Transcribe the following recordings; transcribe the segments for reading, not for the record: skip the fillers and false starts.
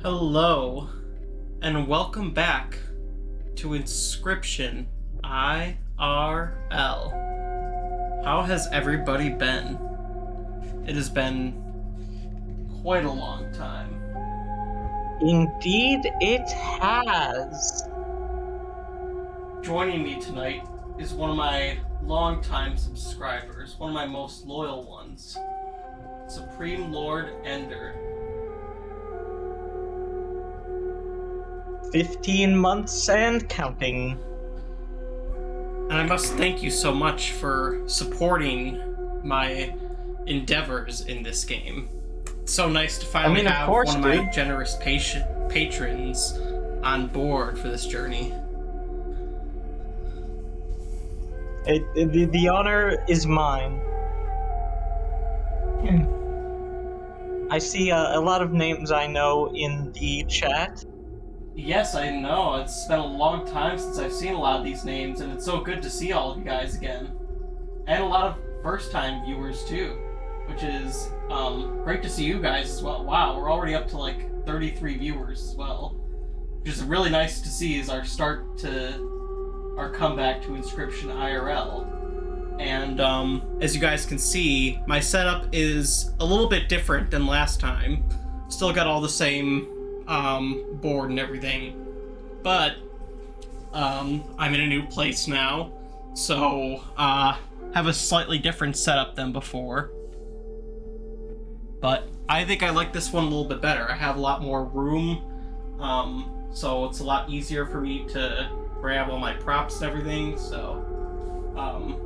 Hello, and welcome back to Inscryption IRL. How has everybody been? It has been quite a long time. Indeed, it has. Joining me tonight is one of my longtime subscribers, one of my most loyal ones, Supreme Lord Ender. 15 months and counting. And I must thank you so much for supporting my endeavors in this game. It's so nice to finally have one of my generous patrons on board for this journey. The honor is mine. I see a lot of names I know in the chat. Yes, I know. It's been a long time since I've seen a lot of these names, and it's so good to see all of you guys again. And a lot of first-time viewers, too, which is great to see you guys as well. Wow, we're already up to, 33 viewers as well, which is really nice to see as our start to our comeback to Inscryption IRL. And as you guys can see, my setup is a little bit different than last time. Still got all the same board and everything, but I'm in a new place now, so have a slightly different setup than before. But I think I like this one a little bit better. I have a lot more room, so it's a lot easier for me to grab all my props and everything, so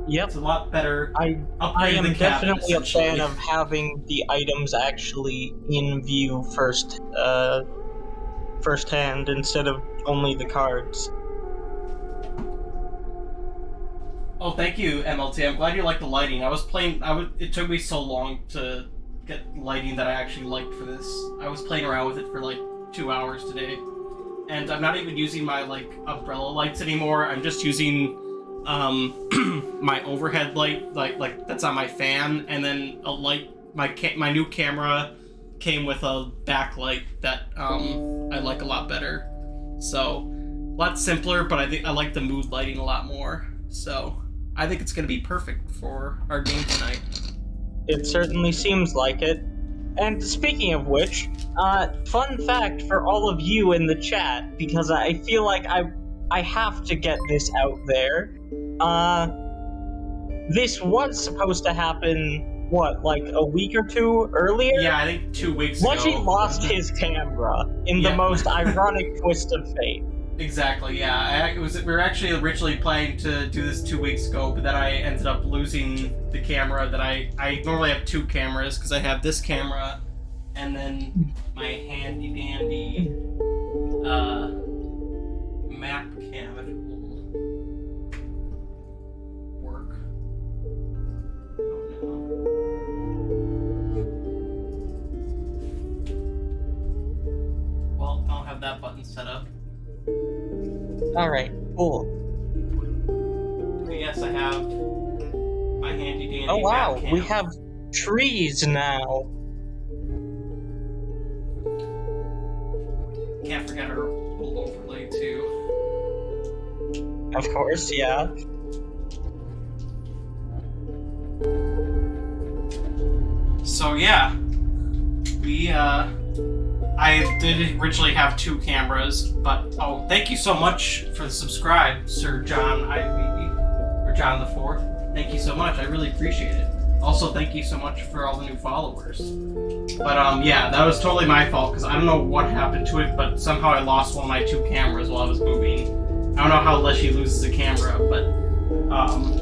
yep. It's a lot better. I am definitely a fan of having the items actually in view firsthand instead of only the cards. Oh, thank you, MLT. I'm glad you like the lighting. It took me so long to get lighting that I actually liked for this. I was playing around with it for 2 hours today. And I'm not even using my umbrella lights anymore. I'm just using my overhead light, like that's on my fan, and then a light. My new camera came with a backlight that I like a lot better. So a lot simpler, but I think I like the mood lighting a lot more. So I think it's gonna be perfect for our game tonight. It certainly seems like it. And speaking of which, fun fact for all of you in the chat, because I feel like I have to get this out there. This was supposed to happen, a week or two earlier? Yeah, I think 2 weeks ago. Luigi lost his camera in the most ironic twist of fate. Exactly, yeah. We were actually originally planning to do this 2 weeks ago, but then I ended up losing the camera that I normally have 2 cameras, because I have this camera and then my handy dandy map cam, if it will work. Oh no. Well, I don't have that button set up. Alright, cool. Yes, I have my handy dandy. Oh wow, map cam. we have trees now. Can't forget our little overlay too. Of course, yeah. So yeah, I did originally have 2 cameras, but thank you so much for the subscribe, Sir John or John the Fourth. Thank you so much. I really appreciate it. Also, thank you so much for all the new followers. But yeah, that was totally my fault, because I don't know what happened to it, but somehow I lost one of my 2 cameras while I was moving. I don't know how Leshy loses a camera, but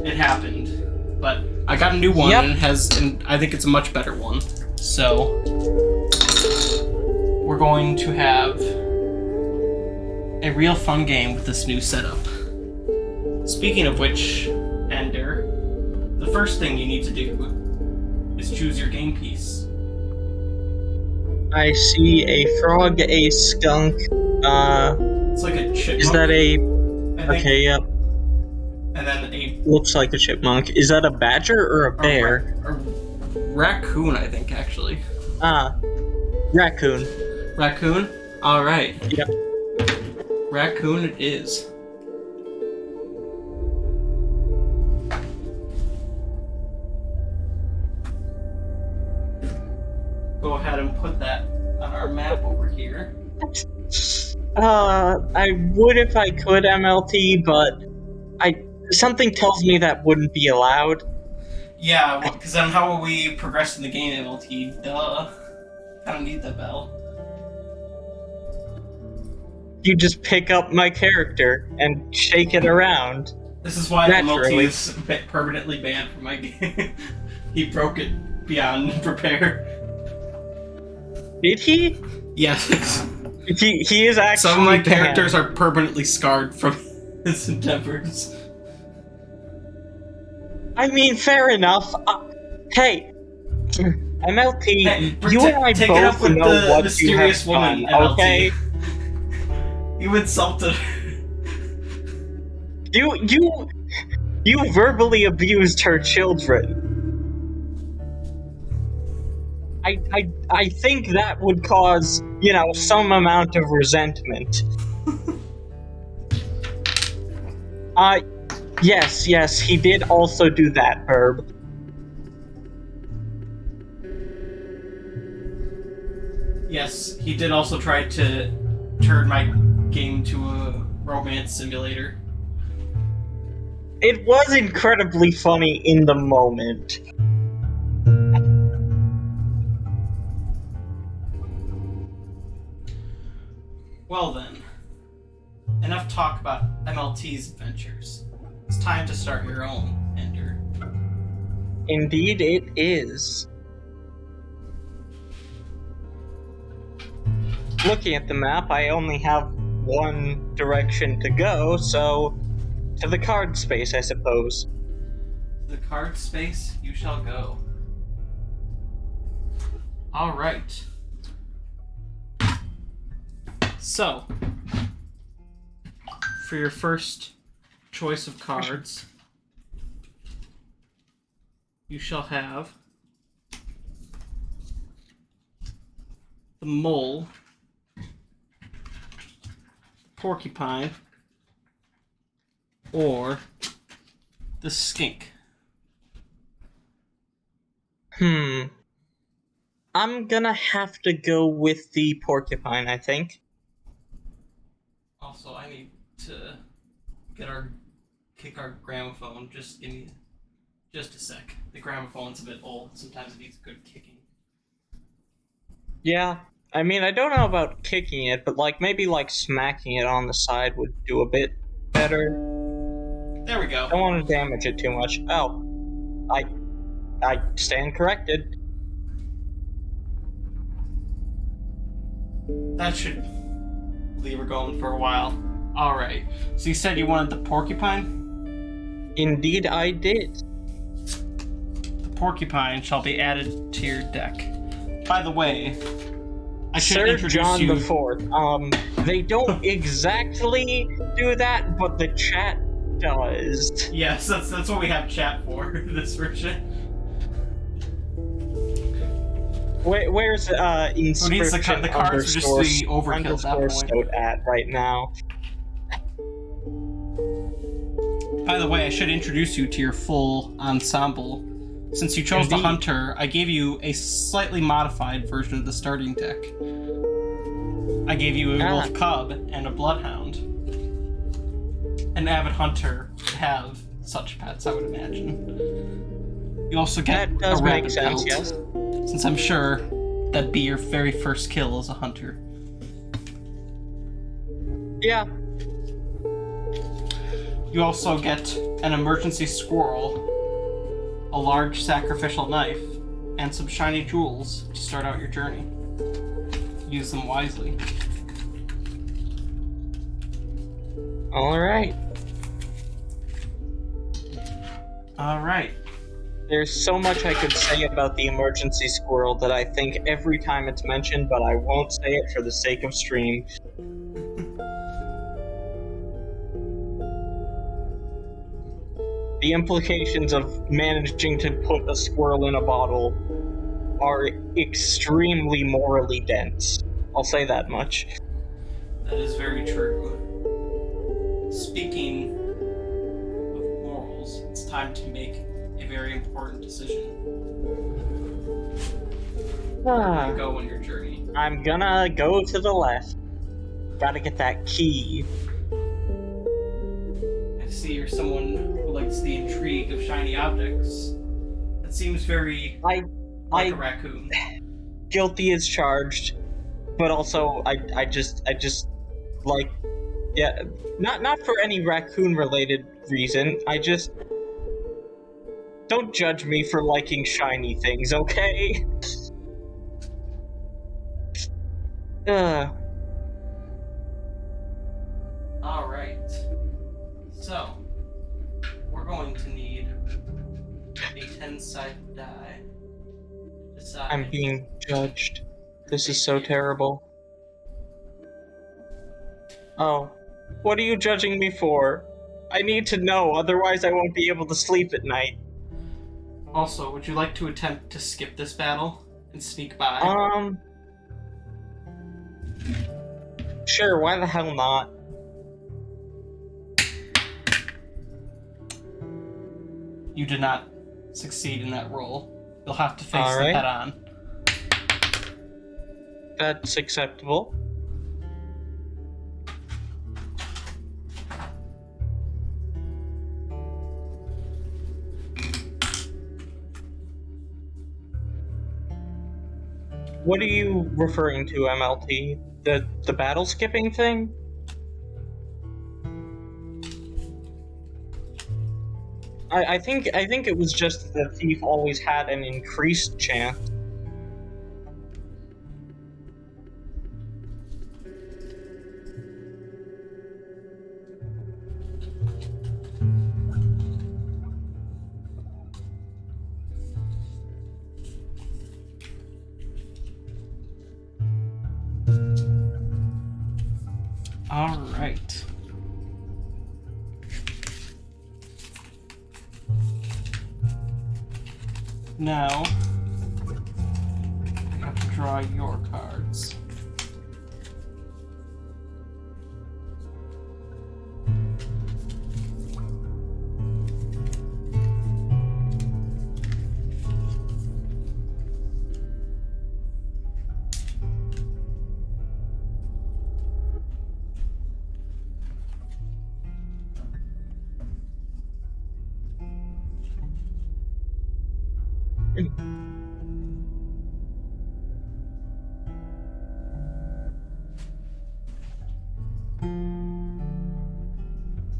it happened. But I got a new one, and I think it's a much better one. So we're going to have a real fun game with this new setup. Speaking of which, Ender, the first thing you need to do is choose your game piece. I see a frog, a skunk, It's like a chipmunk. Is that a... Okay, yep. And then a... Looks like a chipmunk. Is that a badger or a bear? A raccoon, I think, actually. Raccoon. Raccoon? Alright. Yep. Raccoon it is. Go ahead and put that on our map over here. I would if I could, MLT, but something tells me that wouldn't be allowed. Yeah, because then how will we progress in the game, MLT? Duh. I don't need that bell. You just pick up my character and shake it around. This is why Naturally. MLT is permanently banned from my game. He broke it beyond repair. Did he? Yes. He is actually. Some of my banned. characters are permanently scarred from his endeavors. I mean, fair enough. Hey, MLT, Hey, you and I take it up both with know the what mysterious you have woman, done, MLT. okay? You insulted her. You verbally abused her children. I think that would cause, some amount of resentment. Yes, he did also do that, Herb. Yes, he did also try to turn my game into a romance simulator. It was incredibly funny in the moment. Well then, enough talk about MLT's adventures. It's time to start your own, Ender. Indeed, it is. Looking at the map, I only have one direction to go, so to the card space, I suppose. To the card space you shall go. Alright. So, for your first choice of cards, you shall have the mole, porcupine, or the skink. I'm gonna have to go with the porcupine, I think. Also, I need to kick our gramophone. Just give me just a sec. The gramophone's a bit old. Sometimes it needs good kicking. Yeah, I mean, I don't know about kicking it, but maybe smacking it on the side would do a bit better. There we go. Don't want to damage it too much. Oh, I stand corrected. That should leave her going for a while. Alright. So you said you wanted the porcupine? Indeed, I did. The porcupine shall be added to your deck. By the way, I should Sir introduce John you. IV. They don't exactly do that, but the chat does. Yes, that's what we have chat for this version. Where's Inscryption The cards are just the overkill at that point. Stout at right now? By the way, I should introduce you to your full ensemble. Since you chose the Hunter, I gave you a slightly modified version of the starting deck. I gave you a Wolf Cub and a Bloodhound. An avid hunter would have such pets, I would imagine. You also get That does a make rabbit sense, build, yes. since I'm sure that'd be your very first kill as a hunter. Yeah. You also get an emergency squirrel, a large sacrificial knife, and some shiny jewels to start out your journey. Use them wisely. Alright. Alright. There's so much I could say about the emergency squirrel that I think every time it's mentioned, but I won't say it for the sake of stream. The implications of managing to put a squirrel in a bottle are extremely morally dense. I'll say that much. That is very true. Speaking of morals, it's time to make a very important decision. Where do you go on your journey? I'm gonna go to the left. Gotta get that key. I see you're someone who likes the intrigue of shiny objects. That seems very like a raccoon. Guilty as charged, but also I just like, yeah, not for any raccoon related reason. I just don't judge me for liking shiny things, okay? Alright. So, we're going to need a 10-sided die to decide. I'm being judged. This is so terrible. Oh, what are you judging me for? I need to know, otherwise I won't be able to sleep at night. Also, would you like to attempt to skip this battle and sneak by? Sure, why the hell not? You did not succeed in that roll. You'll have to face Alright. them head on. That's acceptable. What are you referring to, MLT? The battle skipping thing? I think it was just the thief always had an increased chance. All right. Now, you have to draw your cards.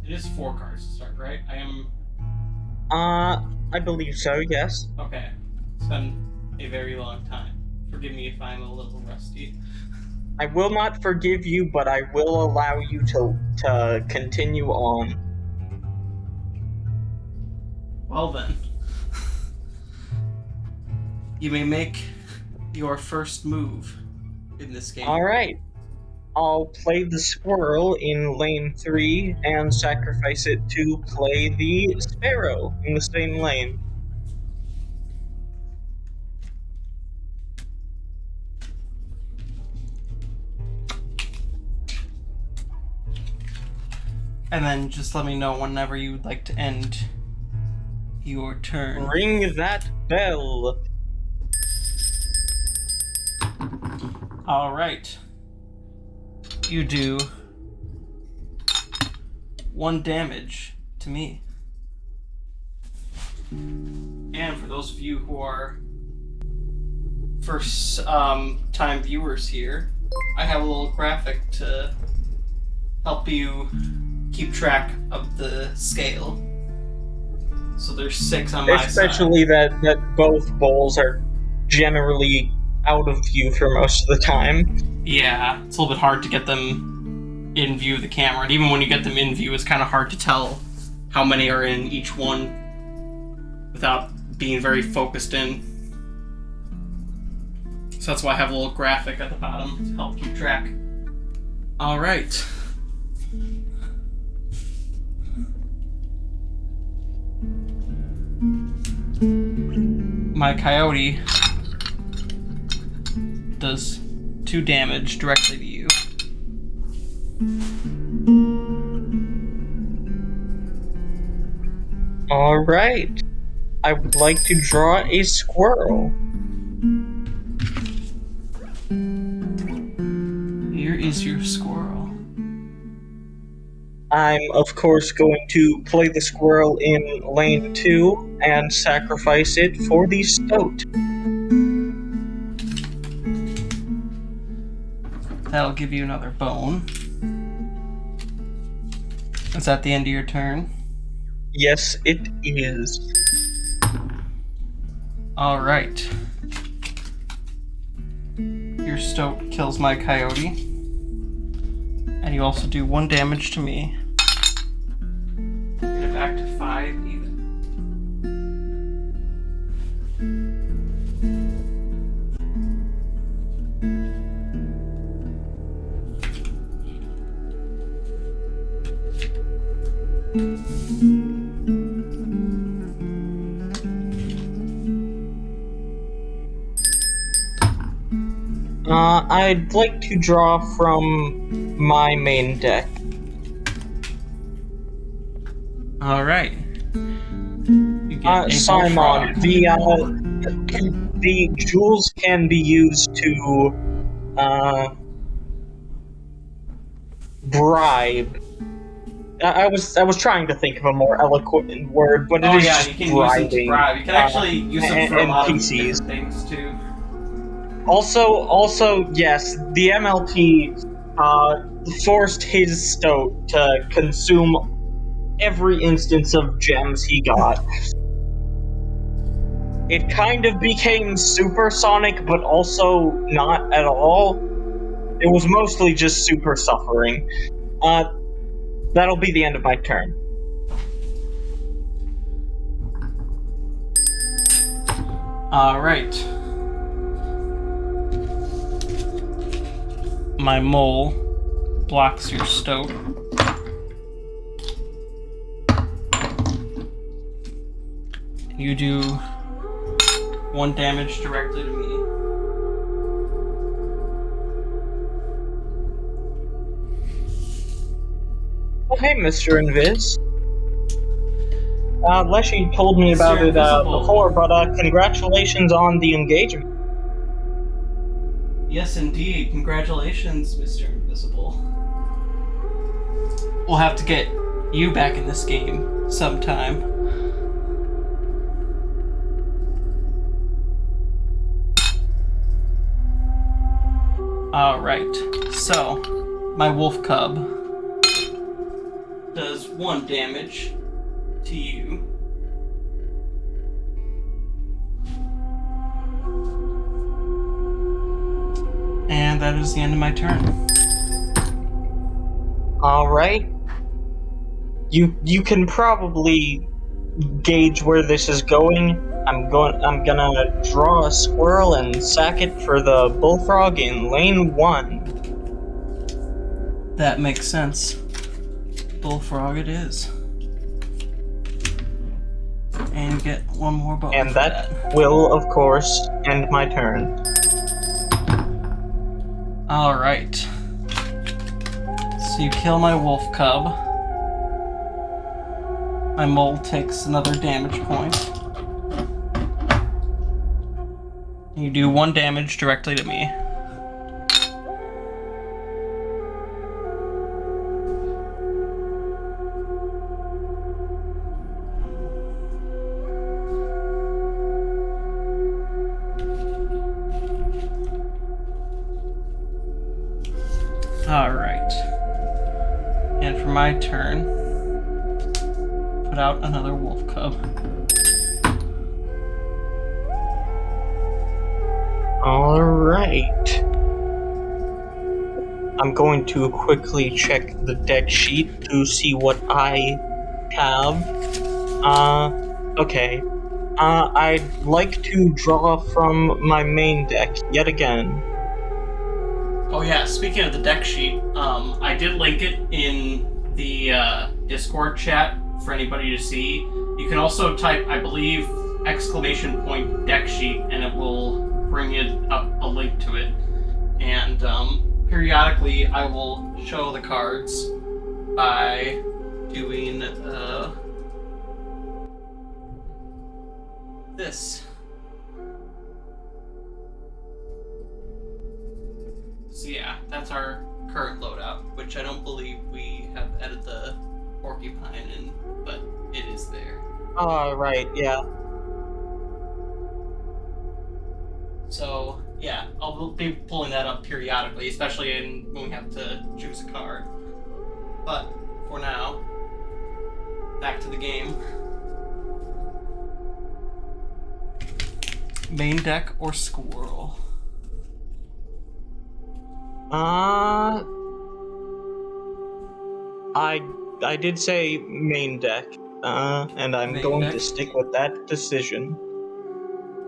It is 4 cards to start, right? I believe so, yes. Okay. It's been a very long time. Forgive me if I'm a little rusty. I will not forgive you, but I will allow you to continue on. Well then. You may make your first move in this game. Alright. I'll play the squirrel in lane 3 and sacrifice it to play the sparrow in the same lane. And then just let me know whenever you would like to end your turn. Ring that bell. Alright. You do 1 damage to me. And for those of you who are first time viewers here, I have a little graphic to help you keep track of the scale. So there's 6 on my side. Especially that both bowls are generally out of view for most of the time. Yeah, it's a little bit hard to get them in view of the camera. And even when you get them in view, it's kind of hard to tell how many are in each one without being very focused in. So that's why I have a little graphic at the bottom to help keep track. Alright. My coyote does 2 damage directly to you. Alright. I would like to draw a squirrel. Here is your squirrel. I'm, of course, going to play the squirrel in lane 2 and sacrifice it for the stoat. That'll give you another bone. Is that the end of your turn? Yes, it is. Alright. Your stoat kills my coyote. And you also do 1 damage to me. Get it back to 5 even. I'd like to draw from my main deck. Alright. You get a Simon, bullfrog. the jewels can be used to, bribe. I was trying to think of a more eloquent word, but it is yeah, just you can bribing. use them to bribe. You can actually use them for a and lot of PCs. different things too. Also, yes, the MLP forced his stoat to consume every instance of gems he got. It kind of became supersonic, but also not at all. It was mostly just super suffering. That'll be the end of my turn. Alright. My mole blocks your stoat. You do 1 damage directly to me. Oh, hey, Mr. Invis. Leshy told me about Mr. it Invisible. before, but congratulations on the engagement. Yes, indeed. Congratulations, Mr. Invisible. We'll have to get you back in this game sometime. Alright, so my wolf cub does 1 damage to you. And that is the end of my turn. Alright. You can probably gauge where this is going. I'm gonna draw a squirrel and sack it for the bullfrog in lane 1. That makes sense. Bullfrog it is. And get 1 more bone. And for that will, of course, end my turn. Alright. So you kill my wolf cub. My mole takes another damage point. You do 1 damage directly to me. Alright. And for my turn, put out another wolf cub. Alright. I'm going to quickly check the deck sheet to see what I have. Okay. I'd like to draw from my main deck yet again. Oh yeah, speaking of the deck sheet, I did link it in the Discord chat for anybody to see. You can also type, I believe, !deck sheet, and it will bring it up a link to it. And periodically I will show the cards by doing this. So yeah, that's our current loadout, which I don't believe we have added the porcupine in, but it is there. Oh, right, yeah. So yeah, I'll be pulling that up periodically, especially when we have to choose a card. But for now, back to the game. Main deck or squirrel? I did say main deck, and I'm Main going deck? to stick with that decision.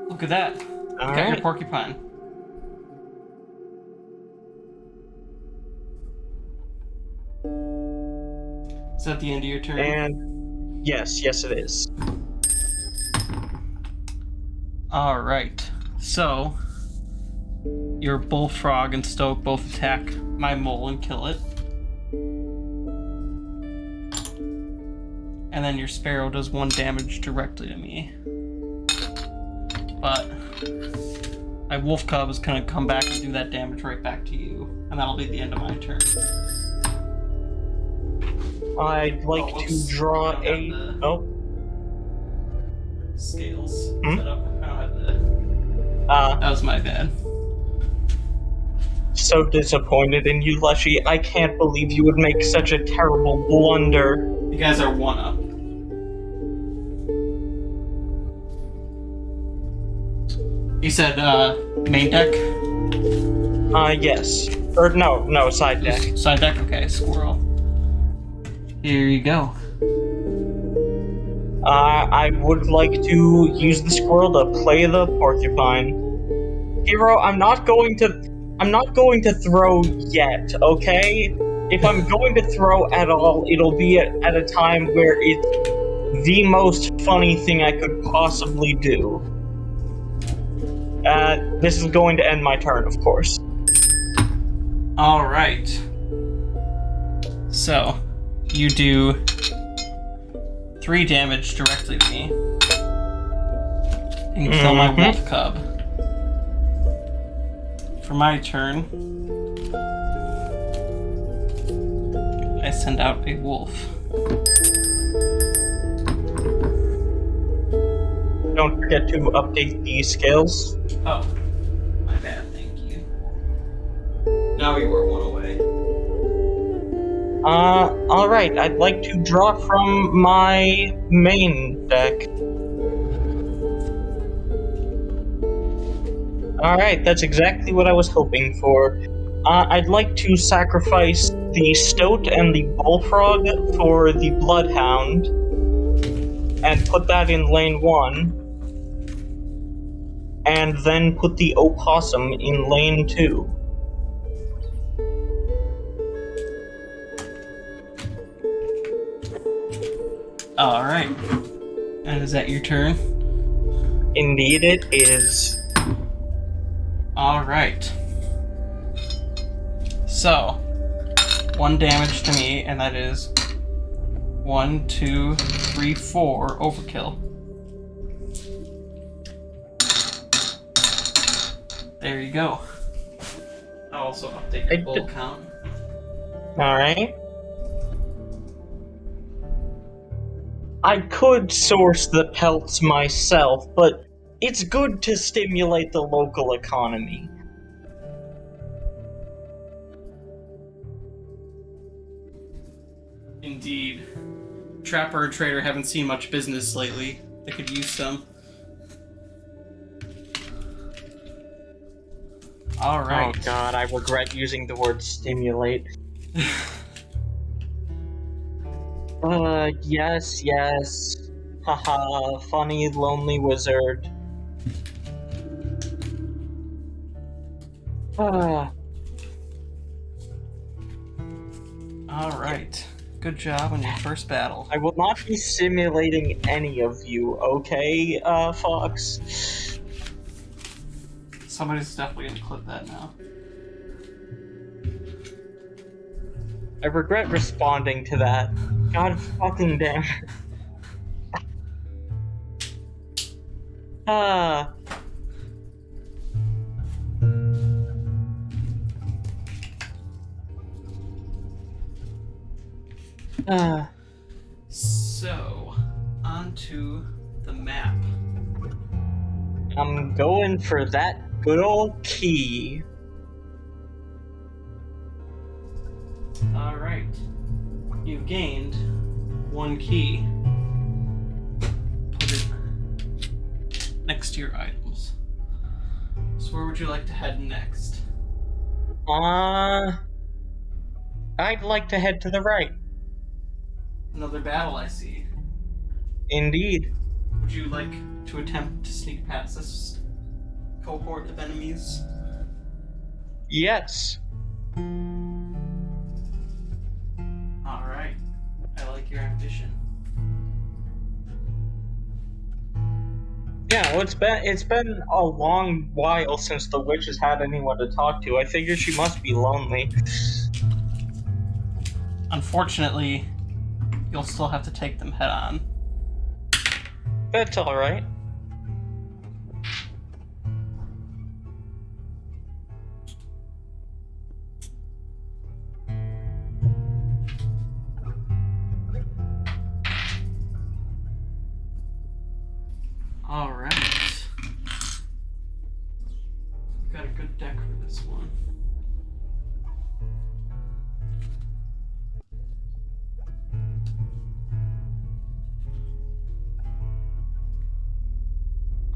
Look at that. You got your Alright. porcupine. Is that the end of your turn? And yes, it is. Alright. So, your bullfrog and stoke both attack my mole and kill it. And then your sparrow does 1 damage directly to me. But my wolf cub is gonna come back and do that damage right back to you. And that'll be the end of my turn. I'd like to draw a... Oh. Scales Hmm? set up. I don't have the... That was my bad. So disappointed in you, Leshy. I can't believe you would make such a terrible blunder. You guys are 1-up. You said, main deck? Yes. Or no, side deck. Side deck? Okay, squirrel. Here you go. I would like to use the squirrel to play the porcupine. Hero, I'm not going to throw yet, okay? If I'm going to throw at all, it'll be at a time where it's the most funny thing I could possibly do. This is going to end my turn, of course. Alright. So, you do 3 damage directly to me. And you kill my wolf cub. For my turn, I send out a wolf. Don't forget to update the scales. Oh, my bad, thank you. Now we were 1 away. Alright, I'd like to draw from my main deck. Alright, that's exactly what I was hoping for. I'd like to sacrifice the stoat and the bullfrog for the bloodhound, and put that in lane 1, and then put the opossum in lane 2. Alright. And is that your turn? Indeed it is. Alright. So, 1 damage to me, and that is 1, 2, 3, 4 overkill. There you go. I'll also update your bull count. Alright. I could source the pelts myself, but it's good to stimulate the local economy. Indeed. Trapper and trader haven't seen much business lately. They could use some. Alright. Oh god, I regret using the word stimulate. Yes. Haha, funny, lonely wizard. Alright. Good job on your first battle. I will not be simulating any of you, okay, Fox? Somebody's definitely gonna clip that now. I regret responding to that. God fucking damn it. Ah. So, onto the map. I'm going for that good old key. Alright. You've gained one key. Put it next to your items. So where would you like to head next? I'd like to head to the right. Another battle, I see. Indeed. Would you like to attempt to sneak past this cohort of enemies? Yes. Alright. I like your ambition. Yeah, well, it's been a long while since the witch has had anyone to talk to. I figure she must be lonely. Unfortunately, you'll still have to take them head on. That's alright. Alright. We've got a good deck for this one.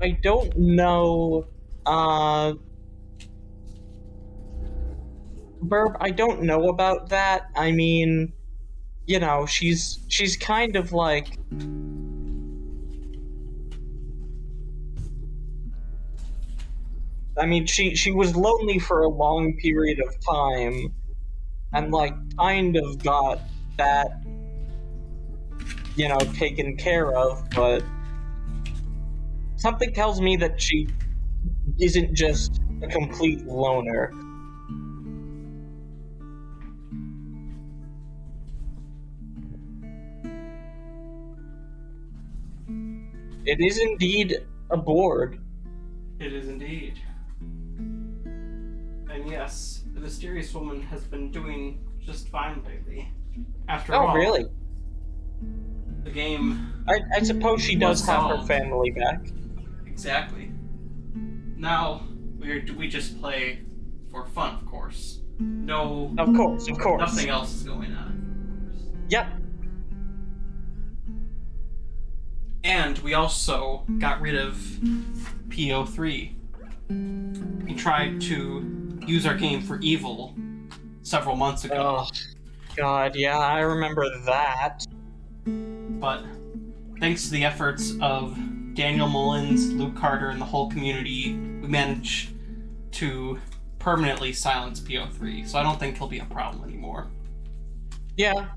I don't know, Burb, I don't know about that. I mean, you know, she's kind of like... I mean, she was lonely for a long period of time, and, like, kind of got that, you know, taken care of, but something tells me that she isn't just a complete loner. It is indeed a board. It is indeed. And yes, the mysterious woman has been doing just fine lately. After all, Really? the game... I suppose she does have her solved. family back. Exactly. Now, we just play for fun, of course. No... Of course. Nothing else is going on. Yep. And we also got rid of PO3. We tried to use our game for evil several months ago. Oh, God, yeah, I remember that. But thanks to the efforts of Daniel Mullins, Luke Carter, and the whole community, we managed to permanently silence PO3, so I don't think he'll be a problem anymore. Yeah.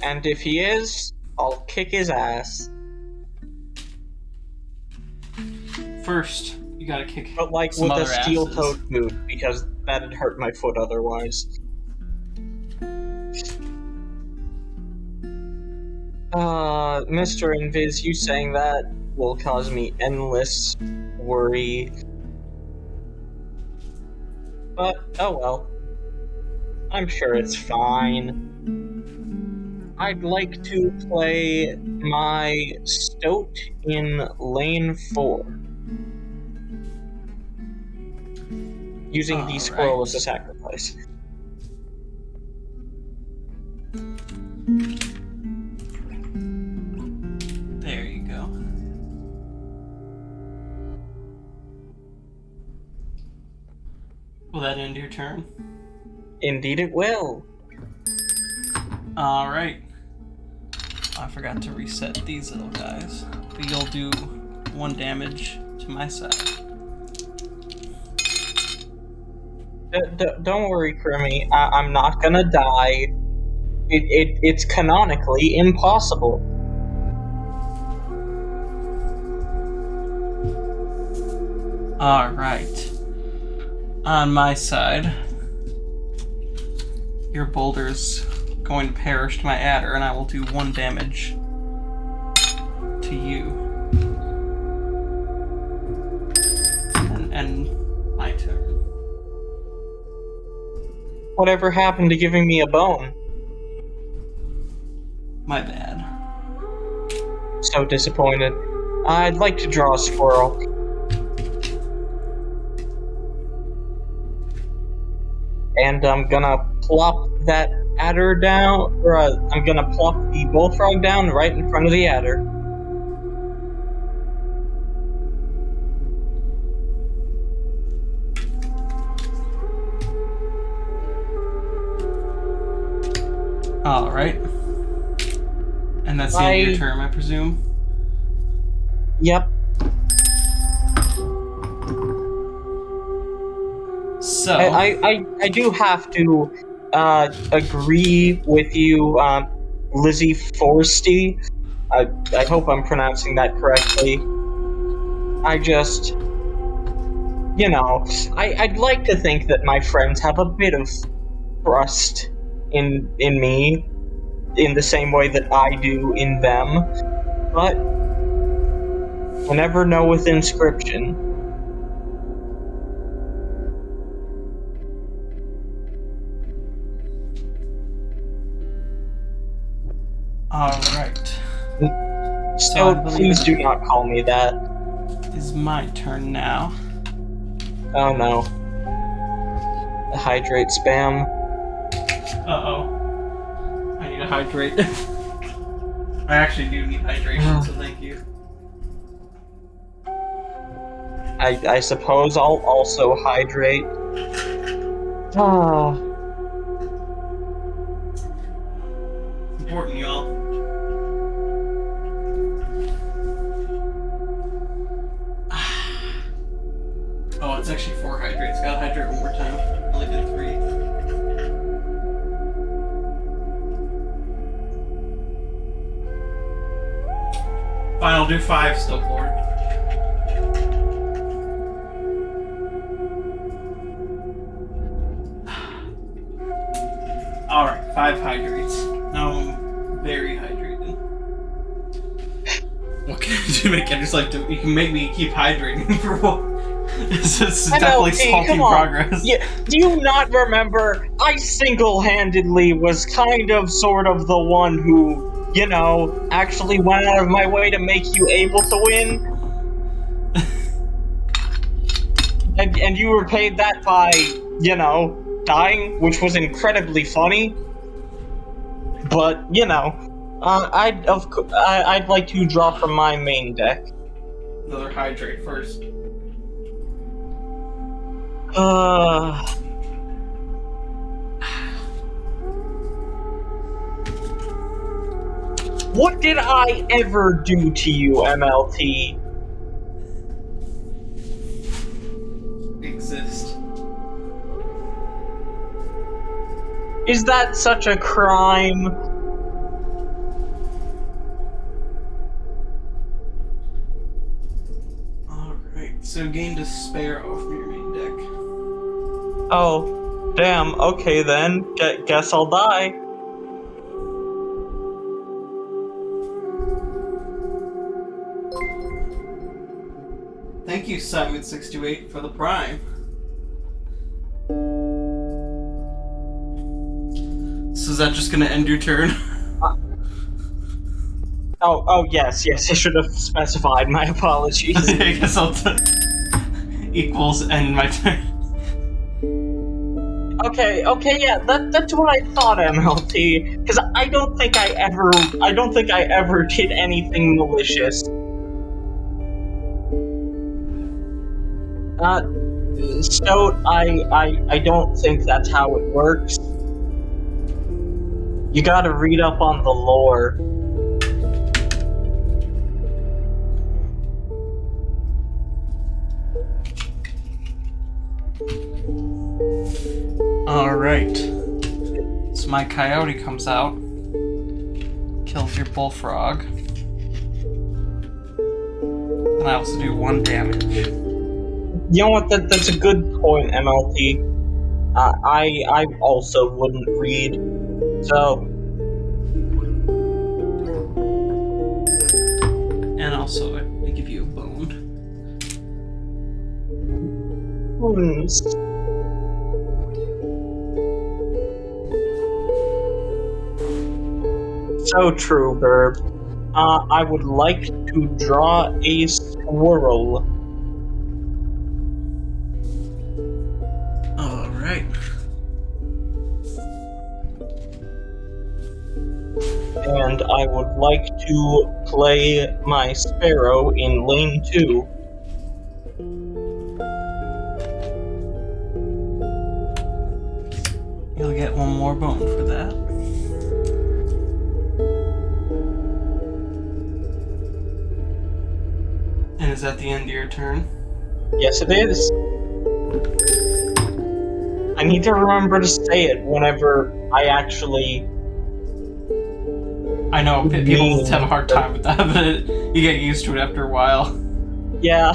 And if he is, I'll kick his ass. First, you gotta kick But, like, some with a other asses. steel-toed boot, because that'd hurt my foot otherwise. Mr. Invis, you saying that will cause me endless worry. But, oh well. I'm sure it's fine. I'd like to play my Stoat in lane 4. Using the squirrel as a sacrifice. There you go. Will that end your turn? Indeed it will. Alright. I forgot to reset these little guys. But you'll do 1 damage to my side. Don't worry, Crimmy. I'm not gonna die. It's canonically impossible. Alright. On my side, your boulder's going to perish to my adder, and I will do 1 damage to you. And end my turn. Whatever happened to giving me a bone? My bad. So disappointed. I'd like to draw a squirrel. And I'm gonna plop that adder down, or I'm gonna plop the bullfrog down right in front of the adder. Alright. And that's the end of your term, I presume? Yep. So... I do have to agree with you, Lizzie Forsty. I hope I'm pronouncing that correctly. I just... You know, I'd like to think that my friends have a bit of trust in me, in the same way that I do in them, but you never know with Inscryption. Alright. So please do not call me that. It's my turn now. Oh no. The hydrate spam. Uh-oh. I need to hydrate. I actually do need hydration, so thank you. I suppose I'll also hydrate. Ah. It's important, y'all. Oh, it's actually 4 hydrates. Gotta hydrate one more time. Only did 3. Fine, I'll do 5 still, Lord. Alright, 5 hydrates. Now I'm very hydrated. What can I do to make it just like you can make me keep hydrating for what? It's definitely salty progress. Yeah, do you not remember? I single-handedly was kind of sort of the one who, you know, actually went out of my way to make you able to win. and you repaid that by, you know, dying, which was incredibly funny. But, you know, I'd like to draw from my main deck. Another hydrate first. What did I ever do to you, MLT? Exist. Is that such a crime? Alright, so gain Despair off your main deck. Oh, damn, okay then. Guess I'll die. Thank you, Simon628, for the Prime. So is that just gonna end your turn? Oh, yes, I should have specified. My apologies. I guess I'll equals end my turn. Okay, yeah, that's what I thought, MLT. Because I don't think I ever did anything malicious. Stoat, I don't think that's how it works. You gotta read up on the lore. Alright. So my coyote comes out, kills your bullfrog, and I also do 1 damage. You know what, that's a good point, MLT. I also wouldn't read. So, And also, I give you a bone. so true, Burb. I would like to draw a squirrel. Alright. And I would like to play my sparrow in lane 2. You'll get one more bone for that. And is that the end of your turn? Yes, it is. I need to remember to say it whenever I actually... I know, people have a hard time with that, but you get used to it after a while. Yeah.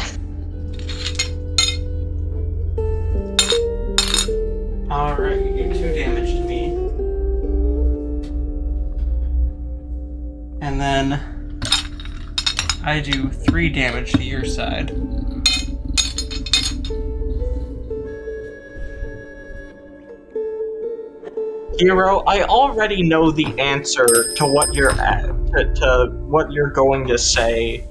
Alright, you do 2 damage to me. And then I do 3 damage to your side. Hero, I already know the answer to what you're to what you're going to say.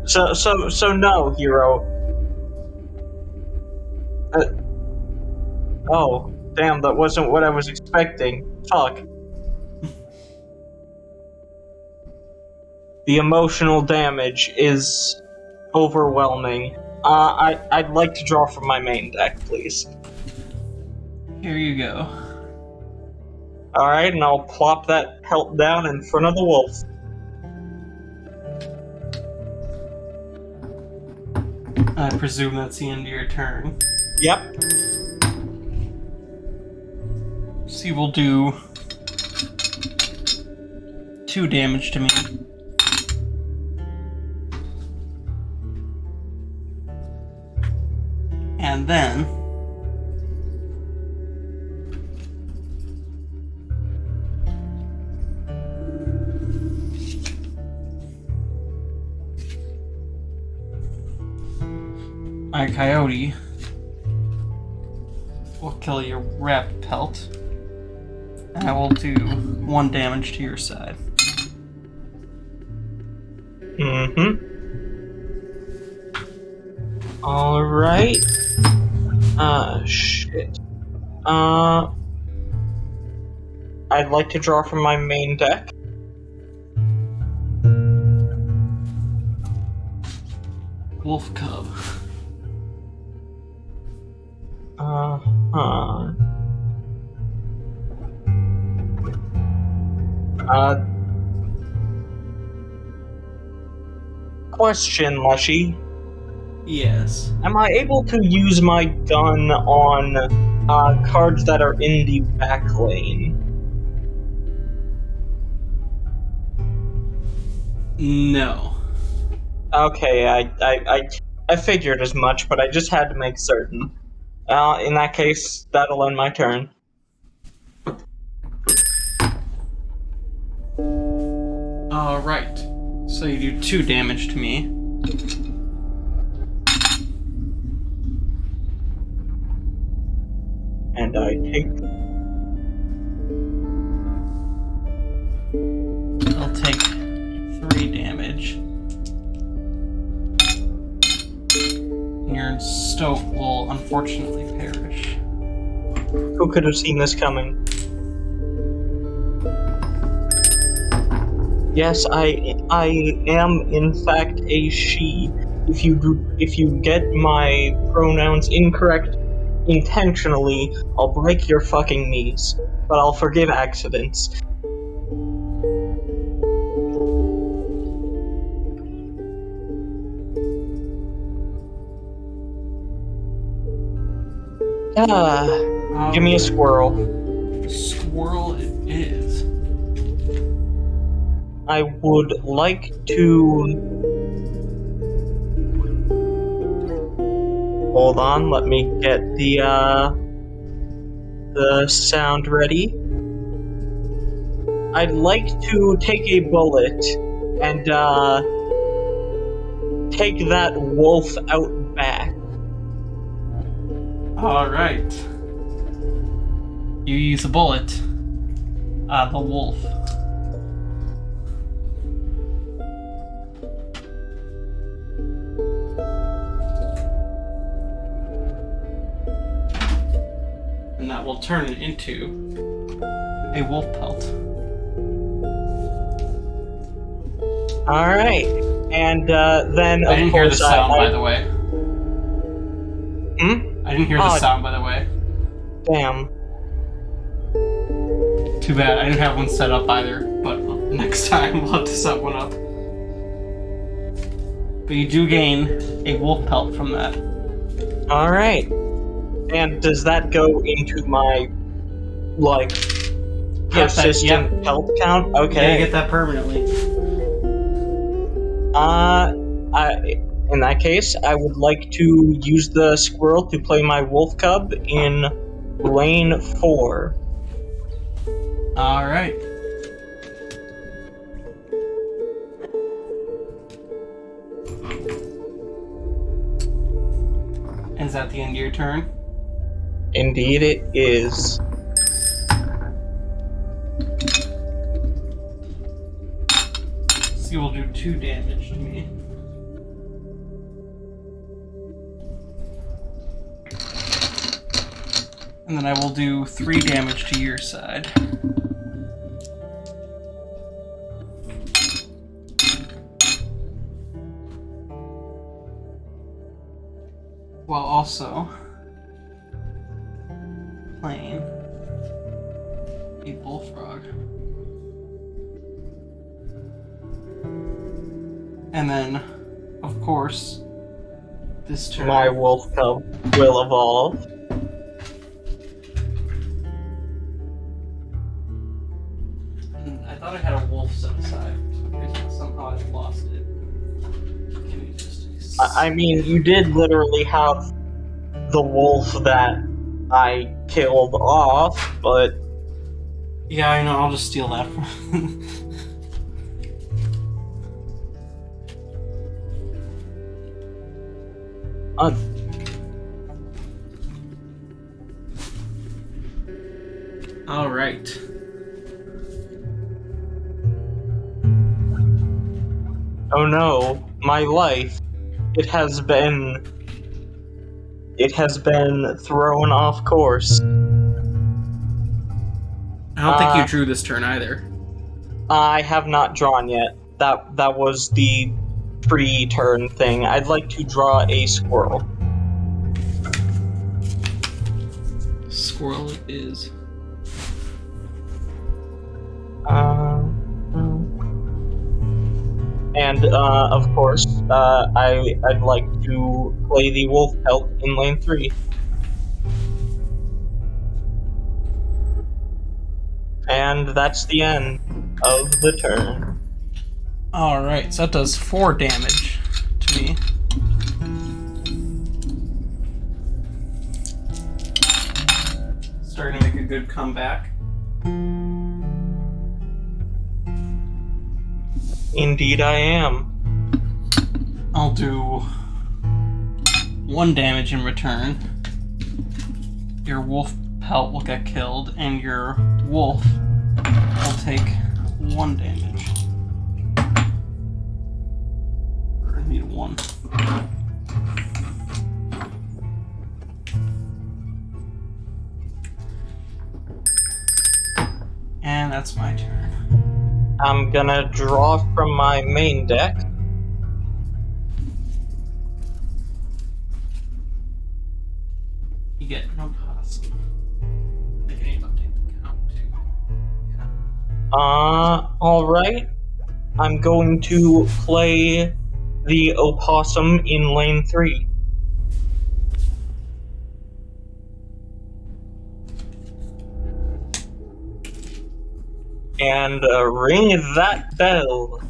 So no, Hero. Oh, damn, that wasn't what I was expecting. Fuck. The emotional damage is overwhelming. I'd like to draw from my main deck, please. Here you go. Alright, and I'll plop that pelt down in front of the wolf. I presume that's the end of your turn. Yep. So you will do 2 damage to me. And then my coyote will kill your rabbit pelt, and I will do 1 damage to your side. Mm-hmm. Alright. Shit. I'd like to draw from my main deck. Wolf cub. Question, Lushy. Yes. Am I able to use my gun on cards that are in the back lane? No. Okay, I figured as much, but I just had to make certain. In that case, that'll end my turn. Alright. So you do 2 damage to me. And I take... I'll take 3 damage. Your stoat will unfortunately perish. Who could have seen this coming? Yes, I am in fact a she. If you get my pronouns incorrect intentionally, I'll break your fucking knees. But I'll forgive accidents. Give me a squirrel. Squirrel it is. I would like to... Hold on, let me get the sound ready. I'd like to take a bullet and take that wolf out back. Alright. You use a bullet. The wolf. And that will turn it into a wolf pelt. Alright. And then, I of didn't hear the course, sound, by the way. I didn't hear the Oh. sound, by the way. Damn. Too bad. I didn't have one set up either, but next time we'll have to set one up. But you do gain a wolf pelt from that. Alright. And does that go into my, like, persistent pelt count? Okay. You get that permanently. In that case, I would like to use the squirrel to play my wolf cub in lane 4. Alright. Is that the end of your turn? Indeed it is. So you will do 2 damage to me. And then I will do 3 damage to your side. While also playing a bullfrog. And then, of course, this turn. My wolf cub will evolve. I thought I had a wolf set aside. Somehow I lost it. Give me just I mean, you did literally have the wolf that I killed off, but... Yeah, I know, I'll just steal that from Alright. Oh no, my life. It has been thrown off course. I don't think you drew this turn either. I have not drawn yet. That was the pre-turn thing. I'd like to draw a squirrel. Squirrel it is. And of course, I'd like to play the wolf pelt in lane 3. And that's the end of the turn. Alright, so that does 4 damage to me. Starting to make a good comeback. Indeed I am. I'll do 1 damage in return. Your wolf pelt will get killed, and your wolf will take 1 damage. Or I need 1. And that's my turn. I'm gonna draw from my main deck. You get no cost. I can even update the count too. Yeah. Alright. I'm going to play the opossum in lane 3. And ring that bell.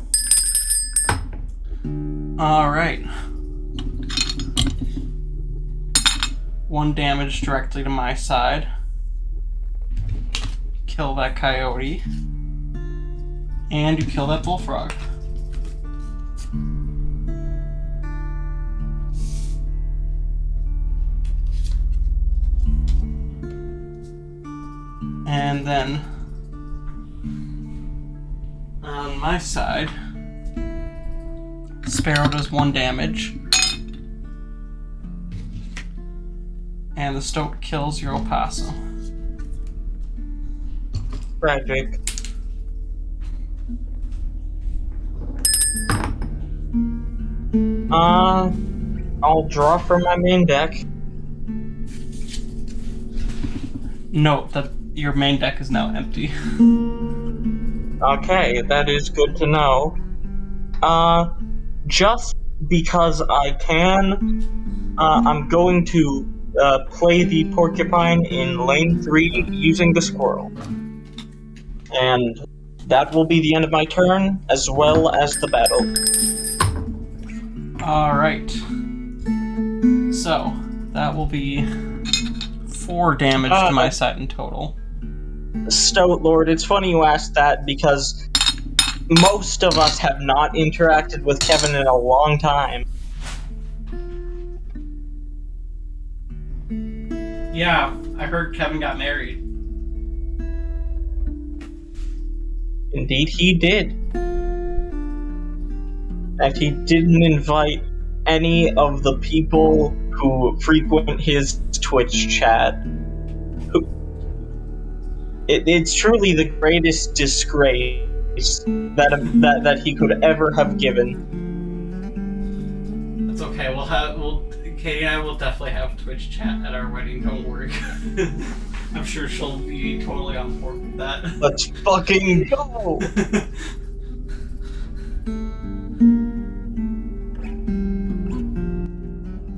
Alright. 1 damage directly to my side. Kill that coyote. And you kill that bullfrog. And then on my side, Sparrow does 1 damage. And the stoat kills your opossum. Tragic. I'll draw from my main deck. Note that your main deck is now empty. Okay, that is good to know. Just because I can, I'm going to play the porcupine in lane 3 using the squirrel. And that will be the end of my turn, as well as the battle. Alright. So, that will be 4 damage to my side in total. Stout Lord, it's funny you asked that because most of us have not interacted with Kevin in a long time. Yeah, I heard Kevin got married. Indeed, he did. And he didn't invite any of the people who frequent his Twitch chat. It's truly the greatest disgrace that he could ever have given. That's okay. Katie and I will definitely have Twitch chat at our wedding. Don't worry. I'm sure she'll be totally on board with that. Let's fucking go!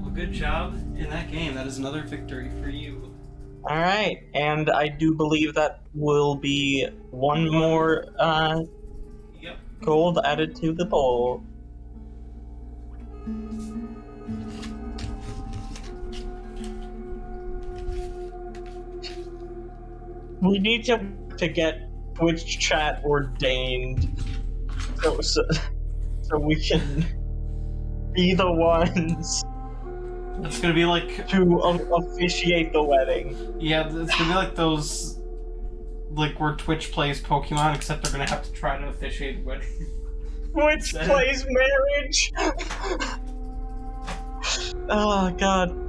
Well, good job in that game. That is another victory for you. Alright, and I do believe that will be one more Yep. gold added to the bowl. We need to get Twitch chat ordained so we can be the ones It's gonna be like to officiate the wedding. Yeah, it's gonna be like those, like where Twitch plays Pokemon, except they're gonna have to try to officiate a wedding. Twitch plays marriage. Oh god.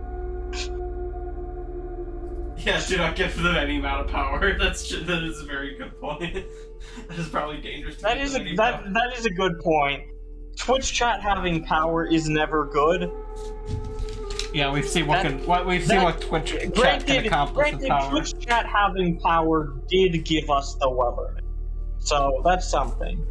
Yeah, do not give them any amount of power. That is a very good point. That is probably dangerous. That is a good point. Twitch chat having power is never good. Yeah, we've seen what Twitch chat can accomplish with power. Twitch chat having power did give us the weather, so that's something.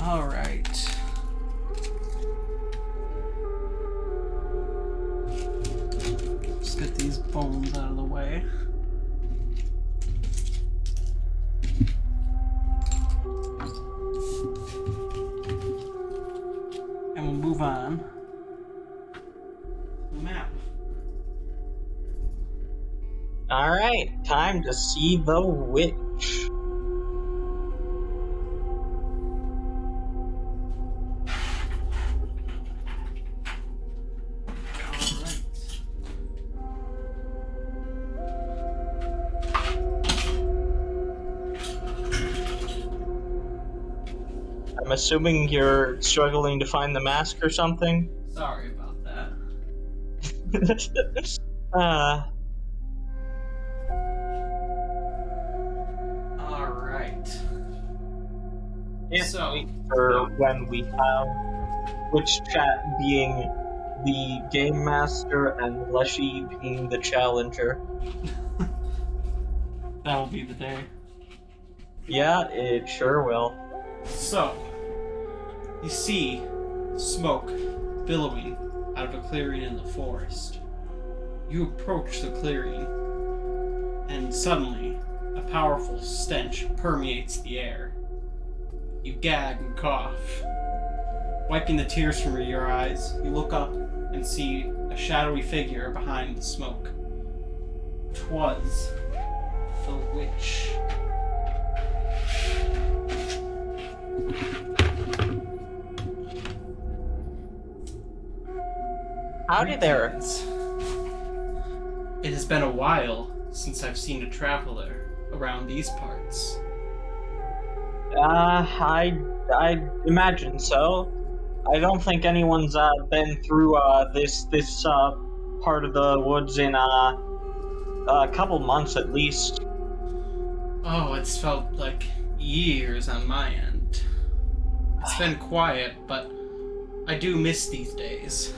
All right. Let's get these bones out of the way. And we'll move on to the map. Alright, time to see the witch. I'm assuming you're struggling to find the mask or something? Sorry about that. Alright. So, for when we have Twitch chat being the game master and Leshy being the challenger. that'll be the day. Yeah, it sure will. So, you see smoke billowing out of a clearing in the forest. You approach the clearing, and suddenly, a powerful stench permeates the air. You gag and cough. Wiping the tears from your eyes, you look up and see a shadowy figure behind the smoke. 'Twas the witch. Howdy there. Greetings. It has been a while since I've seen a traveler around these parts. I imagine so. I don't think anyone's been through this part of the woods in a couple months at least. Oh, it's felt like years on my end. It's been quiet, but I do miss these days.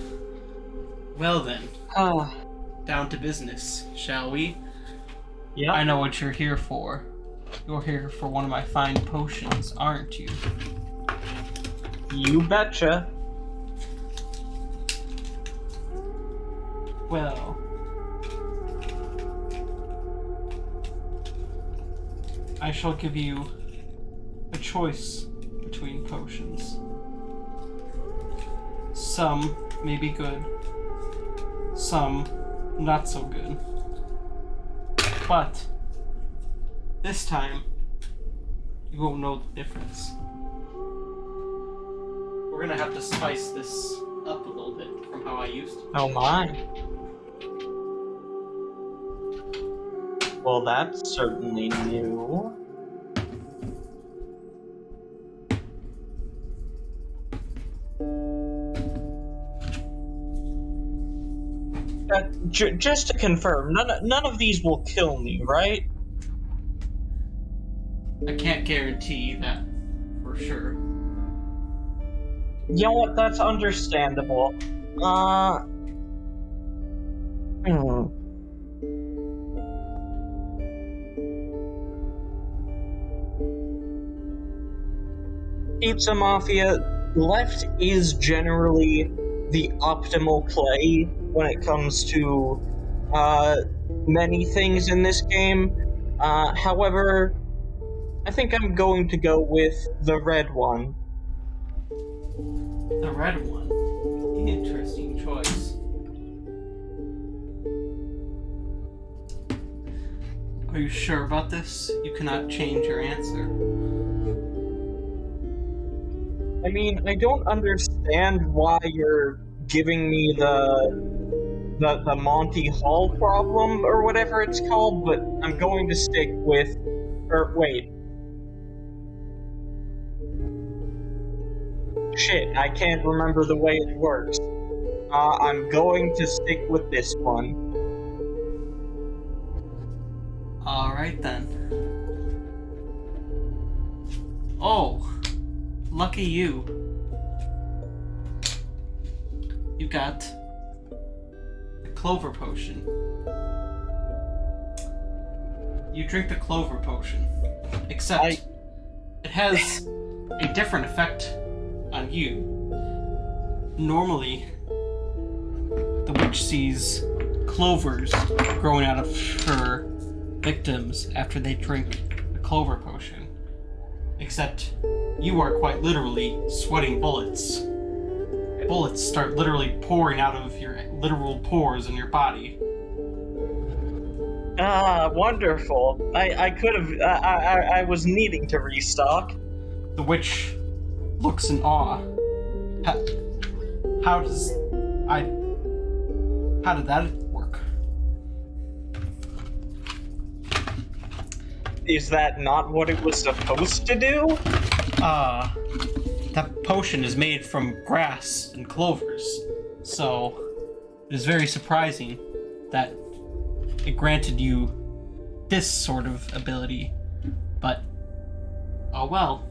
Well then, down to business, shall we? Yeah. I know what you're here for. You're here for one of my fine potions, aren't you? You betcha. Well, I shall give you a choice between potions. Some may be good, some not so good. But this time, you won't know the difference. We're gonna have to spice this up a little bit from how I used to. Oh my. Well, that's certainly new. Just to confirm, none of these will kill me, right? I can't guarantee that for sure. You know what? That's understandable. Pizza Mafia, left is generally the optimal play when it comes to many things in this game. However, I think I'm going to go with the red one. The red one. Interesting choice. Are you sure about this? You cannot change your answer. I mean, I don't understand why you're giving me the Monty Hall problem or whatever it's called, but I'm going to stick with. Or wait. Shit, I can't remember the way it works. I'm going to stick with this one. Alright then. Oh, lucky you. You got the clover potion. You drink the clover potion, except it has a different effect on you. Normally, the witch sees clovers growing out of her victims after they drink the clover potion. Except you are quite literally sweating bullets. Bullets start literally pouring out of your literal pores in your body. Ah, wonderful. I could have. I was needing to restock. The witch looks in awe. How did that work? Is that not what it was supposed to do? That potion is made from grass and clovers, so it is very surprising that it granted you this sort of ability. But, oh well.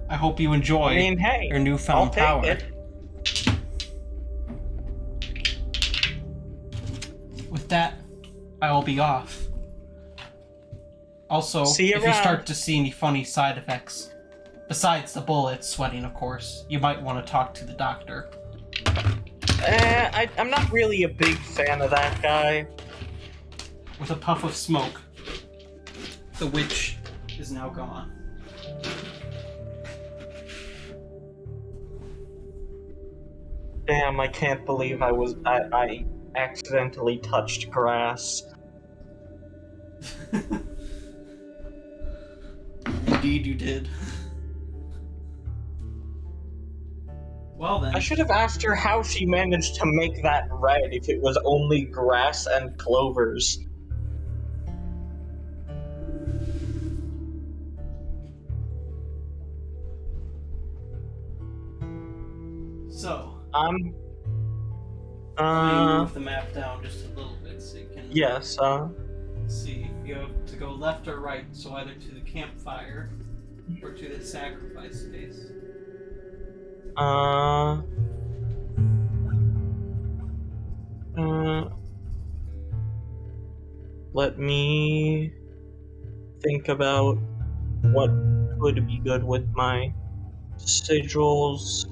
I hope you enjoy your newfound power. It. With that, I will be off. Also, See you if you around. start to see any funny side effects, besides the bullets sweating, of course, you might want to talk to the doctor. I'm not really a big fan of that guy. With a puff of smoke, the witch is now gone. Damn, I can't believe I accidentally touched grass. Indeed you did. Well then. I should have asked her how she managed to make that red if it was only grass and clovers. So. I'm move the map down just a little bit so you can yes, see. You have to go left or right, so either to the campfire or to the sacrifice space. Let me think about what would be good with my sigils.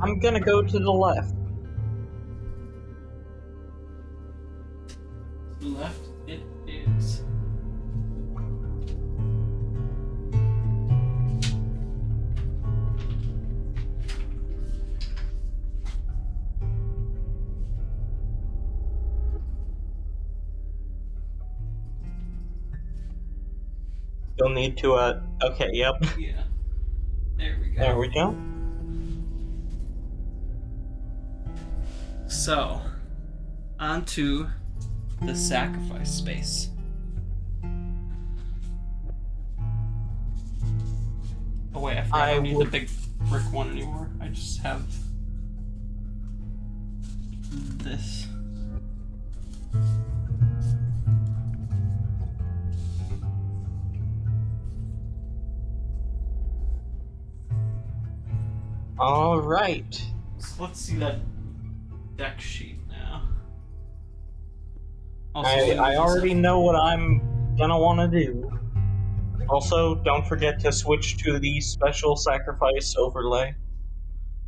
I'm gonna go to the left. Left it is. You'll need to, okay, yep. Yeah. There we go. There we go. So, onto the sacrifice space. Oh wait, I don't need the big brick one anymore. I just have this. All right. So let's see that deck sheet now. I already know what I'm gonna want to do. Also, don't forget to switch to the special sacrifice overlay.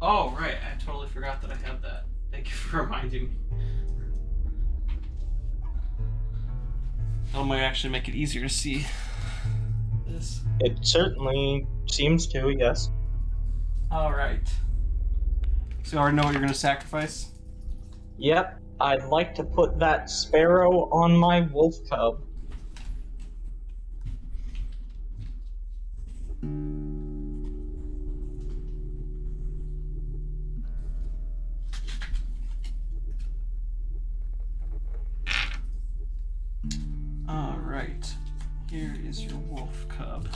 Oh, right. I totally forgot that I had that. Thank you for reminding me. That might actually make it easier to see this. It certainly seems to, yes. Alright. So you already know what you're going to sacrifice? Yep, I'd like to put that sparrow on my wolf cub. Alright. Here is your wolf cub.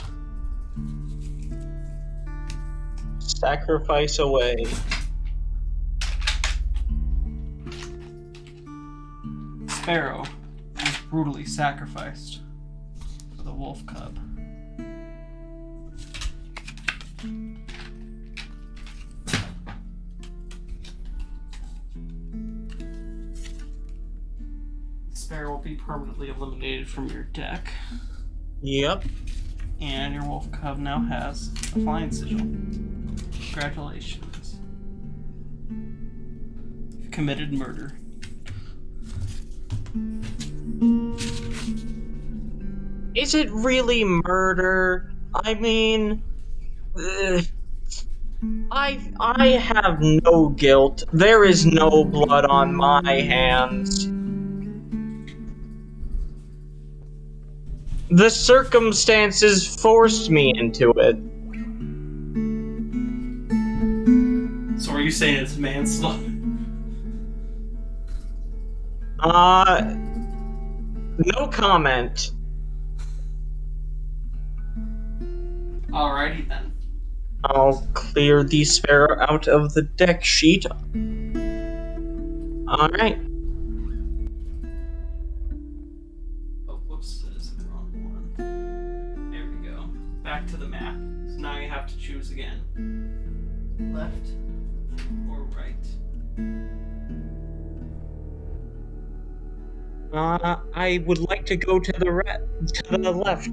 Sacrifice away. Sparrow was brutally sacrificed for the wolf cub. Sparrow will be permanently eliminated from your deck. Yep. And your wolf cub now has a flying sigil. Congratulations. You've committed murder. Is it really murder? I mean, I have no guilt. There is no blood on my hands. The circumstances forced me into it. So are you saying it's manslaughter? No comment. Alrighty then. I'll clear the sparrow out of the deck sheet. Alright. Oh, whoops, that is the wrong one. There we go. Back to the map. So now you have to choose again. Left or right? I would like to go to the left.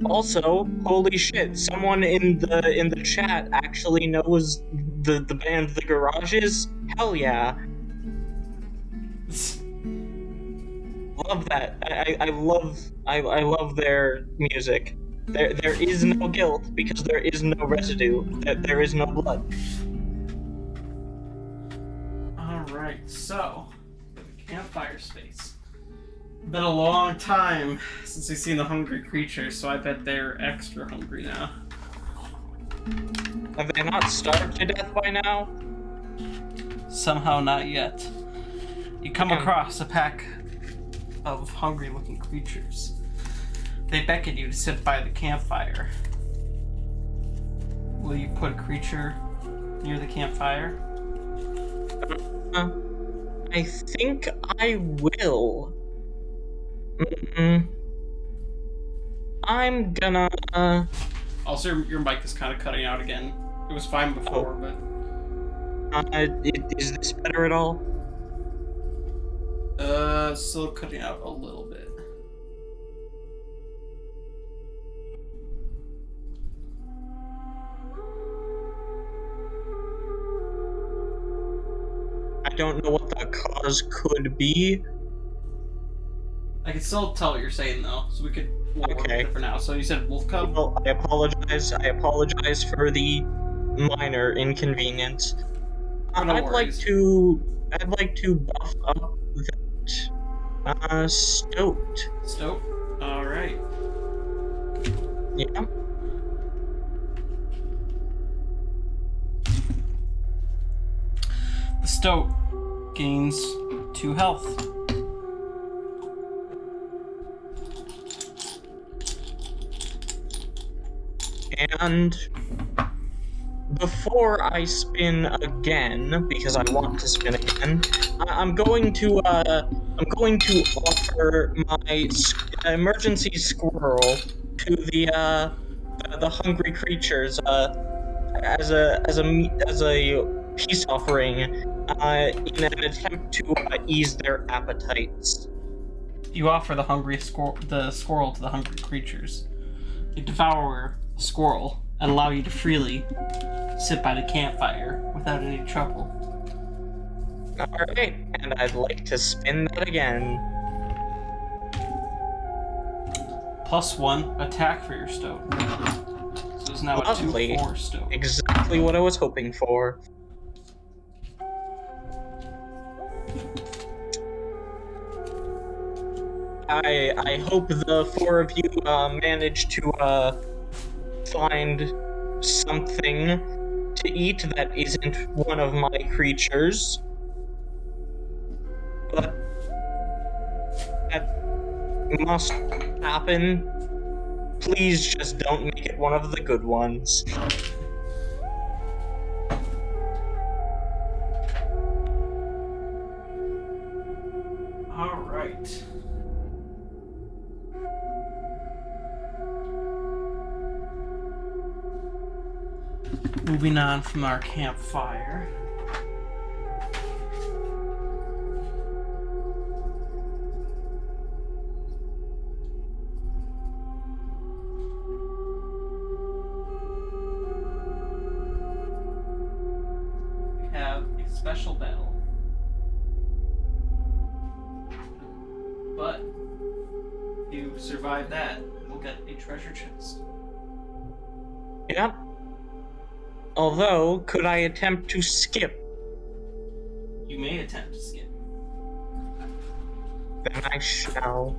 Also, holy shit, someone in the chat actually knows the band The Garages. Hell yeah. Love that. I love their music. There is no guilt because there is no residue. There is no blood. Alright, so, campfire space. Been a long time since we've seen the hungry creatures, so I bet they're extra hungry now. Have they not starved to death by now? Somehow not yet. You come across a pack of hungry-looking creatures. They beckon you to sit by the campfire. Will you put a creature near the campfire? I think I will. I'm gonna. Also, your mic is kind of cutting out again. It was fine before, but. Is this better at all? Still cutting out a little bit. I don't know what the cause could be. I can still tell what you're saying though, so we'll work with it for now. So you said wolf cub? Well, I apologize. I apologize for the minor inconvenience. No I'd like to buff up that stoat. Stoat? Alright. Yeah. The stoat gains 2 health. And before I spin again, because I want to spin again, I'm going to offer my emergency squirrel to the hungry creatures as a peace offering in an attempt to ease their appetites. You offer the squirrel to the hungry creatures. They devour the squirrel and allow you to freely sit by the campfire without any trouble. Alright, and I'd like to spin that again. +1 attack for your stoat. So it's now Lovely. a 2/4 stoat. Exactly what I was hoping for. I hope the 4 of you manage to find something to eat that isn't one of my creatures. But that must happen. Please just don't make it one of the good ones. Alright. Moving on from our campfire. We have a special battle. But if you survive that, we'll get a treasure chest. Yep. Although, could I attempt to skip? You may attempt to skip. Then I shall.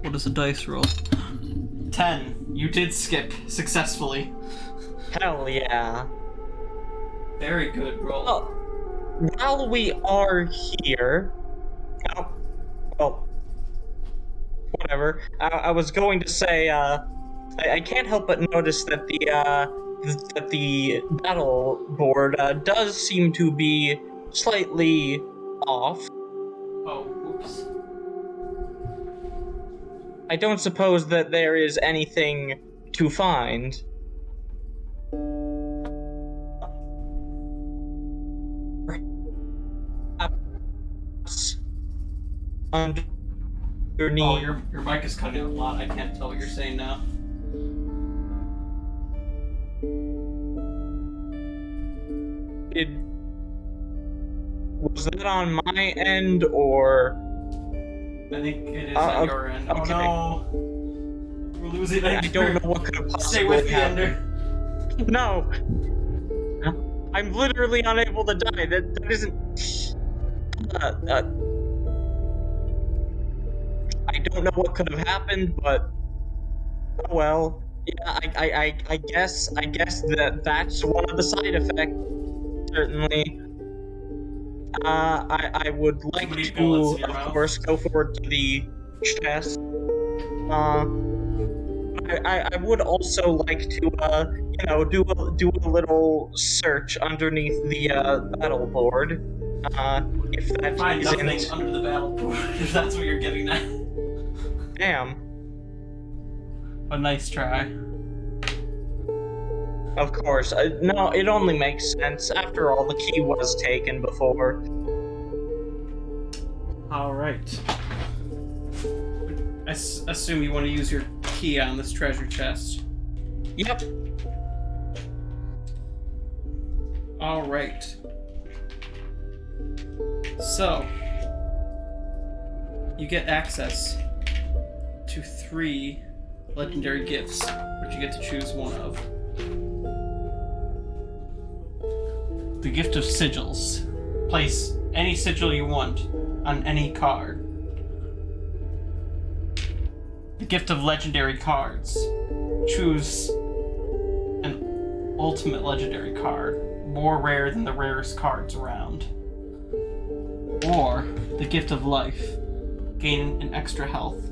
What is a dice roll? 10. You did skip successfully. Hell yeah. Very good roll. Well, while we are here... Oh, well, whatever. I was going to say, I can't help but notice that the battle board does seem to be slightly off. Oh, whoops. I don't suppose that there is anything to find. Perhaps under Oh, your mic is cutting out a lot. I can't tell what you're saying now. Was that on my end, or? I think it is on your end. Okay. Oh no! We're losing Ender. I don't know what could have Stay possibly with me, happened. Ender. No! I'm literally unable to die. That isn't... I don't know what could have happened, but... Oh well. Yeah, I guess that's one of the side effects, certainly. I would like many to, bullets in your of mouth. course, go forward to the chest. I would also like to, do a little search underneath the, battle board. If that Find nothing isn't... under the battle board, if that's what you're getting at. Damn. A nice try. Of course. No, it only makes sense. After all, the key was taken before. Alright. I assume you want to use your key on this treasure chest. Yep. Alright. So, you get access to 3 legendary gifts, which you get to choose one of. The gift of sigils. Place any sigil you want on any card. The gift of legendary cards. Choose an ultimate legendary card, more rare than the rarest cards around. Or the gift of life. Gain an extra health.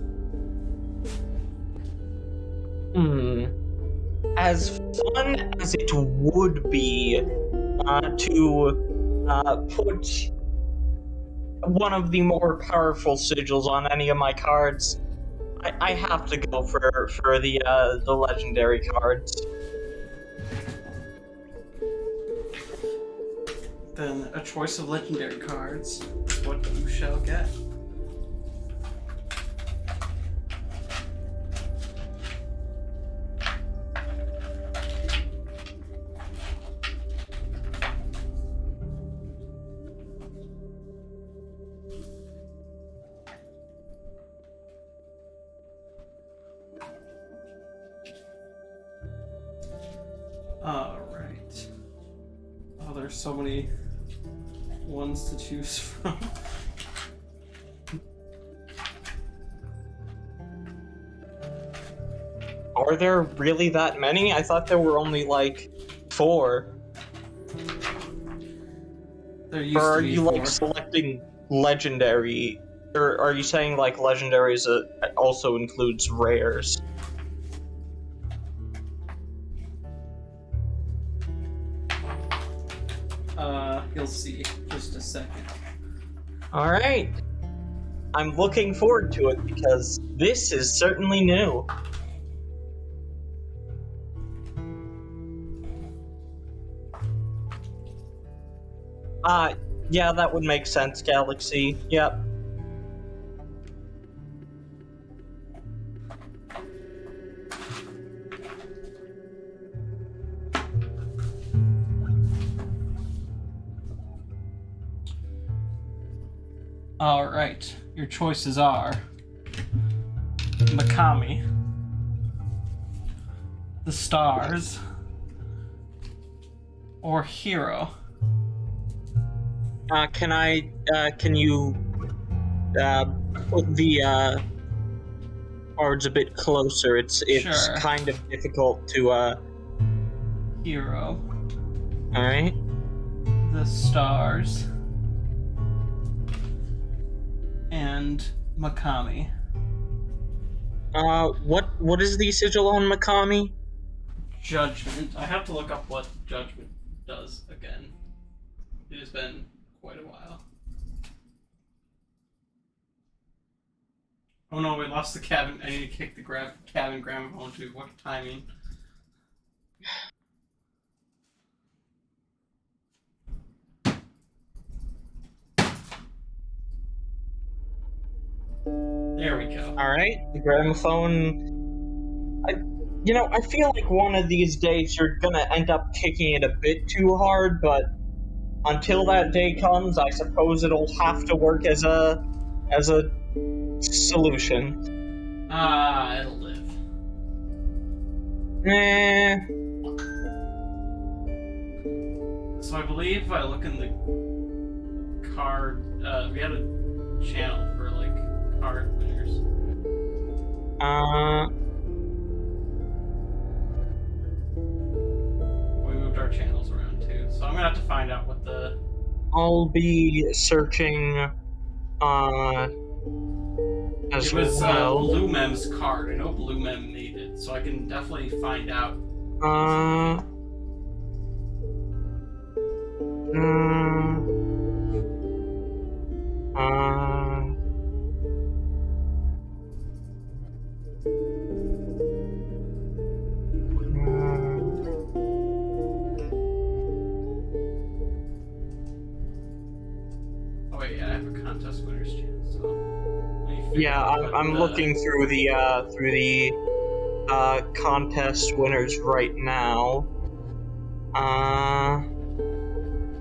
As fun as it would be to put one of the more powerful sigils on any of my cards, I have to go for the legendary cards. Then a choice of legendary cards is what you shall get. Alright. Oh, there's so many ones to choose from. Are there really that many? I thought there were only like 4. There used Or to are be you 4. like selecting legendary? Or are you saying like legendaries also includes rares? You'll see. Just a second. Alright. I'm looking forward to it because this is certainly new. Yeah, that would make sense, Galaxy. Yep. Alright. Your choices are Mikami, the Stars, or Hero. Can you put the cards a bit closer? It's Sure. kind of difficult to Hero, Alright. the Stars, and Mikami. What is the sigil on Mikami? Judgment. I have to look up what Judgment does again. It has been quite a while. Oh no, we lost the cabin. I need to kick the cabin gramophone too. What timing. There we go. Alright, the gramophone. I feel like one of these days you're gonna end up kicking it a bit too hard, but until that day comes, I suppose it'll have to work as a solution. It'll live. So I believe if I look in the card, we had a channel for like card winners. We moved our channels around too, so I'm gonna have to find out what the. I'll be searching, as It was well. Blue Mem's card. I know Blue Mem made it, so I can definitely find out. Oh wait, yeah, I have a contest winners channel, so. Yeah, I'm looking through the contest winners right now.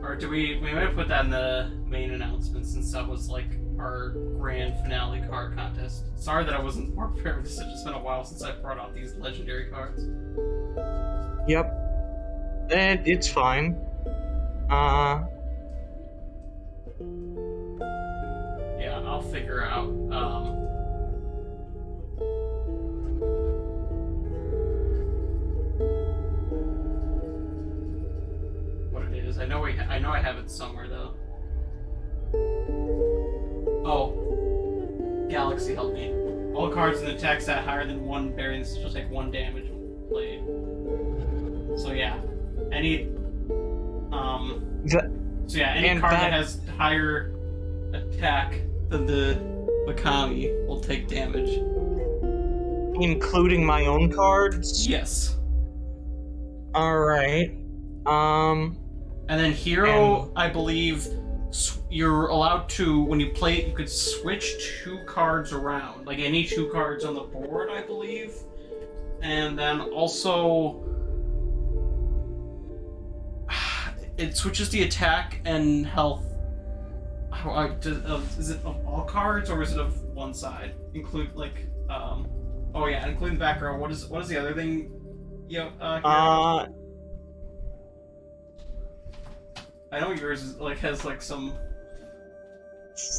Or do we might put that in the main announcement since that was like our grand finale card contest. Sorry that I wasn't more prepared with this. It's just been a while since I brought out these legendary cards. Yep. And it's fine. Yeah, I'll figure out. What it is. I know I have it somewhere though. Oh, Galaxy help me. All cards in the attack stat higher than 1 bearing this will take 1 damage when played. So yeah, any any card that has higher attack than the Mikami will take damage. Including my own cards? Yes. Alright. And then Hero, I believe, you're allowed to, when you play it, you could switch 2 cards around. Like any 2 cards on the board, I believe. And then also, it switches the attack and health. Is it of all cards or is it of one side? Include like, oh yeah, including the back row. What is the other thing? I know yours is has some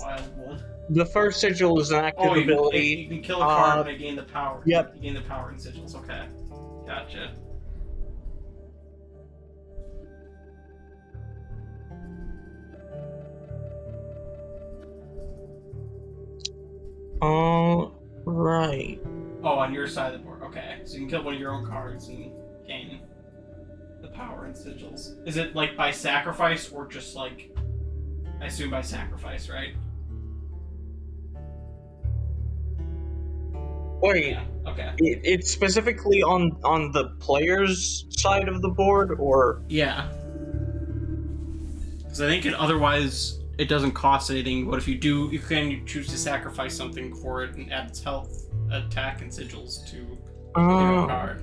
wild one. The first sigil is an active ability. You can kill a card when they gain the power. Yep. You gain the power in sigils. Okay, gotcha. Right. Oh, on your side of the board. Okay, so you can kill one of your own cards and gain the power and sigils. Is it like by sacrifice or just like? I assume by sacrifice, right? Wait. Yeah. Okay. It's specifically on the player's side of the board, or? Yeah. Because I think otherwise it doesn't cost anything, but if you do, you can choose to sacrifice something for it and add its health, attack, and sigils to your card.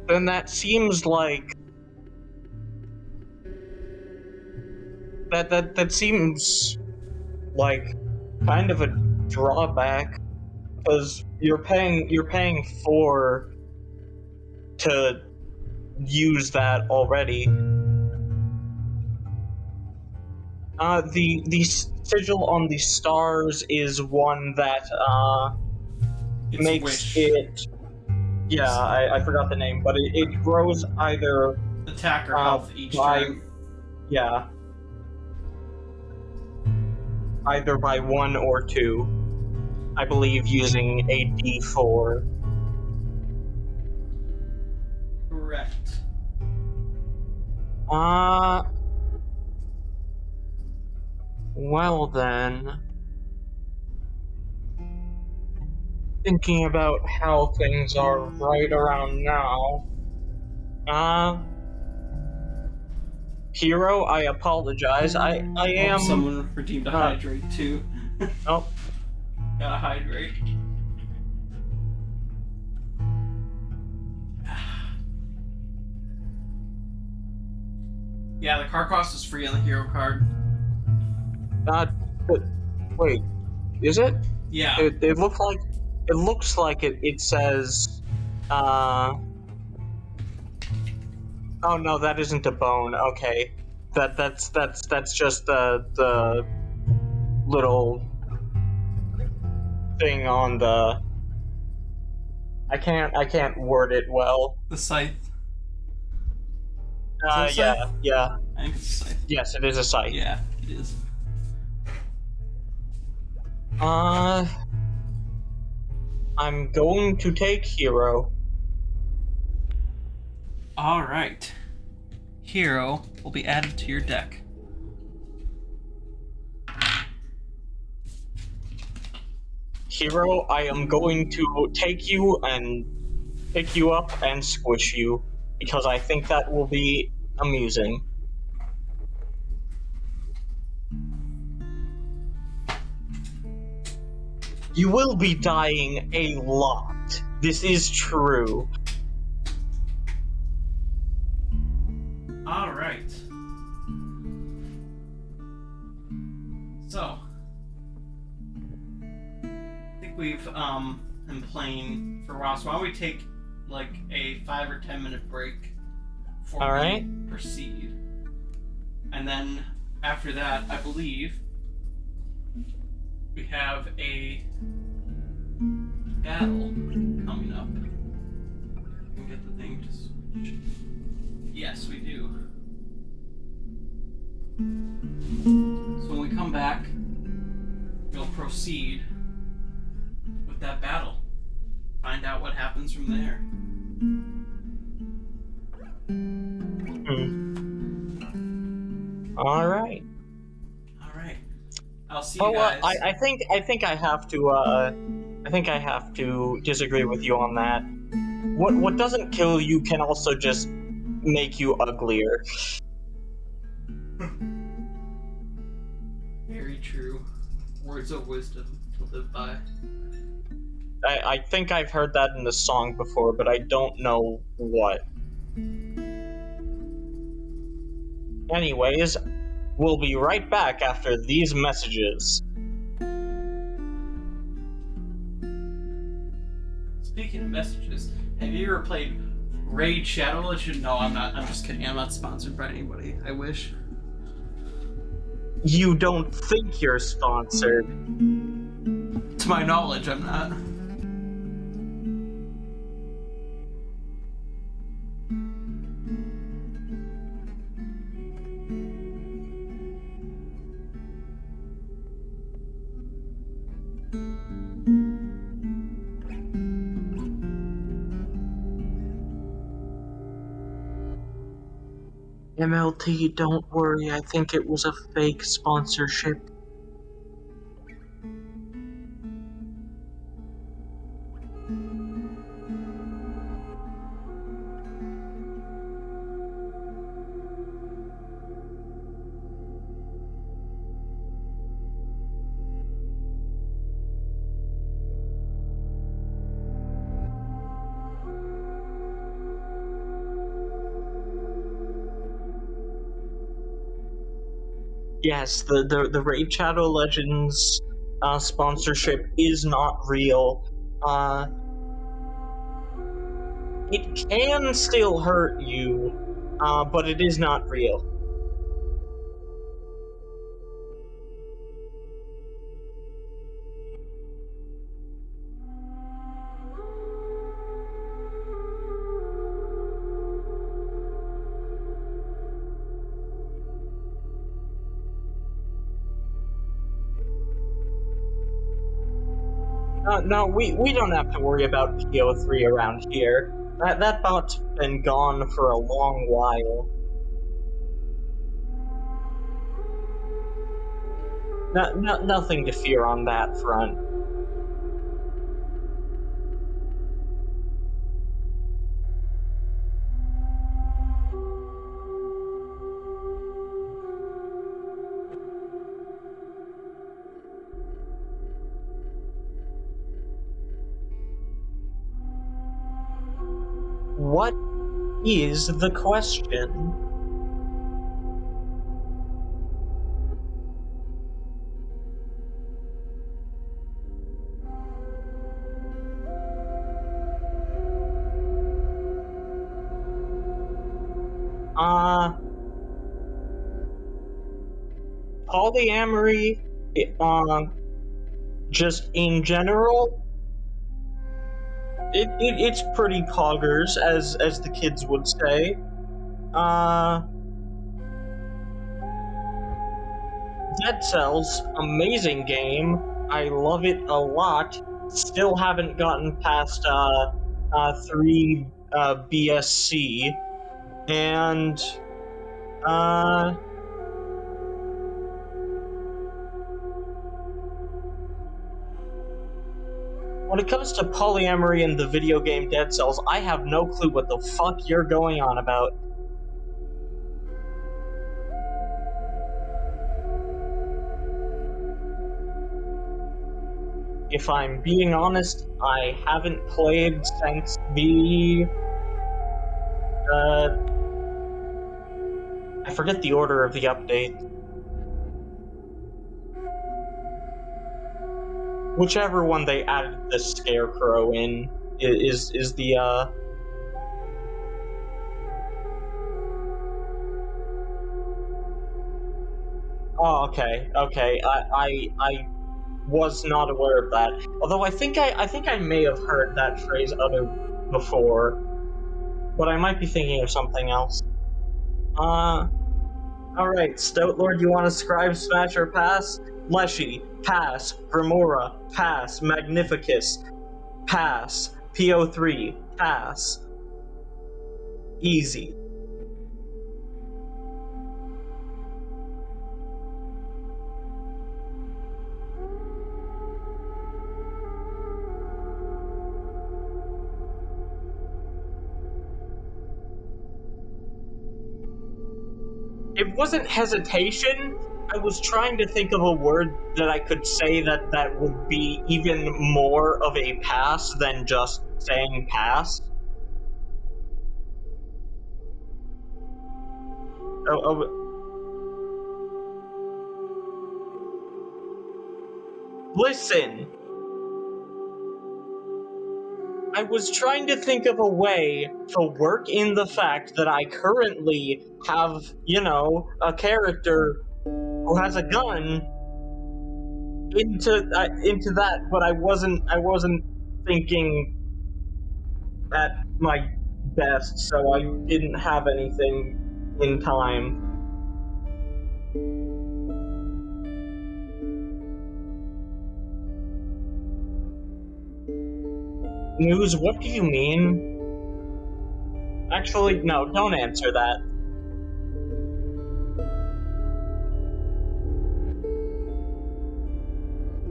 Then that seems like that seems like kind of a drawback, because you're paying to use that already. The sigil on the stars is one that It's makes wish. it. Yeah, I forgot the name, but it grows either Attack or health each by, turn. yeah, either by 1 or 2. I believe using a D4. Correct. Well then, thinking about how things are right around now, Hero, I apologize. I am Someone redeemed a hydrate too. Oh, Gotta hydrate. Yeah, the car cost is free on the hero card. but wait, is it? Yeah. It looks like it says, oh no, that isn't a bone. Okay, that's just the little thing on the. I can't word it well. The scythe. Is that a Yeah, scythe? yeah, I think it's a scythe. yes, it is a scythe. Yeah, it is. I'm going to take hero. Alright. Hero will be added to your deck. Hero, I am going to take you and pick you up and squish you because I think that will be amusing. You will be dying a lot. This is true. Alright. So, I think we've been playing for a while, so why don't we take like a 5 or 10 minute break before Alright. we proceed. And then after that, I believe we have a battle coming up. I can get the thing to switch. Yes, we do. So when we come back, we'll proceed with that battle. Find out what happens from there. Alright. Alright. I'll see you guys. I think I have to disagree with you on that. What doesn't kill you can also just make you uglier. Very true. Words of wisdom to live by. I think I've heard that in the song before, but I don't know what. Anyways, we'll be right back after these messages. Speaking of messages, have you ever played Raid Shadow Legend? No, I'm not. I'm just kidding. I'm not sponsored by anybody. I wish. You don't think you're sponsored. To my knowledge, I'm not. MLT, don't worry, I think it was a fake sponsorship. Yes, the Raid Shadow Legends sponsorship is not real. It can still hurt you, but it is not real. No, we don't have to worry about PO3 around here. That bot's been gone for a long while. Nothing to fear on that front. what is the question? Polyamory, just in general, it's pretty poggers, as the kids would say. Dead Cells, amazing game. I love it a lot. Still haven't gotten past 3 BSC, and when it comes to polyamory in the video game Dead Cells, I have no clue what the fuck you're going on about. If I'm being honest, I haven't played since the I forget the order of the update. Whichever one they added the scarecrow in is the Oh, okay. I was not aware of that. Although I think I may have heard that phrase uttered before, but I might be thinking of something else. Alright, Stout Lord, you want to scribe, smash, or pass? Leshy, pass. Remora, pass. Magnificus, pass. PO3, pass. Easy. It wasn't hesitation. I was trying to think of a word that I could say that would be even more of a pass than just saying pass. Oh, listen. I was trying to think of a way to work in the fact that I currently have, a character who has a gun into that, but I wasn't thinking at my best, so I didn't have anything in time. News, what do you mean? Actually, no, don't answer that.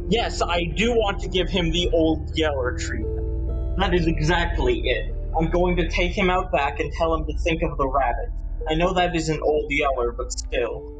Yes, I do want to give him the old Yeller treatment. That is exactly it. I'm going to take him out back and tell him to think of the rabbit. I know that is an old Yeller, but still.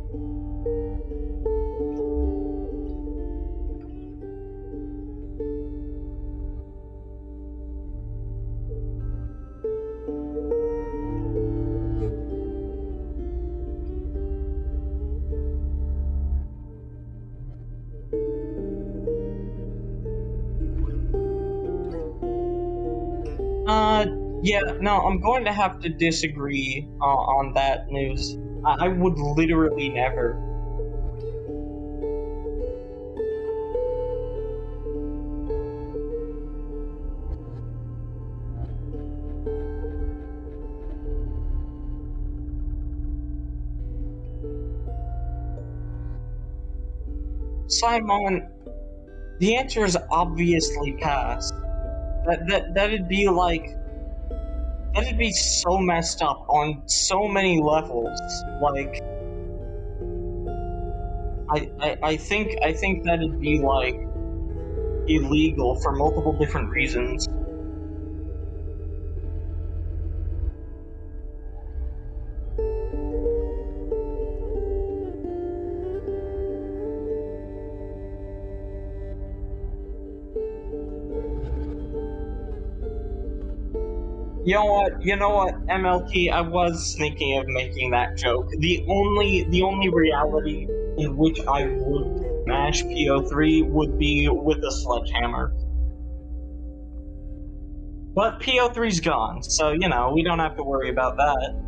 Yeah, no, I'm going to have to disagree on that news. I would literally never. Simon, the answer is obviously pass. That'd be like, that'd be so messed up on so many levels. Like, I think that'd be like illegal for multiple different reasons. You know what, MLT, I was thinking of making that joke. The only reality in which I would smash PO3 would be with a sledgehammer. But PO3's gone, so, you know, we don't have to worry about that.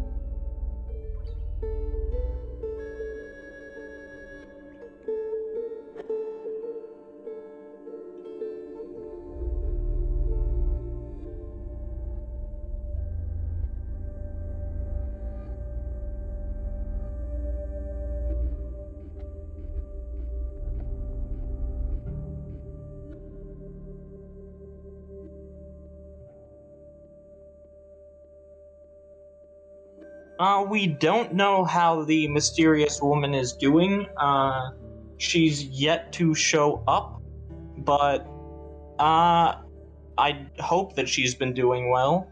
We don't know how the mysterious woman is doing. She's yet to show up, but, I hope that she's been doing well.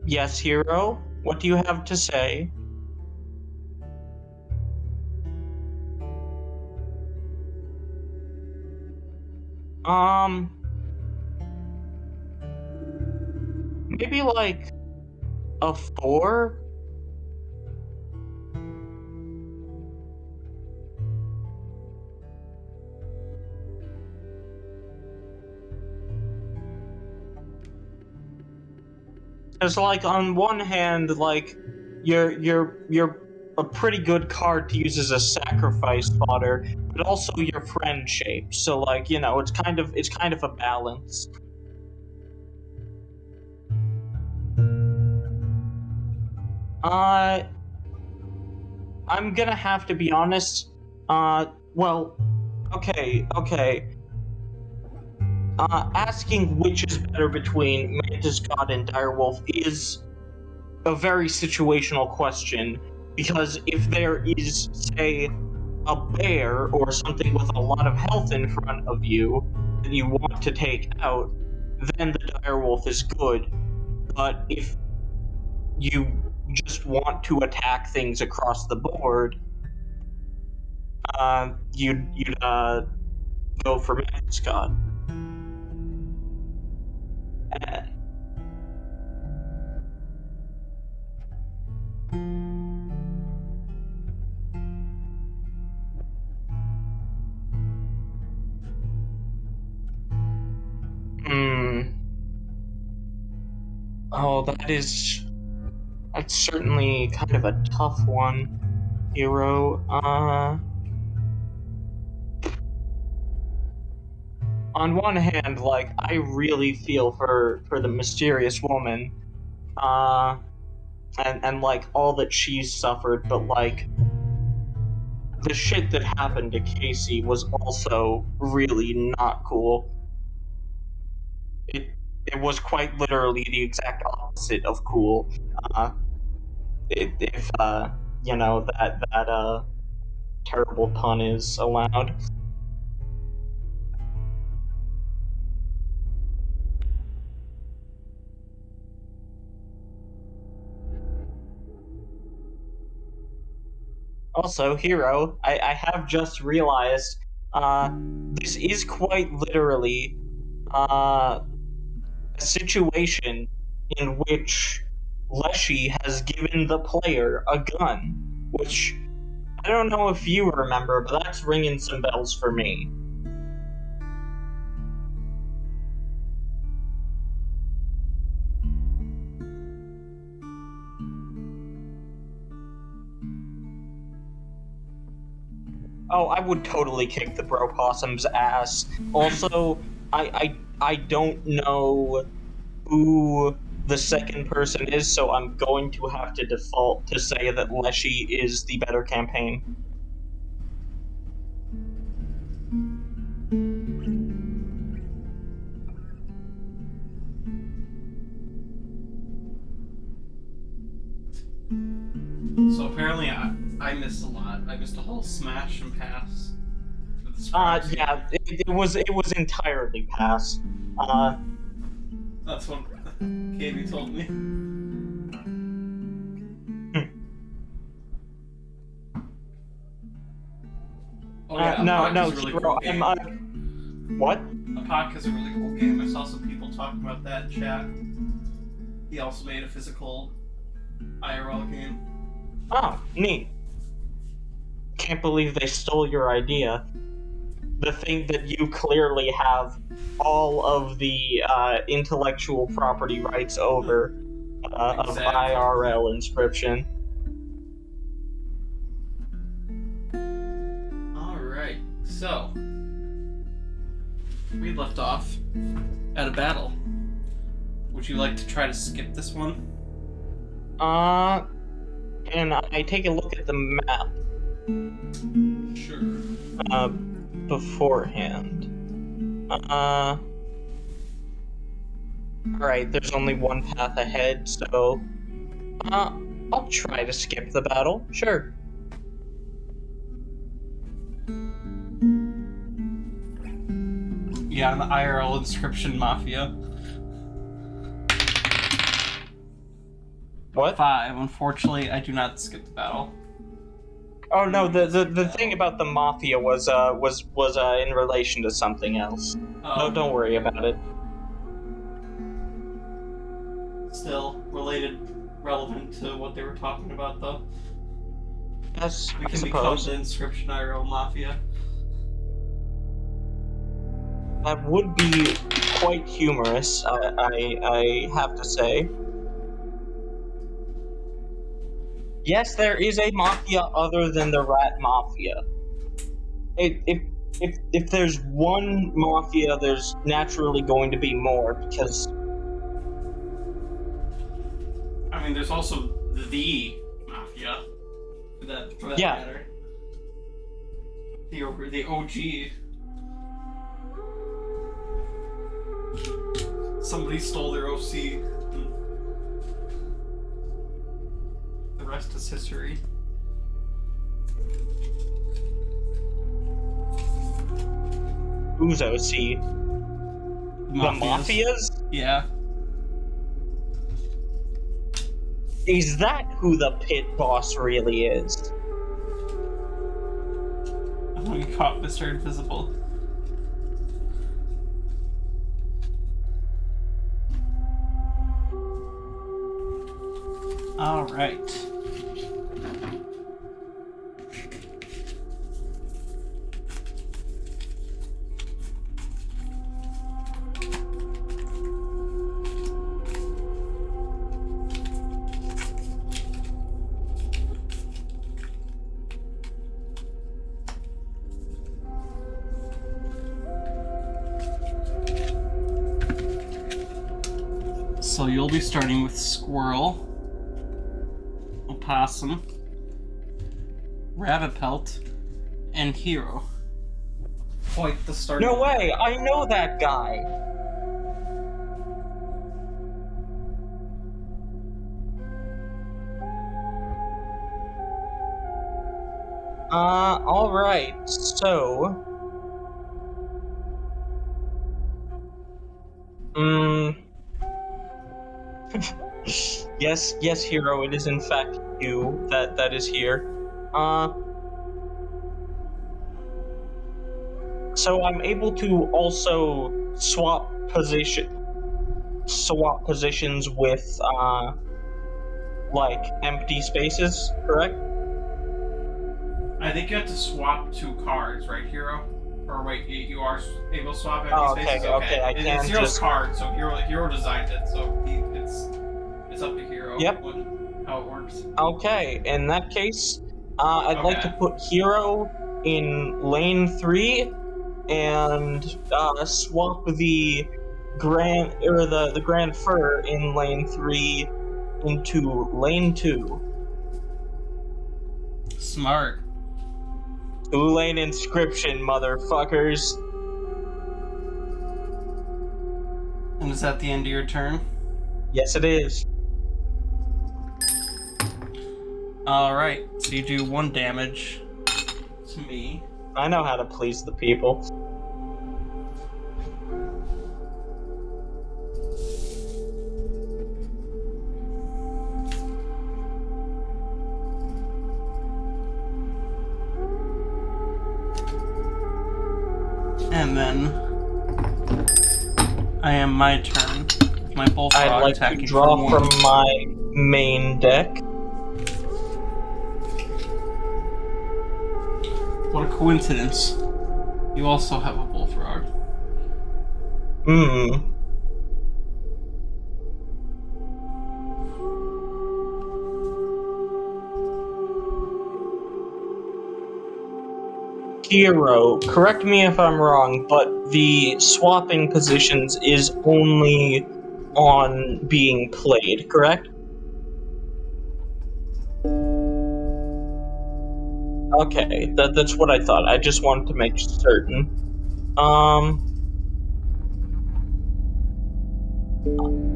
Yes, Hero? What do you have to say? Maybe like a 4? Because, like, on one hand, like, you're a pretty good card to use as a sacrifice fodder, but also you're friend shaped. So, like, you know, it's kind of a balance. I'm gonna have to be honest. Well, okay. Asking which is better between Mantis God and Direwolf is a very situational question, because if there is, say, a bear or something with a lot of health in front of you that you want to take out, then the Direwolf is good. But if you just want to attack things across the board, you'd go for Mantis God. Oh, that's certainly kind of a tough one, Hero. On one hand, like, I really feel for the mysterious woman, and like all that she's suffered, but like the shit that happened to Casey was also really not cool. It was quite literally the exact opposite of cool. If you know, that terrible pun is allowed. Also, Hero, I have just realized, this is quite literally, a situation in which Leshy has given the player a gun, which I don't know if you remember, but that's ringing some bells for me. Oh, I would totally kick the Bro Possum's ass. Also, I don't know who the second person is, so I'm going to have to default to say that Leshy is the better campaign. So apparently I missed a lot. I missed a whole smash and pass. Yeah, it was entirely pass. That's KB told me. Oh yeah, no, is a really Hero, cool game. What? Apoc is a really cool game. I saw some people talking about that in chat. He also made a physical IRL game. Oh, neat. Can't believe they stole your idea. The thing that you clearly have all of the intellectual property rights over of Exactly. IRL Inscryption. Alright, so we left off at a battle. Would you like to try to skip this one? Can I take a look at the map Sure. beforehand? Alright, there's only one path ahead, so I'll try to skip the battle, sure. Yeah, the IRL Inscryption Mafia. What? 5. Unfortunately, I do not skip the battle. Oh no, the thing about the Mafia was in relation to something else. No, don't worry about it. Still relevant to what they were talking about, though. Yes, We I can become suppose. the Inscryption IRL Mafia. That would be quite humorous, I have to say. Yes, there is a mafia other than the Rat Mafia. If there's one mafia, there's naturally going to be more, because... I mean, there's also the Mafia, for that Yeah. matter. The OG. Somebody stole their OC. The rest is history. Who's OC? The Mafias? Yeah. Is that who the pit boss really is? Oh, you caught Mr. Invisible. Alright. So you'll be starting with Squirrel, Opossum, Rabbit Pelt, and Hero. Quite the starting. No way! I know that guy! Alright, so... yes, Hero, it is in fact you that is here. So I'm able to also swap positions with, like, empty spaces, correct? I think you have to swap 2 cards, right, Hero? Or wait, you are able to swap empty Oh, spaces? okay, I can It's Hero's just... card, so Hero designed it, so it's up to Hero. Yep. How it works. Okay, in that case, I'd like to Okay. put Hero in lane 3 and swap the Grand Fur in lane 3 into lane 2. Smart. 2-lane Inscryption, motherfuckers. And is that the end of your turn? Yes, it is. Alright, so you do 1 damage to me. I know how to please the people. And then I am my turn. With my bullfrog I'd like to attacking draw for from 1. my main deck. What a coincidence. You also have a bullfrog. Hero, correct me if I'm wrong, but the swapping positions is only on being played, correct? Okay, that's what I thought. I just wanted to make certain.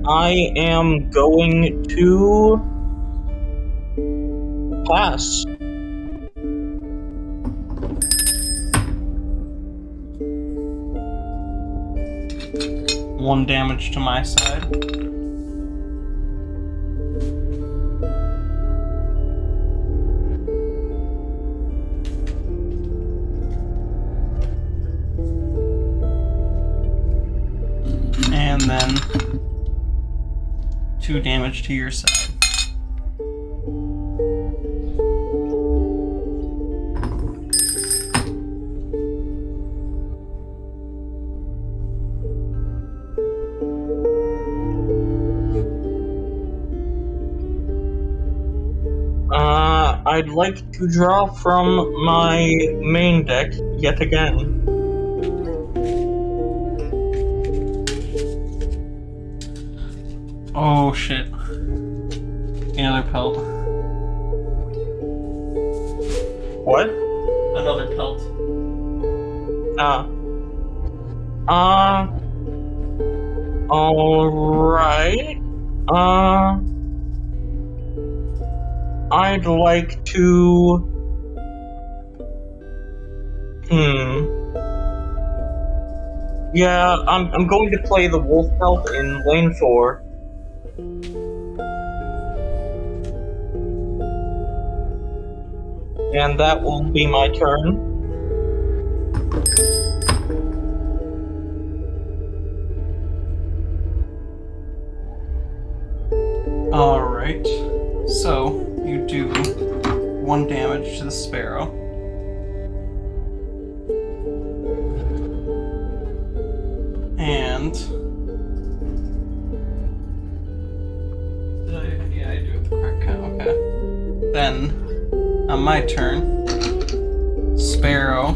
I am going to pass. 1 damage to my side. And then 2 damage to your side. I'd like to draw from my main deck yet again. Oh shit. Another pelt. What? Another pelt. Alright. I'd like to... Yeah, I'm going to play the Wolf Pelt in lane 4. And that will be my turn. Alright. So, you do 1 damage to the sparrow. And... yeah, I do it the correct count, okay. Then, on my turn, Sparrow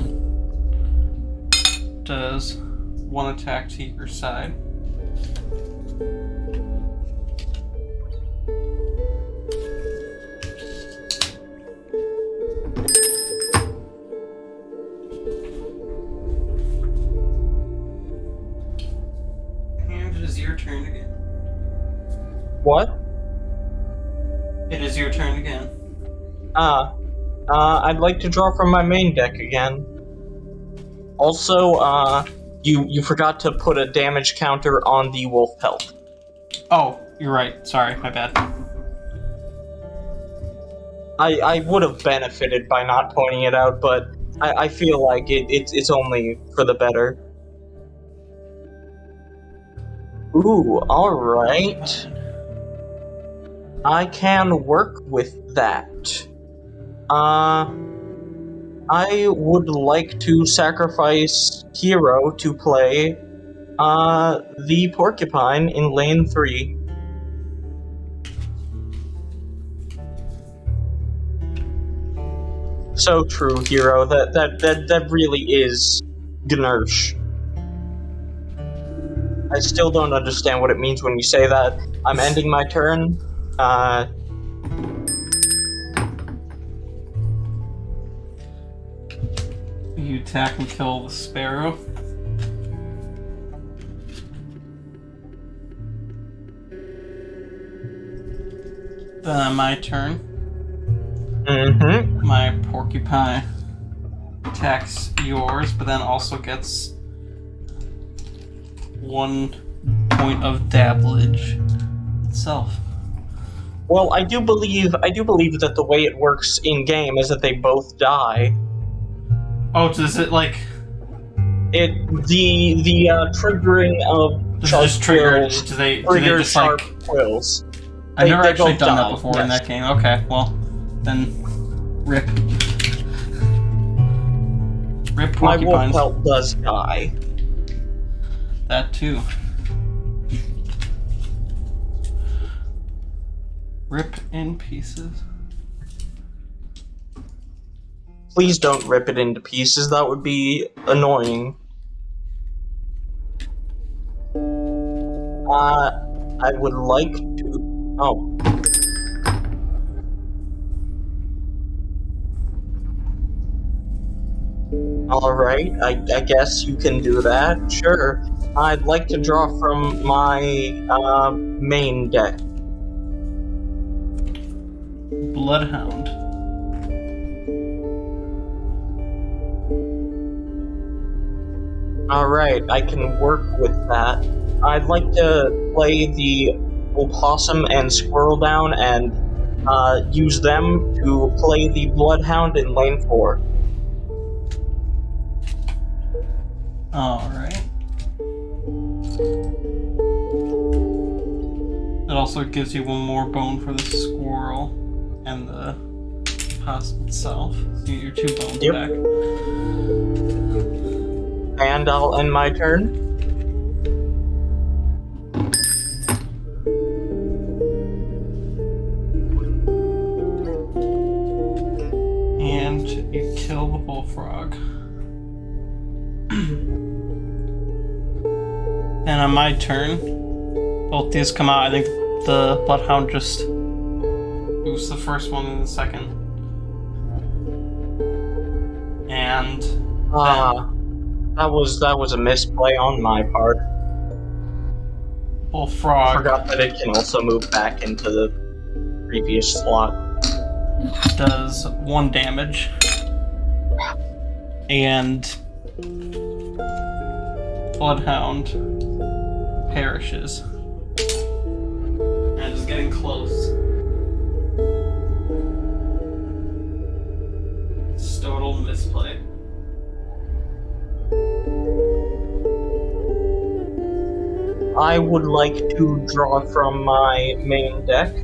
does 1 attack to your side. And it is your turn again. What? It is your turn again. I'd like to draw from my main deck again. Also, you forgot to put a damage counter on the Wolf Pelt. Oh, you're right. Sorry, my bad. I would have benefited by not pointing it out, but I feel like it's only for the better. Ooh, alright. I can work with that. I would like to sacrifice Hero to play the Porcupine in lane 3. So true, Hero. That really is Gnersh. I still don't understand what it means when you say that. I'm ending my turn. You attack and kill the sparrow. Then on my turn, my porcupine attacks yours, but then also gets 1 point of dabblage itself. Well, I do believe that the way it works in game is that they both die. Oh, does it like? The triggering of Does it sharp just trigger? quills Do they triggers just sharp like? quills. I've never They actually both done that die, before in yes. that game. Okay, well, then rip. Rip My wolf porcupines. pelt does die. That too. Rip in pieces. Please don't rip it into pieces, that would be annoying. I would like to... Oh. Alright, I guess you can do that, sure. I'd like to draw from my, main deck. Bloodhound. Alright, I can work with that. I'd like to play the opossum and squirrel down and use them to play the bloodhound in lane 4. Alright. It also gives you one more bone for the squirrel and the possum itself. So you get your 2 bones Yep. back. And I'll end my turn. And you kill the bullfrog. And on my turn, both these come out. I think the bloodhound just boosts the first one and the second. And that was a misplay on my part. bullfrog I forgot that it can also move back into the previous slot. does 1 damage. And bloodhound perishes. And it's getting close. It's total misplay. I would like to draw from my main deck.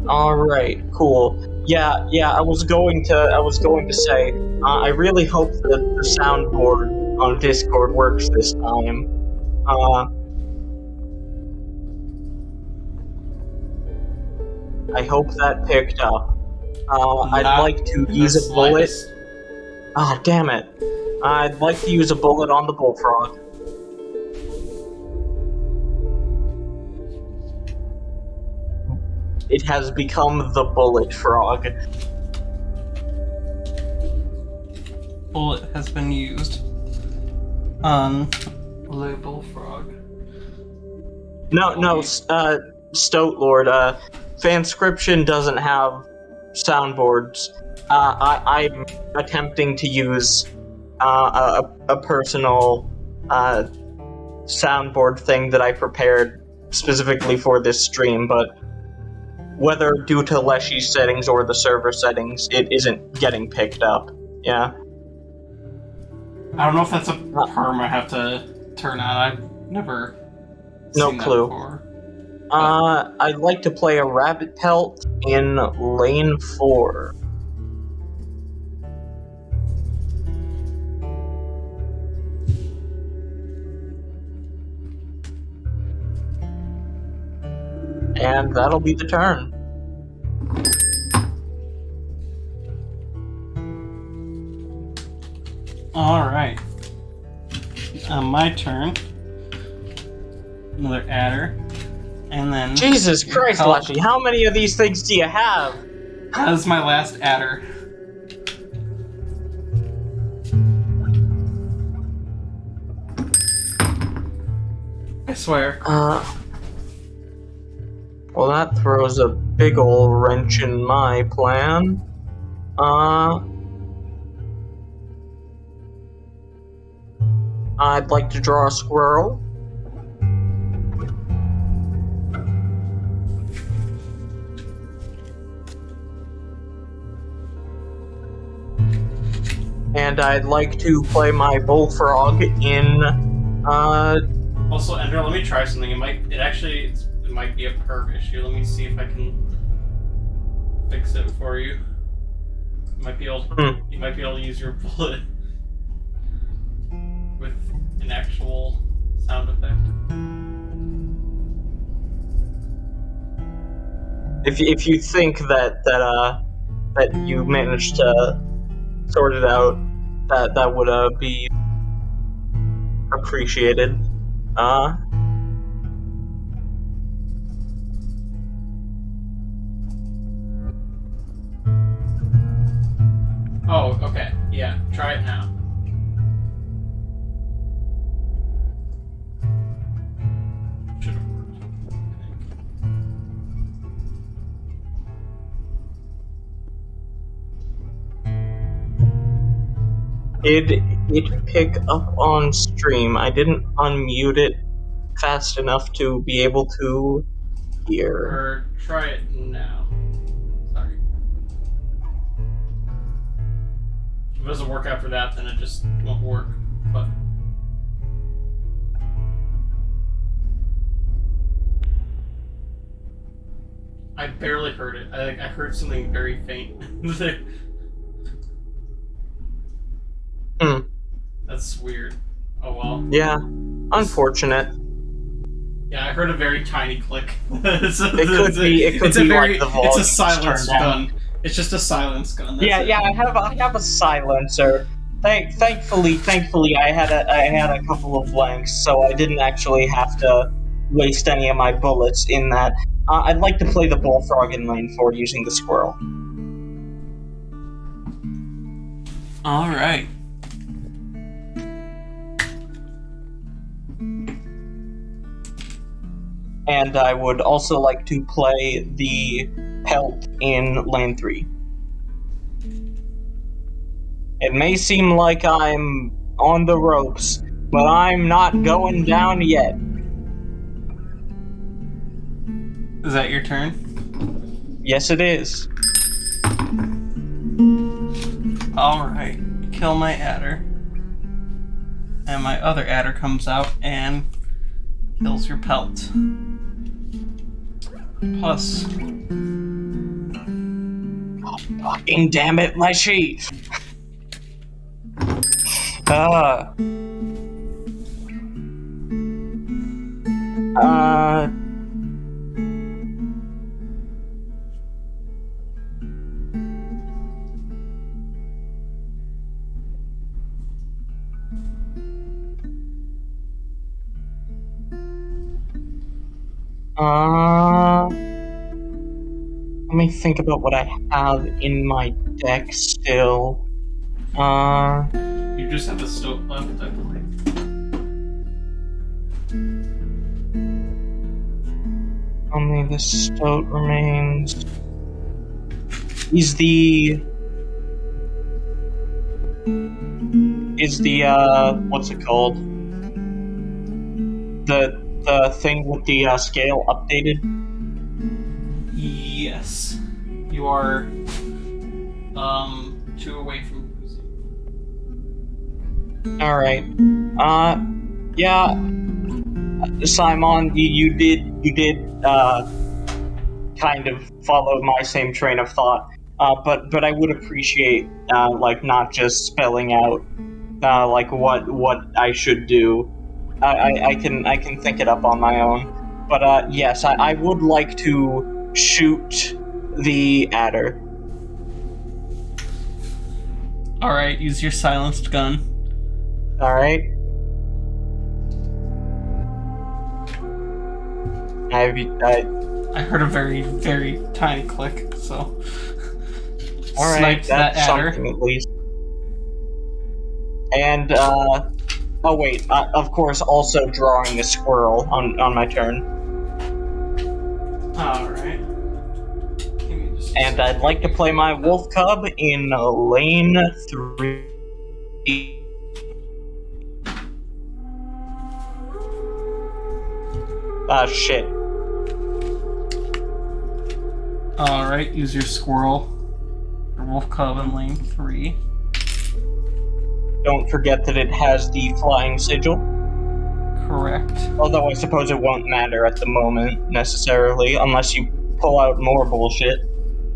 Alright, cool. Yeah, I was going to say, I really hope that the soundboard on Discord works this time. I hope that picked up. I'd like to use a bullet. Ah, damn it. I'd like to use a bullet on the bullfrog. It has become the bullet frog. Bullet has been used on the bullfrog. No, Stoat Lord, Fanscription doesn't have soundboards. I'm attempting to use a personal soundboard thing that I prepared specifically for this stream, but whether due to Leshy's settings or the server settings, it isn't getting picked up. Yeah. I don't know if that's a perm I have to turn on. I've never No seen clue. that before. I'd like to play a rabbit pelt in lane 4. And that'll be the turn. Alright. On my turn, another adder. And then... Jesus Christ, Leshy, how many of these things do you have? That is my last adder. I swear. Well, that throws a big ol' wrench in my plan. I'd like to draw a squirrel. And I'd like to play my bullfrog in, Also, Ender, let me try something. It might be a perv issue. Let me see if I can fix it for you. You might be able to use your bullet with an actual sound effect. If you think that you managed to sort it out, that would be appreciated. Oh, okay. Yeah, try it now. Should have worked. Did it pick up on stream? I didn't unmute it fast enough to be able to hear. Or try it now. Sorry. If it doesn't work after that, then it just won't work. But I barely heard it. I heard something very faint. That's weird. Oh well. Yeah, unfortunate. Yeah, I heard a very tiny click. It could be like the volume. It's a silence gun. It's just a silence gun. That's it. I have a silencer. Thankfully, I had a couple of blanks, so I didn't actually have to waste any of my bullets in that. I'd like to play the bullfrog in lane 4 using the squirrel. All right. And I would also like to play the pelt in lane 3. It may seem like I'm on the ropes, but I'm not going down yet. Is that your turn? Yes, it is. Alright. Kill my adder. And my other adder comes out and kills your pelt. Plus. Oh, fucking damn it, my sheet! Let me think about what I have in my deck still. You just have a stoat left, I believe. Only the stoat remains. Is the what's it called? The thing with the scale updated? Yes. You are 2 away from losing. Alright. Yeah. Simon, you did kind of follow my same train of thought. But I would appreciate like not just spelling out like what I should do. I can think it up on my own. But yes, I would like to shoot the adder. Alright, use your silenced gun. Alright. I heard a very, very tiny click, so. Alright, Sniped that that's adder. something at least. And, oh wait, of course, also drawing a squirrel on my turn. Alright. And I'd like to play my wolf cub in lane 3. Shit. Alright, use your squirrel. Your wolf cub in lane 3. don't forget that it has the flying sigil. Correct. Although I suppose it won't matter at the moment, necessarily, unless you pull out more bullshit.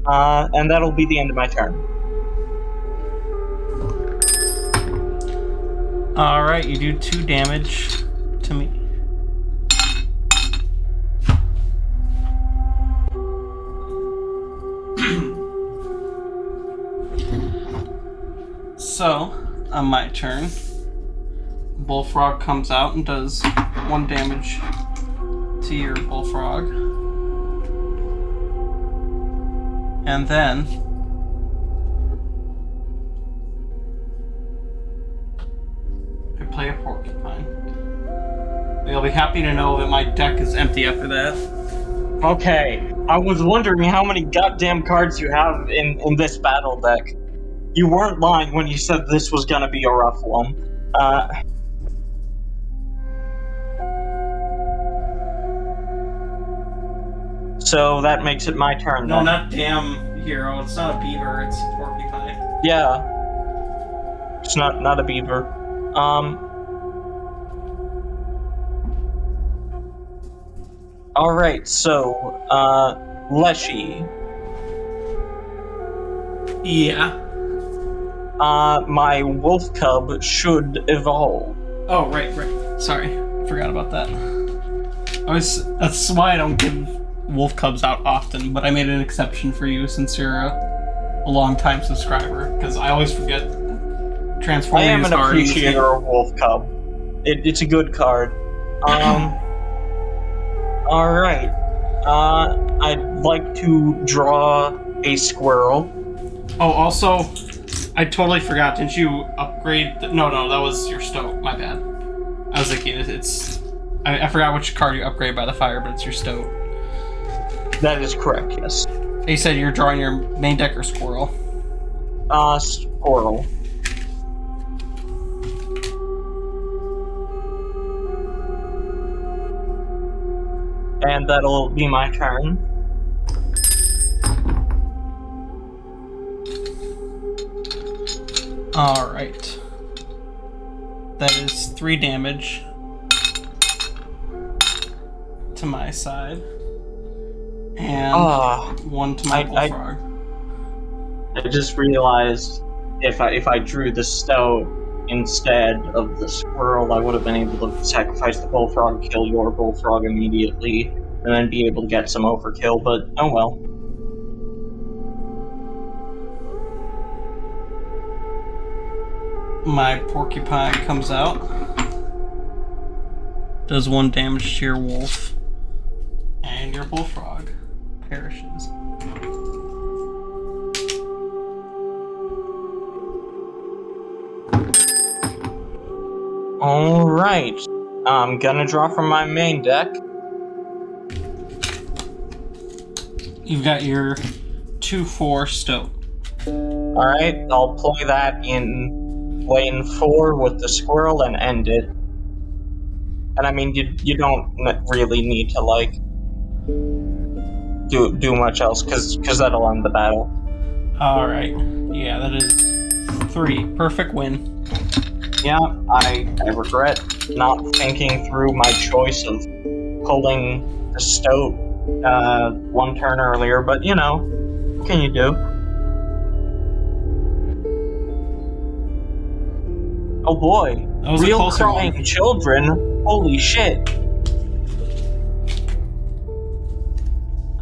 And that'll be the end of my turn. Alright, you do 2 damage to me. So, on my turn, Bullfrog comes out and does 1 damage to your Bullfrog. And then I play a Porcupine. You'll be happy to know that my deck is empty after that. Okay, I was wondering how many goddamn cards you have in this battle deck. You weren't lying when you said this was gonna be a rough one. So that makes it my turn. No, then. not damn hero. It's not a beaver. It's a porcupine. Yeah, it's not a beaver. All right, so Leshy. Yeah. My wolf cub should evolve. Oh, right. Sorry, forgot about that. That's why I don't give wolf cubs out often, but I made an exception for you since you're a long-time subscriber, because I always forget transforming. I am an appreciator of wolf cub. It's a good card. All right. I'd like to draw a squirrel. Oh, also, I totally forgot. Didn't you upgrade? No, that was your stoat. My bad. I was thinking it's. I forgot which card you upgrade by the fire, but it's your stoat. That is correct. Yes. You said you're drawing your main deck or squirrel. Squirrel. And that'll be my turn. Alright. That is 3 damage to my side. And 1 to my bullfrog. I just realized if I drew the stoat instead of the squirrel, I would have been able to sacrifice the bullfrog, kill your bullfrog immediately, and then be able to get some overkill, but oh well. My porcupine comes out. Does 1 damage to your wolf. And your bullfrog perishes. Alright. I'm gonna draw from my main deck. You've got your 2/4 stoat. Alright, I'll play that in lane 4 with the squirrel and end it. And I mean, you don't really need to, like, do much else, because that'll end the battle. Alright. Yeah, that is 3. Perfect win. Yeah, I regret not thinking through my choice of pulling the stoat 1 turn earlier, but you know, what can you do? Oh boy, real crying children, holy shit.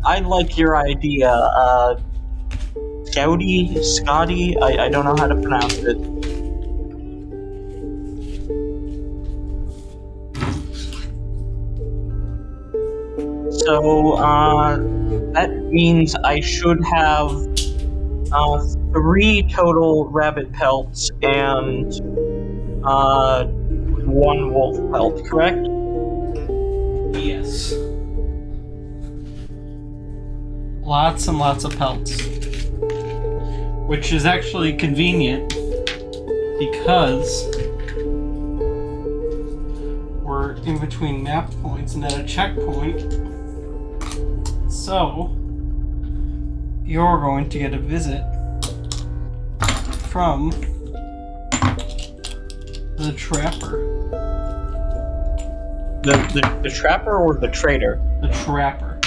I like your idea, Scotty, I don't know how to pronounce it. So, that means I should have 3 total rabbit pelts and 1 wolf pelt, correct? Yes. Lots and lots of pelts. Which is actually convenient because we're in between map points and at a checkpoint. So, you're going to get a visit from The trapper. The trapper or the trader? The trapper.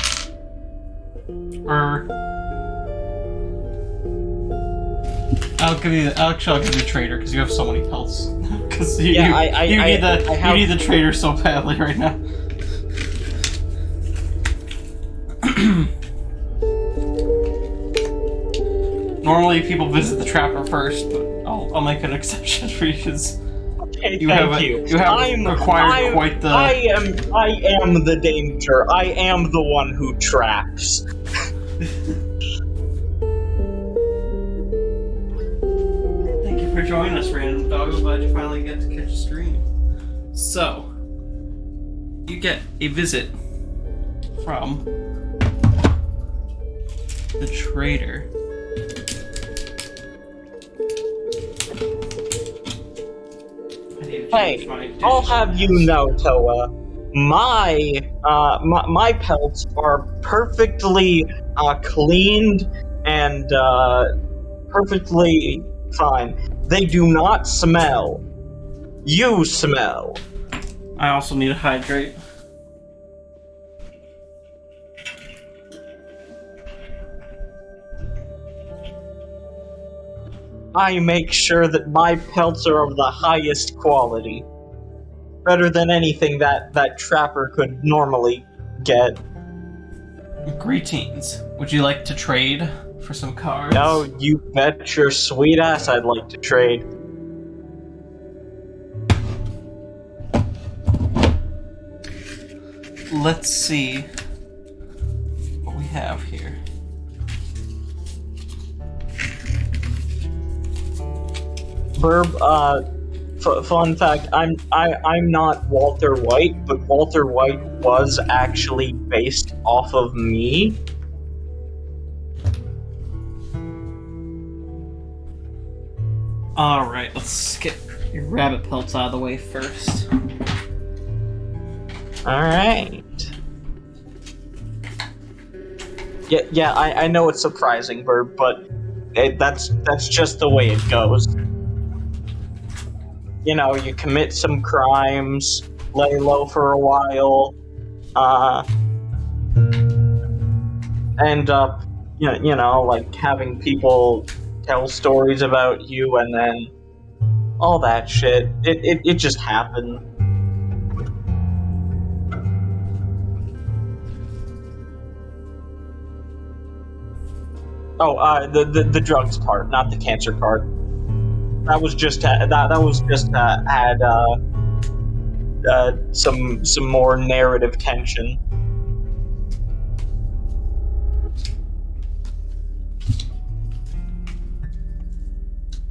I'll give you the trader because you have so many pelts. Because you need the trader so badly right now. Normally people visit the trapper first, but I'll make an exception for you because you have acquired quite the. I am the danger. I am the one who traps. Thank you for joining us, Random Dog. I'm glad you finally get to catch a stream. So, you get a visit from the trader. Hey, I'll have you know, Toa, my pelts are perfectly cleaned and perfectly fine. They do not smell. You smell. I also need to hydrate. I make sure that my pelts are of the highest quality. Better than anything that trapper could normally get. Greetings. Would you like to trade for some cards? Oh, you bet your sweet ass I'd like to trade. Let's see what we have here. Burb, fun fact, I'm not Walter White, but Walter White was actually based off of me. Alright, let's get your rabbit pelts out of the way first. Alright. Yeah, I know it's surprising, Burb, but that's just the way it goes. You know, you commit some crimes, lay low for a while, end up, you know, like having people tell stories about you, and then all that shit. It just happened. Oh, the drugs part, not the cancer part. That was just add some more narrative tension.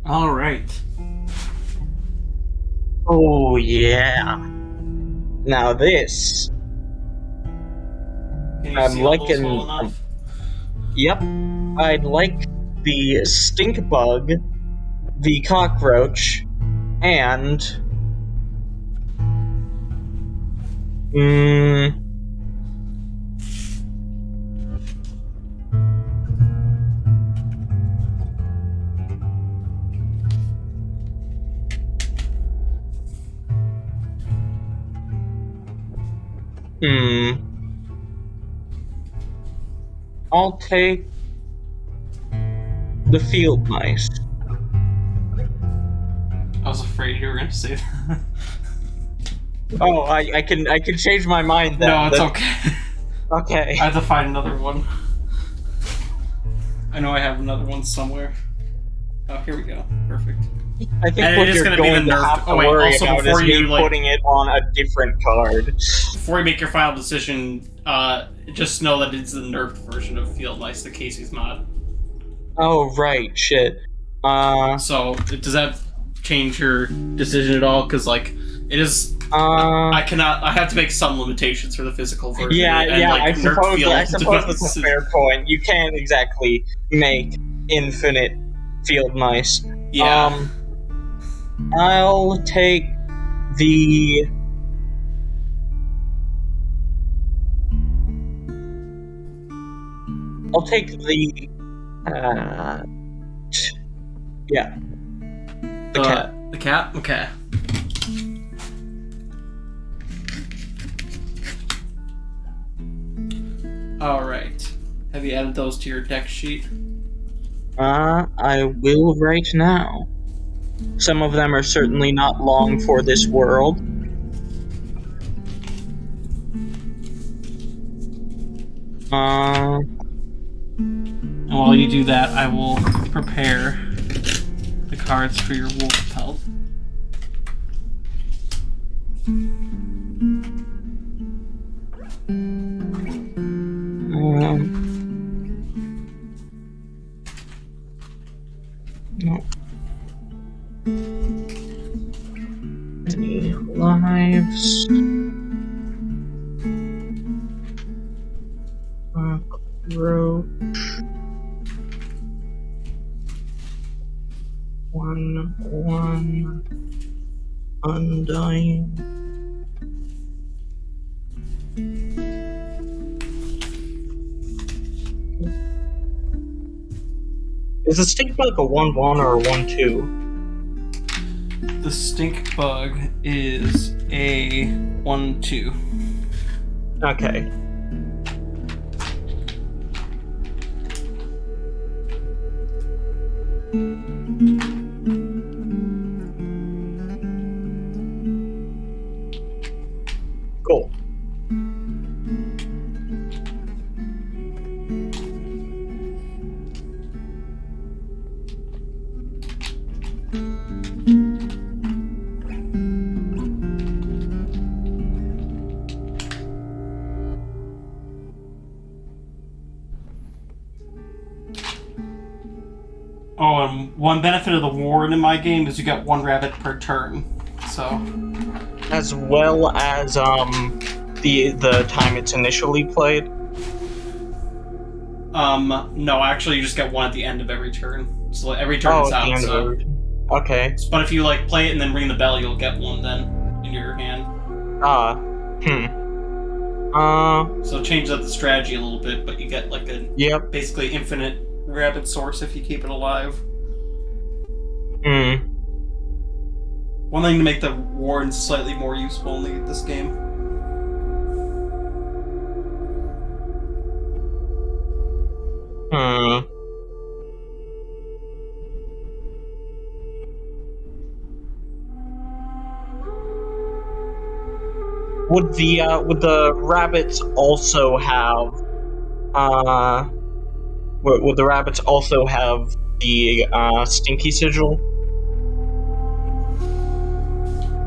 All right. Oh yeah. Now this. Can you I'm see all those liking. well enough? Yep. I'd like the stink bug, the cockroach, and I'll take the field mice. I was afraid you were going to say that. Oh, I can change my mind then. No, it's okay. Okay. I have to find another one. I know I have another one somewhere. Oh, here we go. Perfect. I think And what it is you're gonna going be the to nerfed- have to oh, wait, worry also about before is you, me like- putting it on a different card. Before you make your final decision, just know that it's the nerfed version of Field Mice, the Casey's mod. Oh, right, shit. So, does that change your decision at all? Because, like, it is... I have to make some limitations for the physical version. Yeah, and, yeah, like, I suppose field that's a fair point. You can't exactly make infinite field mice. Yeah. I'll take the... yeah. The cat. The cat? Okay. Alright. Have you added those to your deck sheet? I will right now. Some of them are certainly not long for this world. And while you do that, I will prepare the cards for your wolf pelt. No. Lives. Cockroach. 1/1. Undying. Is a stink bug a 1/1 or a 1/2? The stink bug is a 1/2. Okay. Cool. Oh, and one benefit of the warden in my game is you get 1 rabbit per turn. So. As well as the time it's initially played. No, actually, you just get 1 at the end of every turn. So every turn is out. So. Okay. But if you play it and then ring the bell, you'll get 1 then in your hand. So change up the strategy a little bit, but you get a basically infinite rabbit source if you keep it alive. One thing to make the warden slightly more useful in this game. Would the rabbits also have would the rabbits also have the stinky sigil?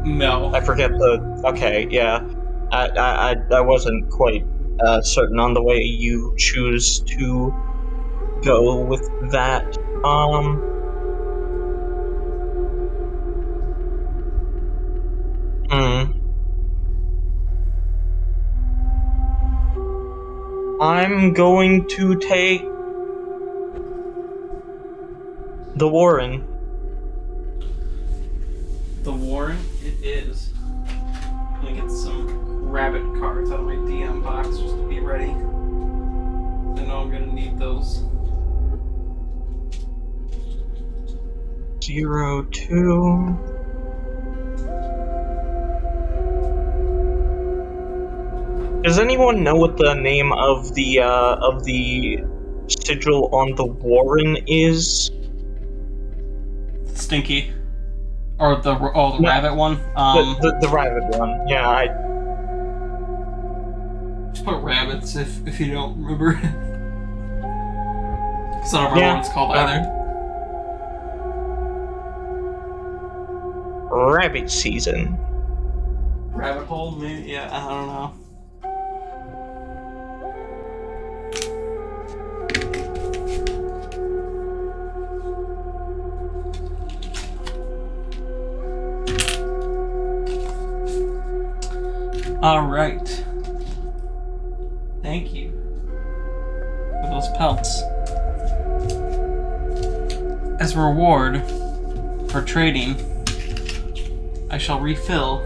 No. I forget the. Okay, yeah. I wasn't quite certain on the way you choose to go with that. I'm going to take the Warren. The Warren? It is. I'm gonna get some rabbit cards out of my DM box just to be ready. I know I'm gonna need those. 02. Does anyone know what the name of the sigil on the Warren is? Stinky. Or the rabbit one? The rabbit one. Yeah, I just put rabbits if you don't remember. Because I don't remember what it's called either. Rabbit season. Rabbit hole? Maybe? Yeah, I don't know. Alright. Thank you for those pelts. As a reward for trading, I shall refill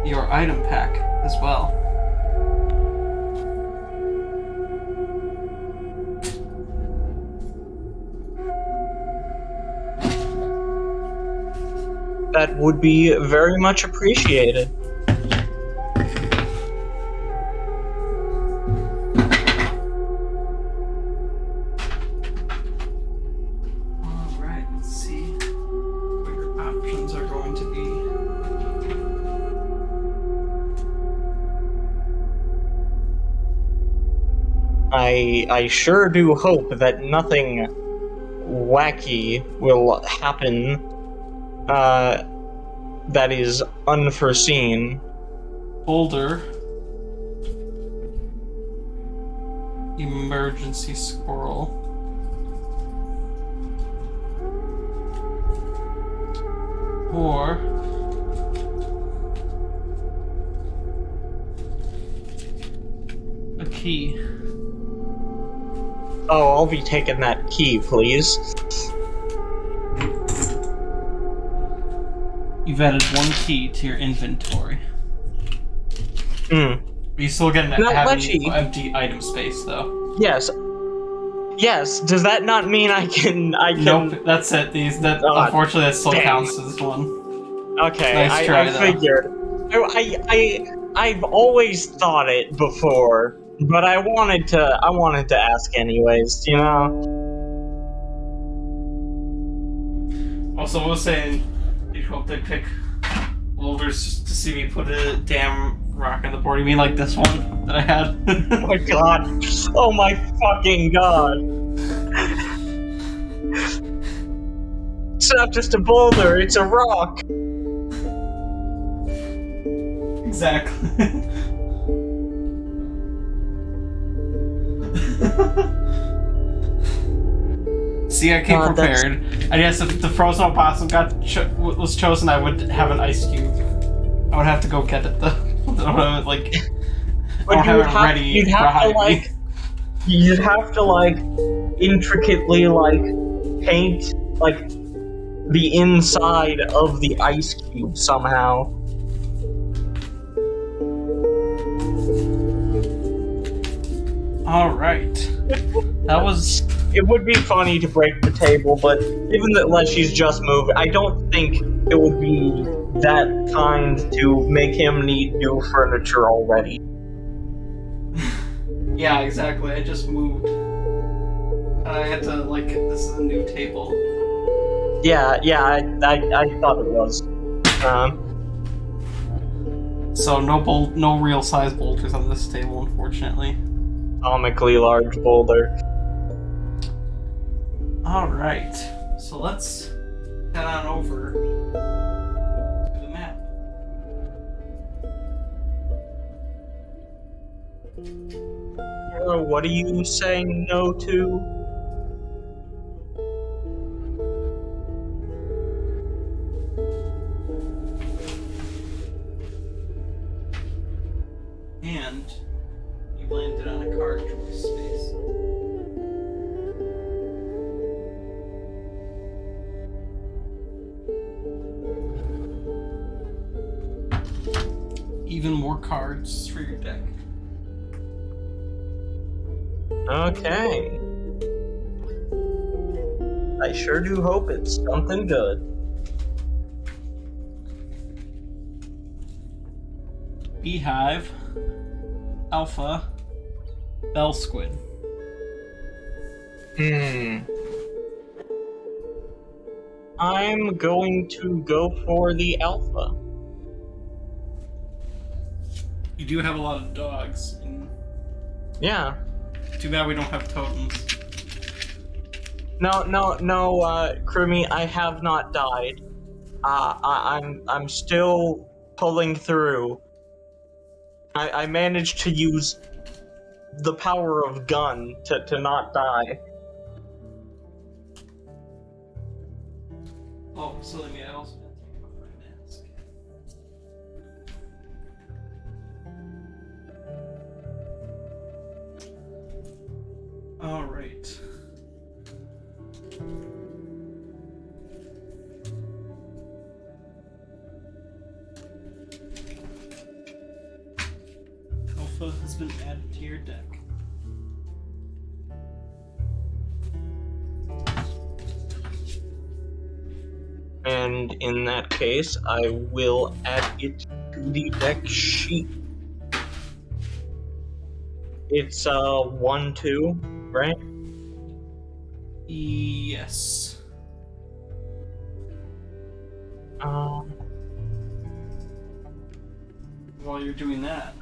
your item pack as well. That would be very much appreciated. I sure do hope that nothing wacky will happen that is unforeseen. Boulder. Emergency squirrel. Or a key. Oh, I'll be taking that key, please. You've added one key to your inventory. Hmm. You still get an Now, Letchy. empty item space, though. Yes. Yes. Does that not mean I can? Nope, that's it. Unfortunately, that still dang. counts as one. Okay, Nice try, I though. figured. I've always thought it before, but I wanted to ask anyways. You know. Also, I was saying, you hope they pick boulders to see me put a damn rock on the board. You mean like this one that I had? Oh my god. Oh my fucking god. It's not just a boulder, it's a rock. Exactly. See, I came prepared. I guess if the frozen opossum was chosen, I would have an ice cube. I would have to go get it though. I would like. But I would have it ready. You'd have to like intricately like paint like the inside of the ice cube somehow. All right. That was. It would be funny to break the table, but given that Leshy's just moved, I don't think it would be that kind to make him need new furniture already. Yeah, exactly. I just moved. I had to like. This is a new table. Yeah, I thought it was. So no real size boulders on this table, unfortunately. Comically large boulder. All right. So let's head on over to the map. What are you saying no to? And you landed on a card choice space. Even more cards for your deck. Okay. I sure do hope it's something good. Beehive, Alpha, Bell Squid. I'm going to go for the alpha. You do have a lot of dogs. Yeah. Too bad we don't have totems. No, Krumi, I have not died. I'm still pulling through. I managed to use the power of gun to not die. Oh, silly me, I also didn't think about my mask. Alright. Alpha has been added to your deck. And in that case, I will add it to the deck sheet. It's 1-2, right? Yes. While you're doing that,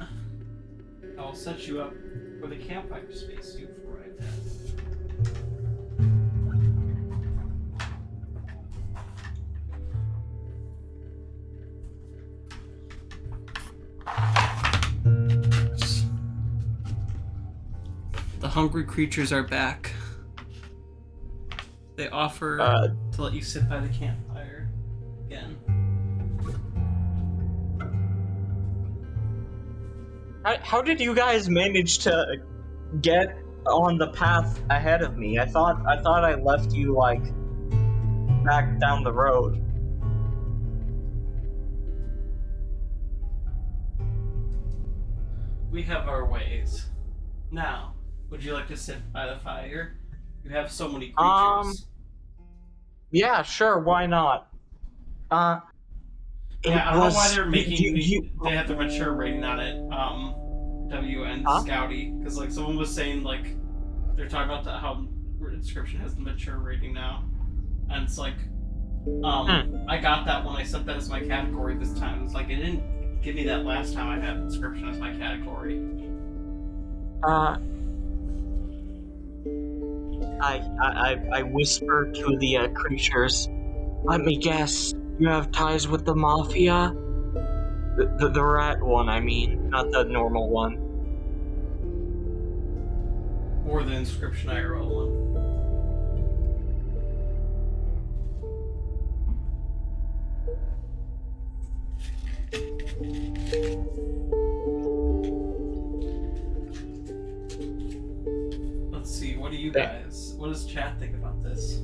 I'll set you up with a campfire space. You have hungry creatures are back. They offer to let you sit by the campfire again. How did you guys manage to get on the path ahead of me? I thought I left you like back down the road. We have our ways. Now, would you like to sit by the fire? You have so many creatures. Yeah, sure, why not? I don't know why they're making they have the mature rating on it. WN Scouty, because like someone was saying like they're talking about how Inscryption has the mature rating now, and it's like I got that when I set that as my category this time. It's like it didn't give me that last time I had Inscryption as my category. I whisper to the creatures. Let me guess. You have ties with the mafia? The rat one, I mean, not the normal one. Or the Inscryption IRL one. Let's see, what do you guys, what does chat think about this?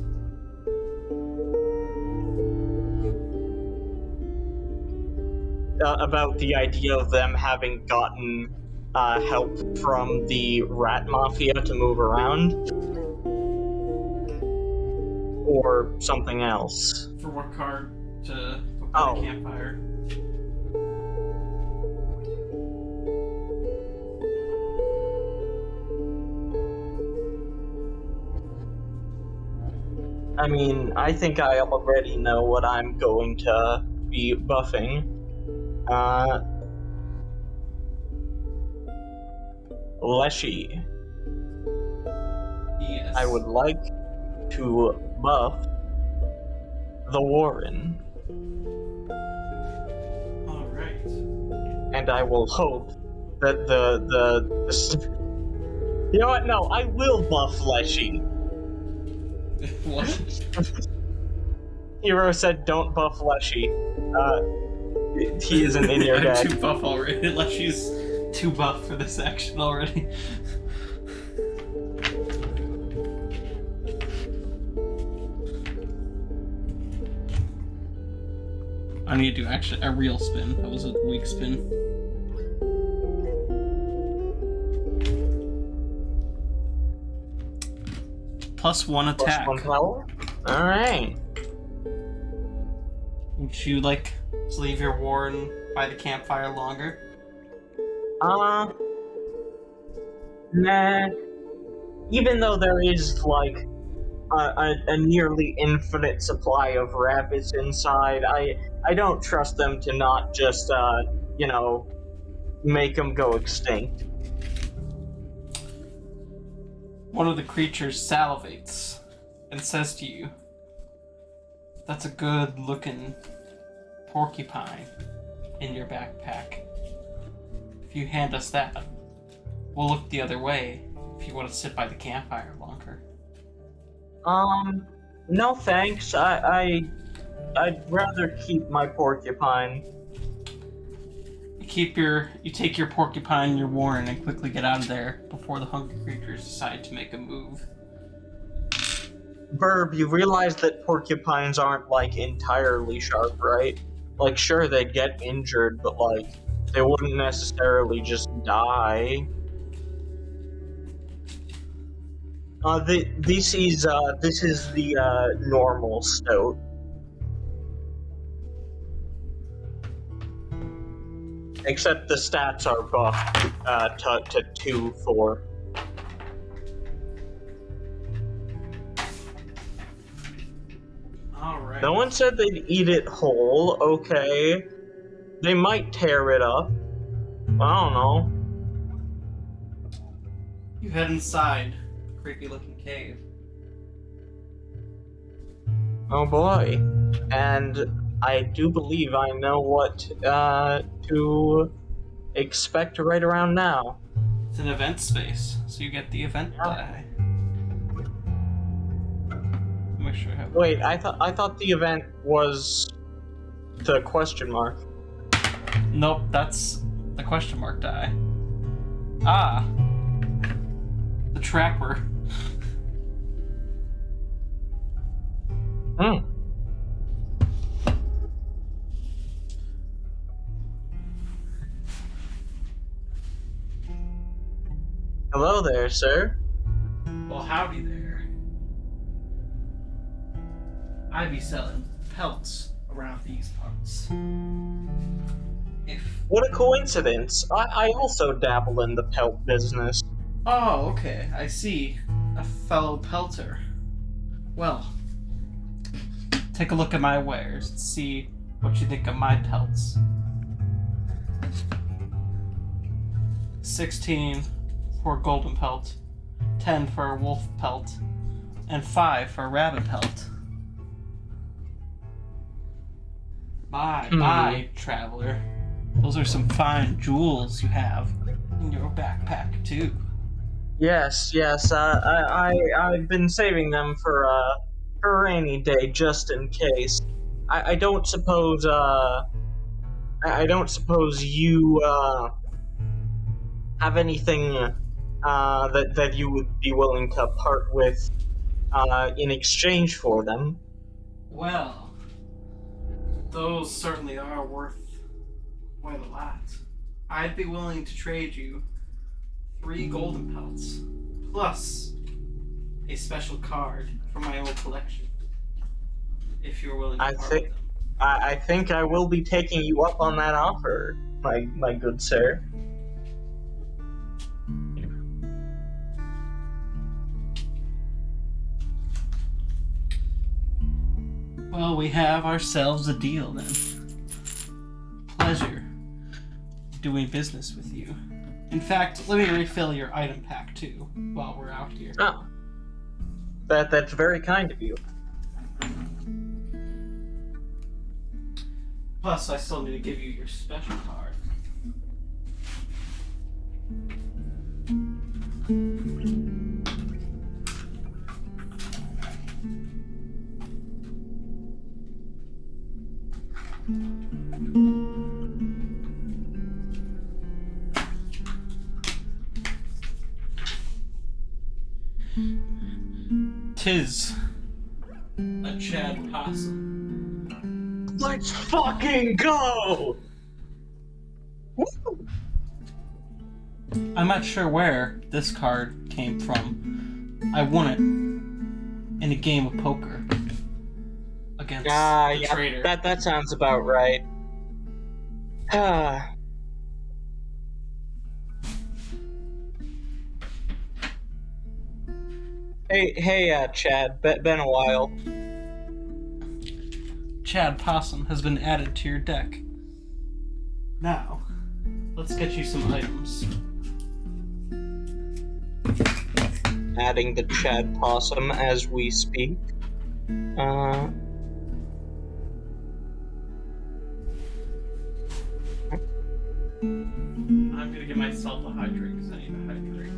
About the idea of them having gotten help from the rat mafia to move around? Or something else? For what card to put by the campfire? I mean, I think I already know what I'm going to be buffing. Leshy. Yes. I would like to buff the Warren. Alright. And I will hope that the you know what? No, I will buff Leshy. What? Hero said don't buff Leshy. He isn't in your deck. I'm too buff already. Leshy's too buff for this action already. I need to do actually a real spin. That was a weak spin. +1 attack. +1 power? Alright. Would you like to leave your Warren by the campfire longer? Nah. Even though there is, like, a nearly infinite supply of rabbits inside, I don't trust them to not just, make them go extinct. One of the creatures salivates and says to you, "That's a good-looking porcupine in your backpack. If you hand us that, we'll look the other way if you want to sit by the campfire longer." No thanks. I'd rather keep my porcupine. You take your porcupine and your Warren and quickly get out of there before the hungry creatures decide to make a move. Burb, you realize that porcupines aren't, like, entirely sharp, right? Like, sure, they'd get injured, but, like, they wouldn't necessarily just die. This is the normal stoat. Except the stats are buffed to 2-4. Alright. No one said they'd eat it whole, okay. They might tear it up. I don't know. You head inside the creepy-looking cave. Oh boy. And I do believe I know what to expect right around now. It's an event space, so you get the event die. Make sure I have. Wait, I thought the event was the question mark. Nope, that's the question mark die. Ah, the trapper. Hmm. Hello there, sir. Well, howdy there. I be selling pelts around these parts. What a coincidence. I also dabble in the pelt business. Oh, okay, I see. A fellow pelter. Well, take a look at my wares and see what you think of my pelts. 16 for a golden pelt, 10 for a wolf pelt, and 5 for a rabbit pelt. Bye, traveler. Those are some fine jewels you have in your backpack, too. Yes. I've been saving them for a rainy day, just in case. I don't suppose you have anything that you would be willing to part with in exchange for them. Well, those certainly are worth quite a lot. I'd be willing to trade you 3 golden pelts, plus a special card from my old collection, if you're willing to part with them. I think I will be taking you up on that offer, my good sir. Well, we have ourselves a deal then. Pleasure doing business with you. In fact, let me refill your item pack too while we're out here. Oh, that's very kind of you. Plus, I still need to give you your special card. Tis a Chad possum. Let's fucking go! Woo! I'm not sure where this card came from. I won it in a game of poker against the trader. That sounds about right. Hey, Chad. Been a while. Chad Possum has been added to your deck. Now, let's get you some items. Adding the Chad Possum as we speak. I'm gonna get myself a hydrate because I need a hydrate.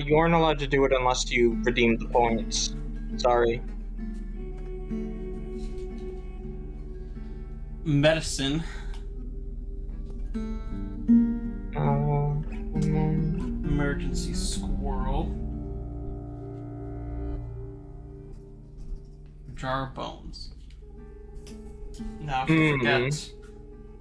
You aren't allowed to do it unless you redeem the points. Sorry. Medicine. Emergency squirrel. Jar of bones. Now, if you forget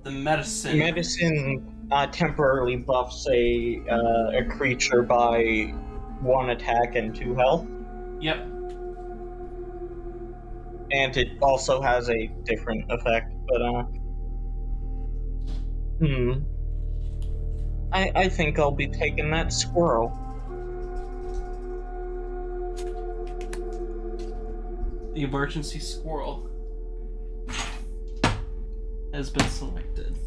the medicine. Medicine temporarily buffs a creature by 1 attack and 2 health. Yep. And it also has a different effect, but I think I'll be taking that squirrel. The emergency squirrel has been selected.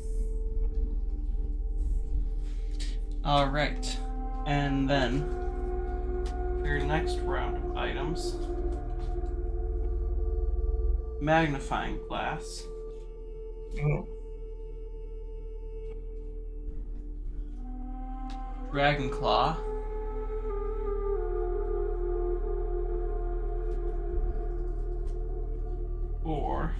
Alright. And then for your next round of items, magnifying glass. Dragon Claw. Or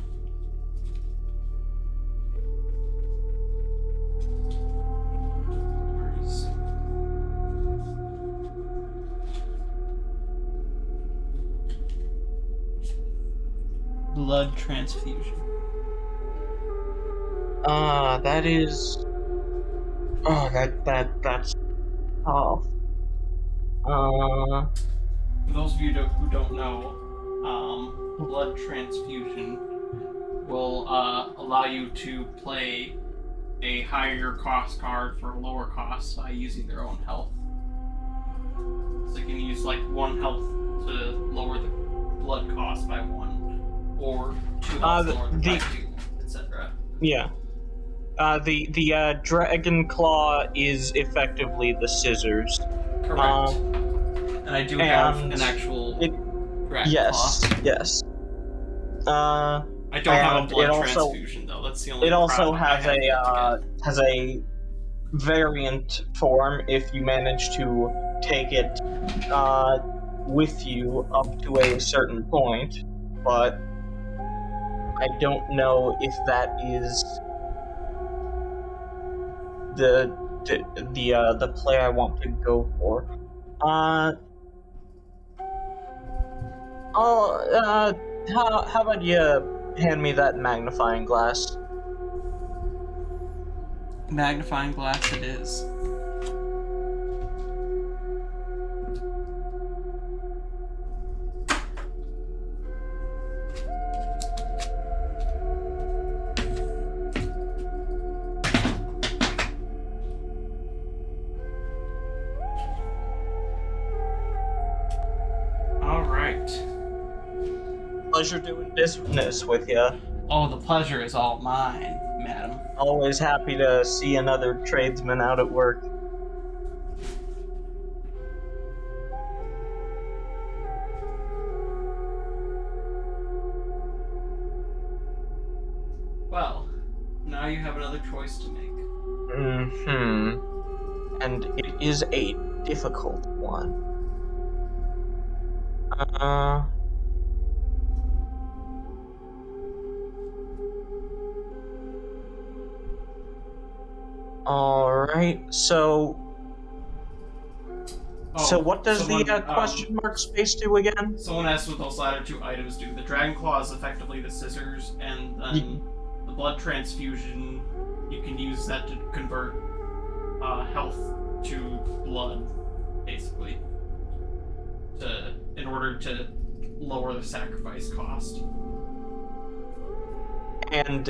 where's blood transfusion? That is. Oh, that's tough. For those of you who don't know, blood transfusion will allow you to play a higher cost card for a lower cost by using their own health. So you can use like 1 health to lower the blood cost by 1, or 2 health to lower the by 2, etc. Yeah. The Dragon Claw is effectively the scissors. Correct. And I do have an actual Dragon Claw. Yes. I don't have a blood transfusion though. That's the only. It also has has a variant form if you manage to take it with you up to a certain point, but I don't know if that is the play I want to go for. How about you hand me that magnifying glass? Magnifying glass it is. All right. Pleasure doing business with you. Oh, the pleasure is all mine, madam. Always happy to see another tradesman out at work. Well, now you have another choice to make. And it is a difficult one. Alright, so what does the question mark space do again? Someone asked what those latter 2 items do. The Dragon Claw is effectively the scissors, and then the blood transfusion, you can use that to convert health to blood, basically, in order to lower the sacrifice cost. And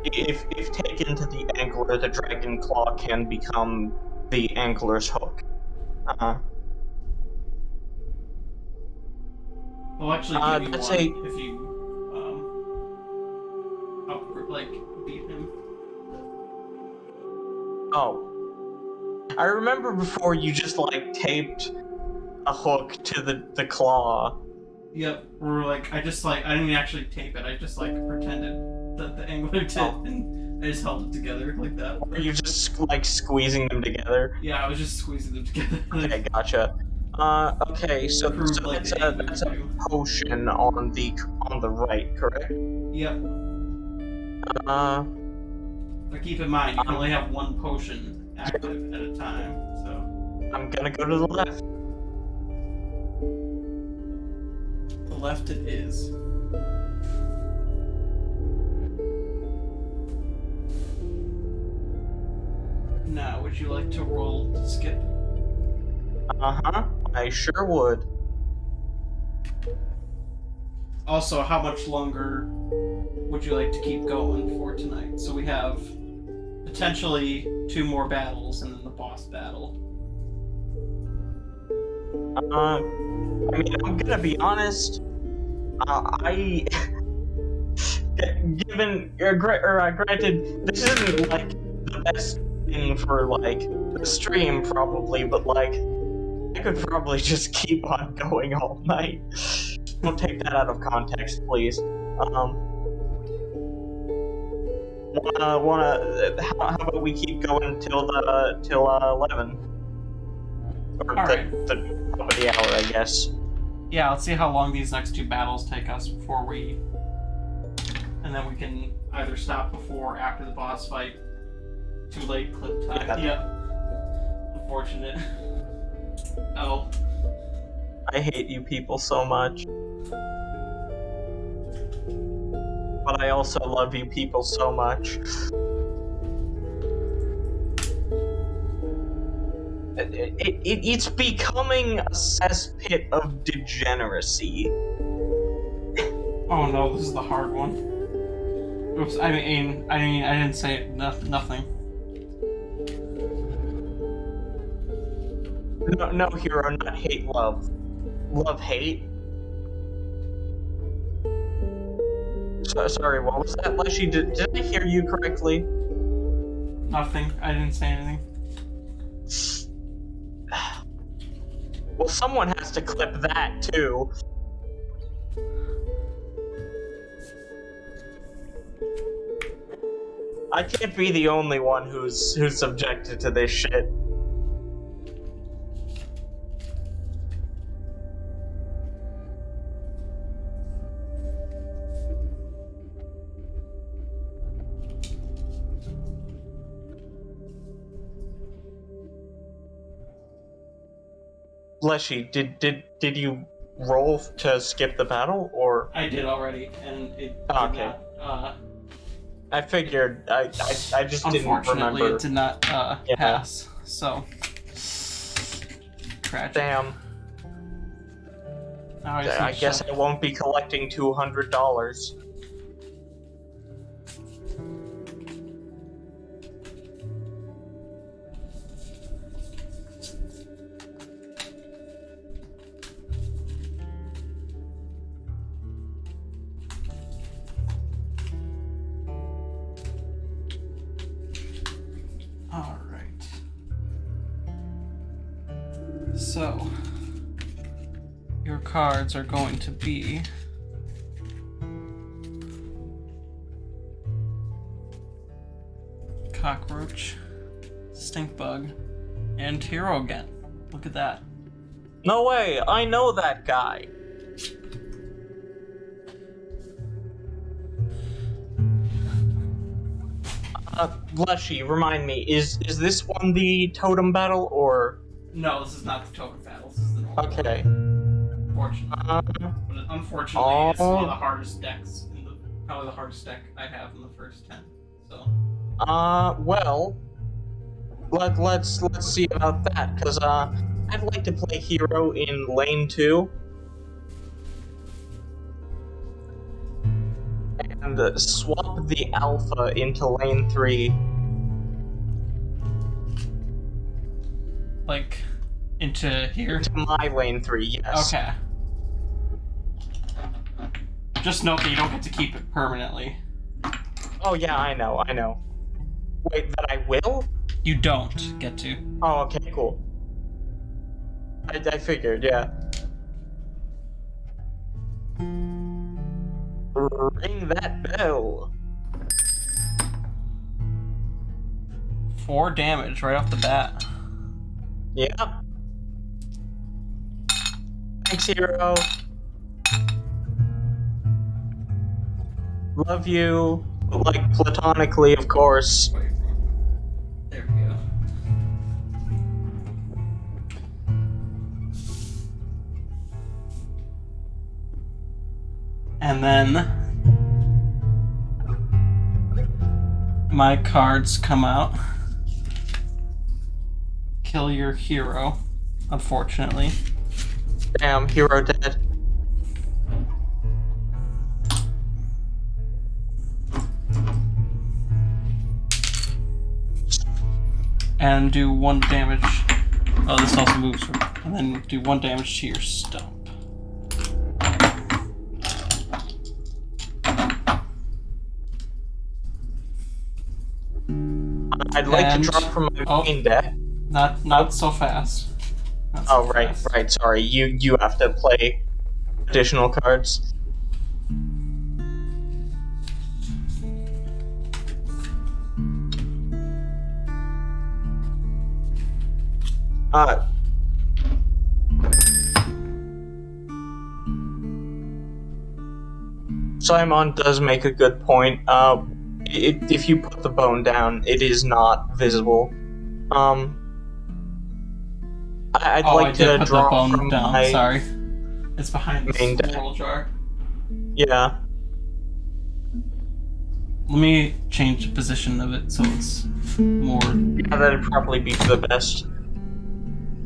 if taken to the angler, the Dragon Claw can become the angler's hook. Well, actually, give me one if you beat him. Oh. I remember before you just taped a hook to the claw. Yep, or I didn't actually tape it, I just pretended that the angler did, and I just held it together like that. Were you just squeezing them together? Yeah, I was just squeezing them together. Okay, gotcha. Okay, so that's a potion on the right, correct? Yep. But keep in mind, you can only have 1 potion active at a time, so. I'm gonna go to the left. The left it is. Now, would you like to roll to skip? I sure would. Also, how much longer would you like to keep going for tonight? So we have potentially 2 more battles and then the boss battle. I mean, I'm gonna be honest. Granted, this isn't the best thing for the stream probably, but I could probably just keep on going all night. Don't take that out of context, please. How about we keep going till 11? Or Alright. the top of the hour, I guess. Yeah, let's see how long these next two battles take us before we... And then we can either stop before or after the boss fight. Too late, clip time. Yeah. Yep. Unfortunate. Oh. I hate you people so much. But I also love you people so much. It's becoming a cesspit of degeneracy. Oh no, this is the hard one. Oops, I didn't say nothing. No, hero, not hate, love. Love, hate. Sorry, what was that, Leshy? Did I hear you correctly? Nothing. I didn't say anything. Well, someone has to clip that, too. I can't be the only one who's subjected to this shit. Leshy, did you roll to skip the battle, or? I did already, and it Oh, did okay. not, I figured. I just didn't unfortunately, remember. it did not Yeah. pass. So tragic. Damn. Now I guess I won't be collecting $200. All right. So your cards are going to be cockroach, stink bug, and hero again. Look at that. No way! I know that guy. Leshy, remind me, is this one the totem battle, or? No, this is not the token battle. This is the normal. Okay. Unfortunately, but unfortunately, it's one of the hardest decks probably the hardest deck I have in the first 10. So. Well, let's see about that, because I'd like to play hero in lane 2. And swap the alpha into lane 3. Like, into here? To my lane 3, yes. Okay. Just note that you don't get to keep it permanently. Oh yeah, I know. Wait, that I will? You don't get to. Oh, okay, cool. I figured, yeah. Ring that bell. 4 damage right off the bat. Yep. Thanks, hero. Love you. Like, platonically, of course. There we go. And then my cards come out. Kill your hero, unfortunately. Damn, hero dead. And do 1 damage. Oh, this also moves from. And then do 1 damage to your stump. I'd like And- to drop from my main deck. Not so fast. Not so Oh, right, fast. right, sorry. You have to play additional cards. Simon does make a good point. If you put the bone down, it is not visible. I'd Oh, I like did to put the draw bone from down. my Sorry, it's behind the main deck. swirl jar. Yeah. Let me change the position of it so it's more. Yeah, that'd probably be for the best.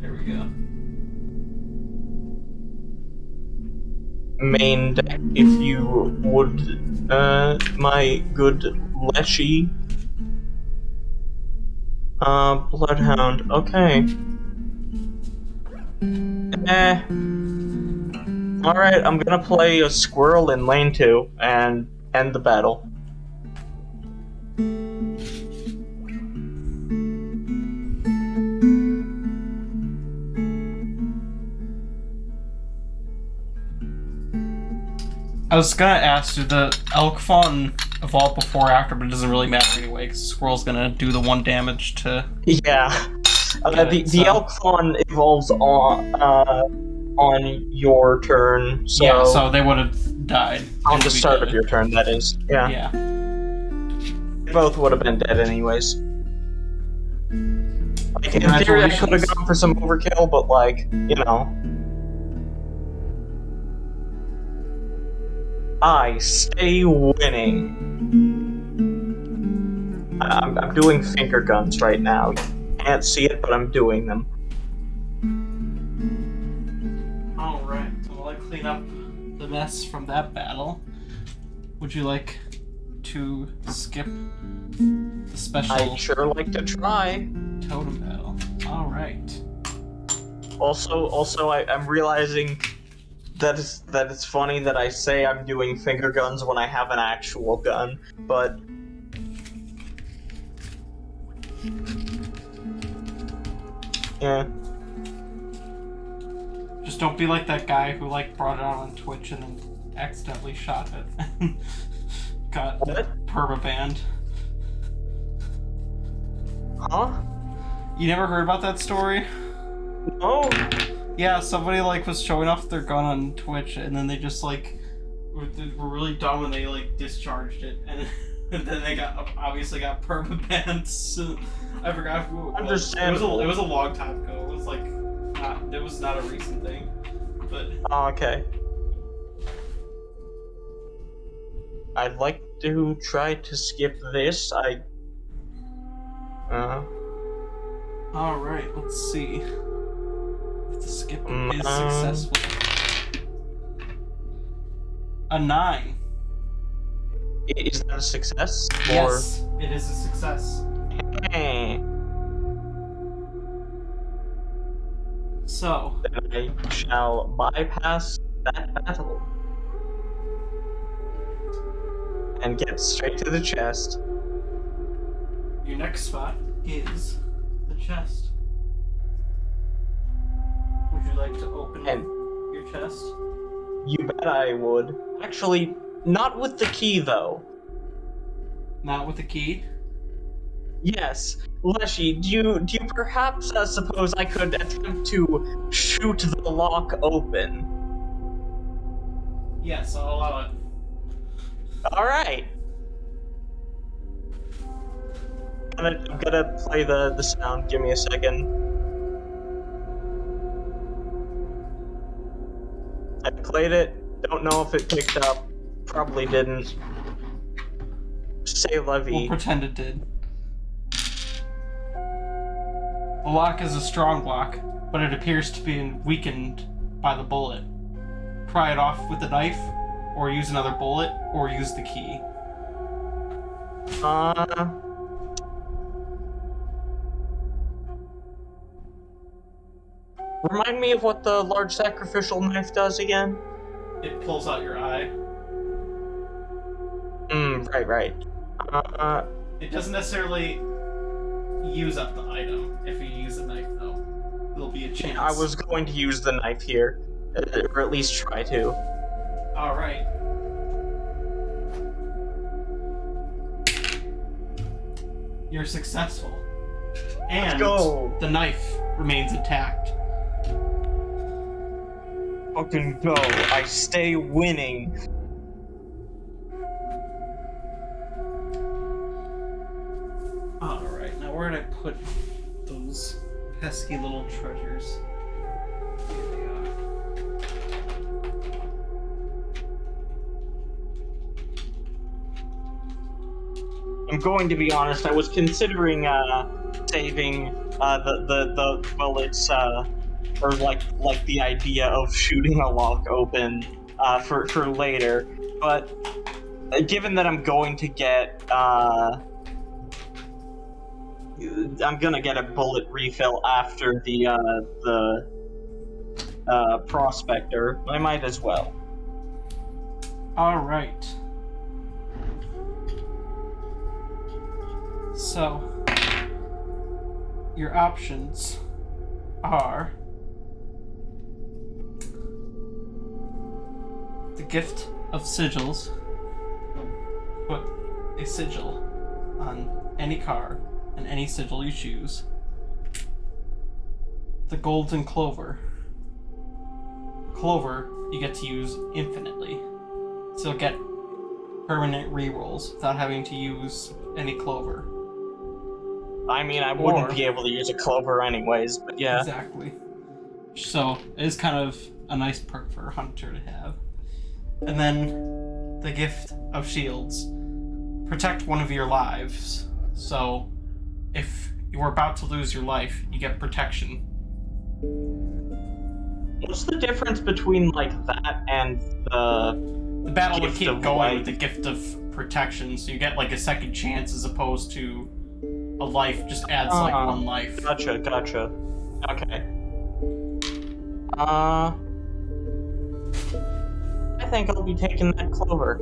There we go. Main deck, if you would, my good Leshy. Bloodhound, okay. Alright, I'm gonna play a squirrel in lane 2 and end the battle. I was gonna ask, did the elk fawn evolve before or after, but it doesn't really matter anyway, because the squirrel's gonna do the 1 damage to. Yeah. The elk fawn evolves on your turn, so. Yeah, so they would have died. On the start of your turn, that is. Yeah. Yeah. They both would have been dead anyways. Like, in theory, I could have gone for some overkill, but, like, you know. I stay winning. I'm doing finger guns right now. You can't see it, but I'm doing them. Alright, so while I clean up the mess from that battle, would you like to skip the special I'd sure like to try. totem battle? Alright. Also, I'm realizing that it's funny that I say I'm doing finger guns when I have an actual gun, but yeah. Just don't be like that guy who like brought it out on Twitch and then accidentally shot it. Got permabanned. Huh? You never heard about that story? No. Yeah, somebody like was showing off their gun on Twitch and then they just like were really dumb and they like discharged it and then they obviously got permabanned. So I forgot who it was. Understandable. It was a long time ago. It was like it was not a recent thing. But oh, okay. I'd like to try to skip this. Alright, let's see. If the skip is successful. A 9. Is that a success? Yes, it is a success. Hey. So Then I shall bypass that battle and get straight to the chest. your next spot is the chest. Would you like to open your chest? You bet I would. Actually, not with the key though. Not with the key? Yes. Leshy, do you perhaps suppose I could attempt to shoot the lock open? Yes, I'll allow it. Alright. I'm gonna play the sound. Give me a second. I played it. Don't know if it picked up. Probably didn't. Say Levy. We'll pretend it did. The lock is a strong lock, but it appears to be weakened by the bullet. Pry it off with a knife, or use another bullet, or use the key. Remind me of what the large sacrificial knife does again? It pulls out your eye. Right. It doesn't necessarily use up the item if you use a knife, though. There'll be a chance. I was going to use the knife here, or at least try to. Alright. You're successful. And Let's go. the knife remains intact. Fucking go. I stay winning. put those pesky little treasures. Here they are. I'm going to be honest, I was considering saving the bullets or like the idea of shooting a lock open for later, but given that I'm going to get I'm gonna get a bullet refill after the prospector, I might as well. All right. So, your options are the gift of sigils. Put a sigil on any card and any sigil you choose. The golden clover. Clover you get to use infinitely. So you'll get permanent rerolls without having to use any clover. I mean, I wouldn't be able to use a clover anyways, but yeah. Exactly. So it is kind of a nice perk for a hunter to have. And then the gift of shields. Protect one of your lives. So if you were about to lose your life, you get protection. What's the difference between like that and the battle would gift keep of going life? with the gift of protection, so you get like a second chance as opposed to a life just adds like one life. Gotcha. Okay. I think I'll be taking that clover.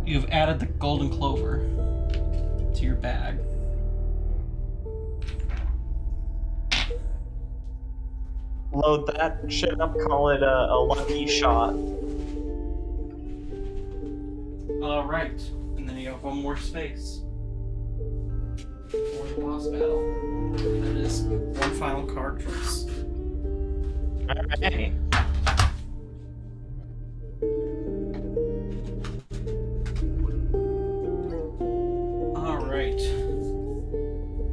You've added the golden clover to your bag. Load that shit up, call it a lucky shot. Alright, and then you have one more space for the boss battle. That is one final card choice. Alright. Alright.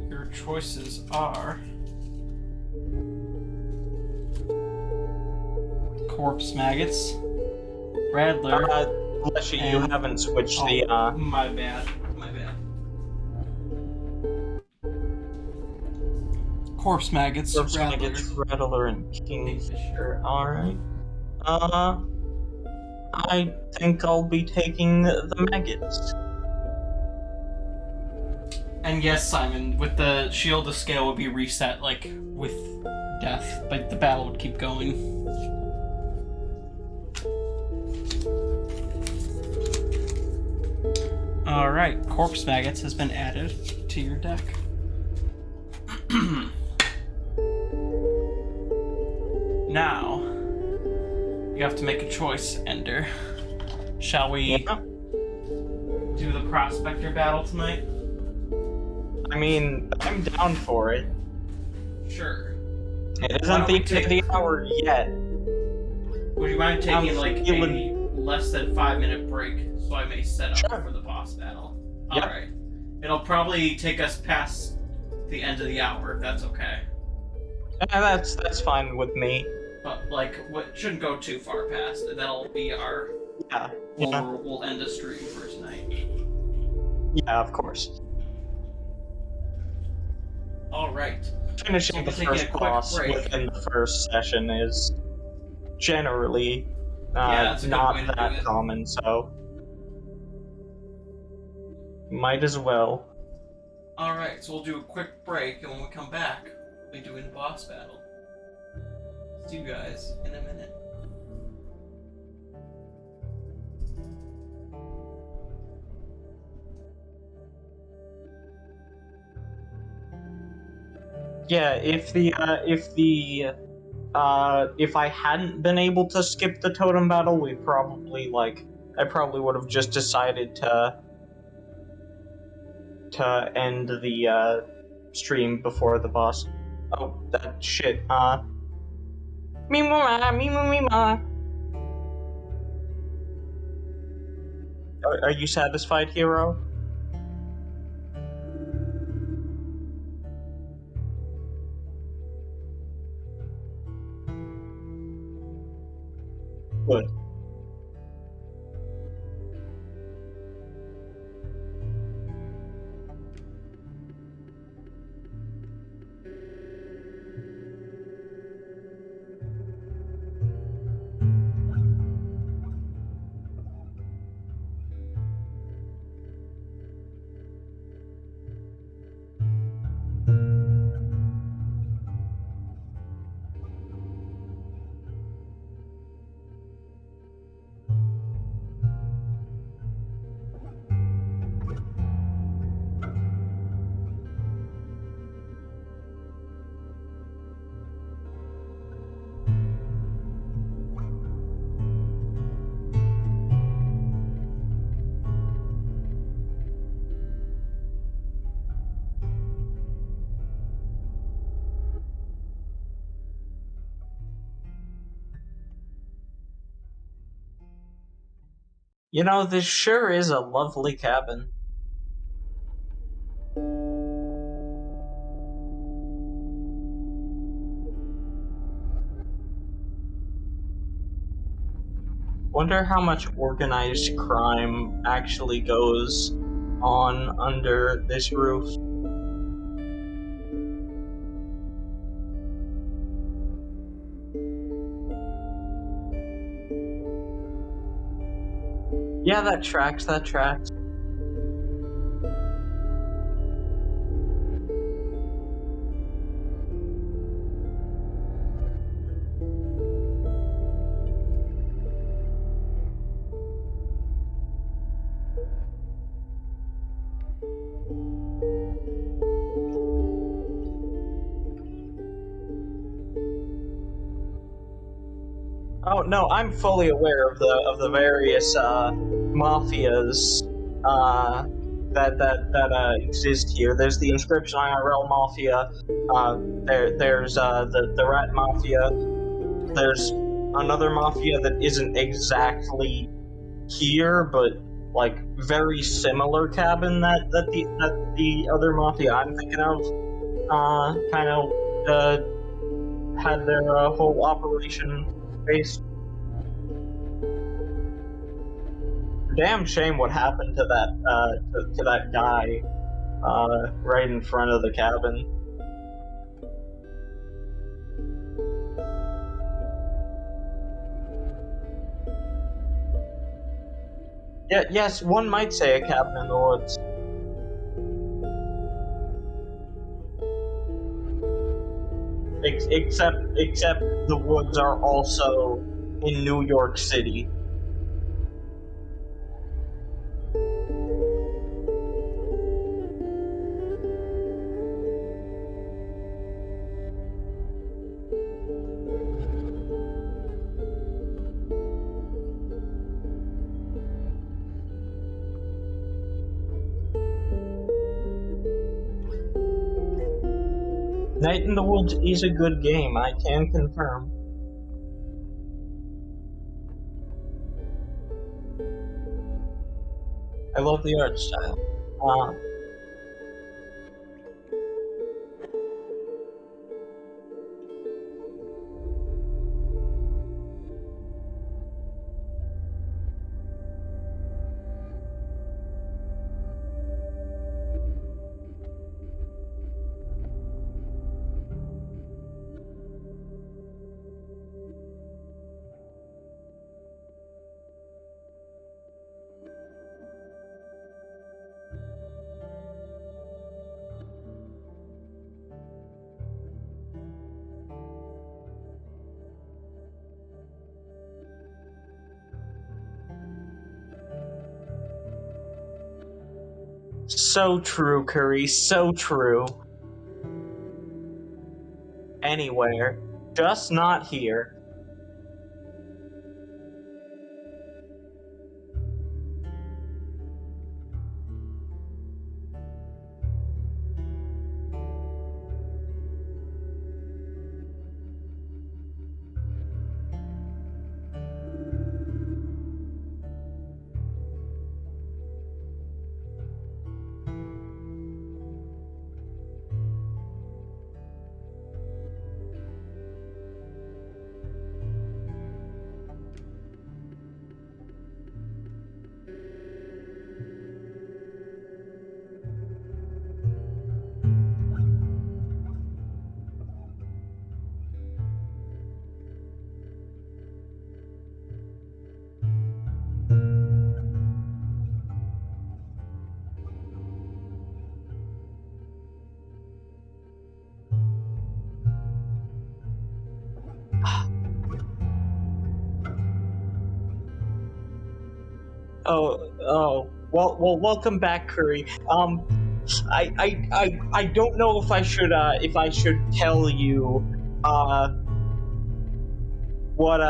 Your choices are corpse maggots, Rattler. Bless you, you haven't switched the My bad. Corpse maggots, Rattler. Rattler, and Kingfisher. Alright. I think I'll be taking the maggots. And yes, Simon, with the shield, the scale would be reset, like, with death, but the battle would keep going. Alright, corpse maggots has been added to your deck. Now, you have to make a choice, Ender. Shall we do the prospector battle tonight? I mean, I'm down for it. Sure. It isn't the end of the hour yet. Would you mind taking like a less than 5-minute break so I may set up for the boss battle? Yep. Alright. It'll probably take us past the end of the hour, if that's okay. Yeah, that's fine with me. But like, shouldn't go too far past. That'll be our. Yeah. We'll end the stream for tonight. Yeah, of course. Alright. Finishing the first boss within the first session is generally not that common, so might as well. Alright, so we'll do a quick break, and when we come back, we'll be doing boss battle. See you guys in a minute. Yeah, if I hadn't been able to skip the totem battle, I probably would have just decided to end the stream before the boss. Oh, that shit. Mima. Are you satisfied, hero? Good. You know, this sure is a lovely cabin. Wonder how much organized crime actually goes on under this roof. Yeah, that tracks. Oh no, I'm fully aware of the various mafias that exist here. There's the Inscryption IRL mafia. There's the rat mafia. There's another mafia that isn't exactly here, but like very similar cabin that the other mafia I'm thinking of kind of had their whole operation based. Damn shame what happened to that to that guy right in front of the cabin. Yeah, yes, one might say a cabin in the woods. Except the woods are also in New York City. Night in the Woods is a good game, I can confirm. I love the art style. So true, Curry, so true. Anywhere, just not here. Well, welcome back, Curry. I don't know if I should tell you, what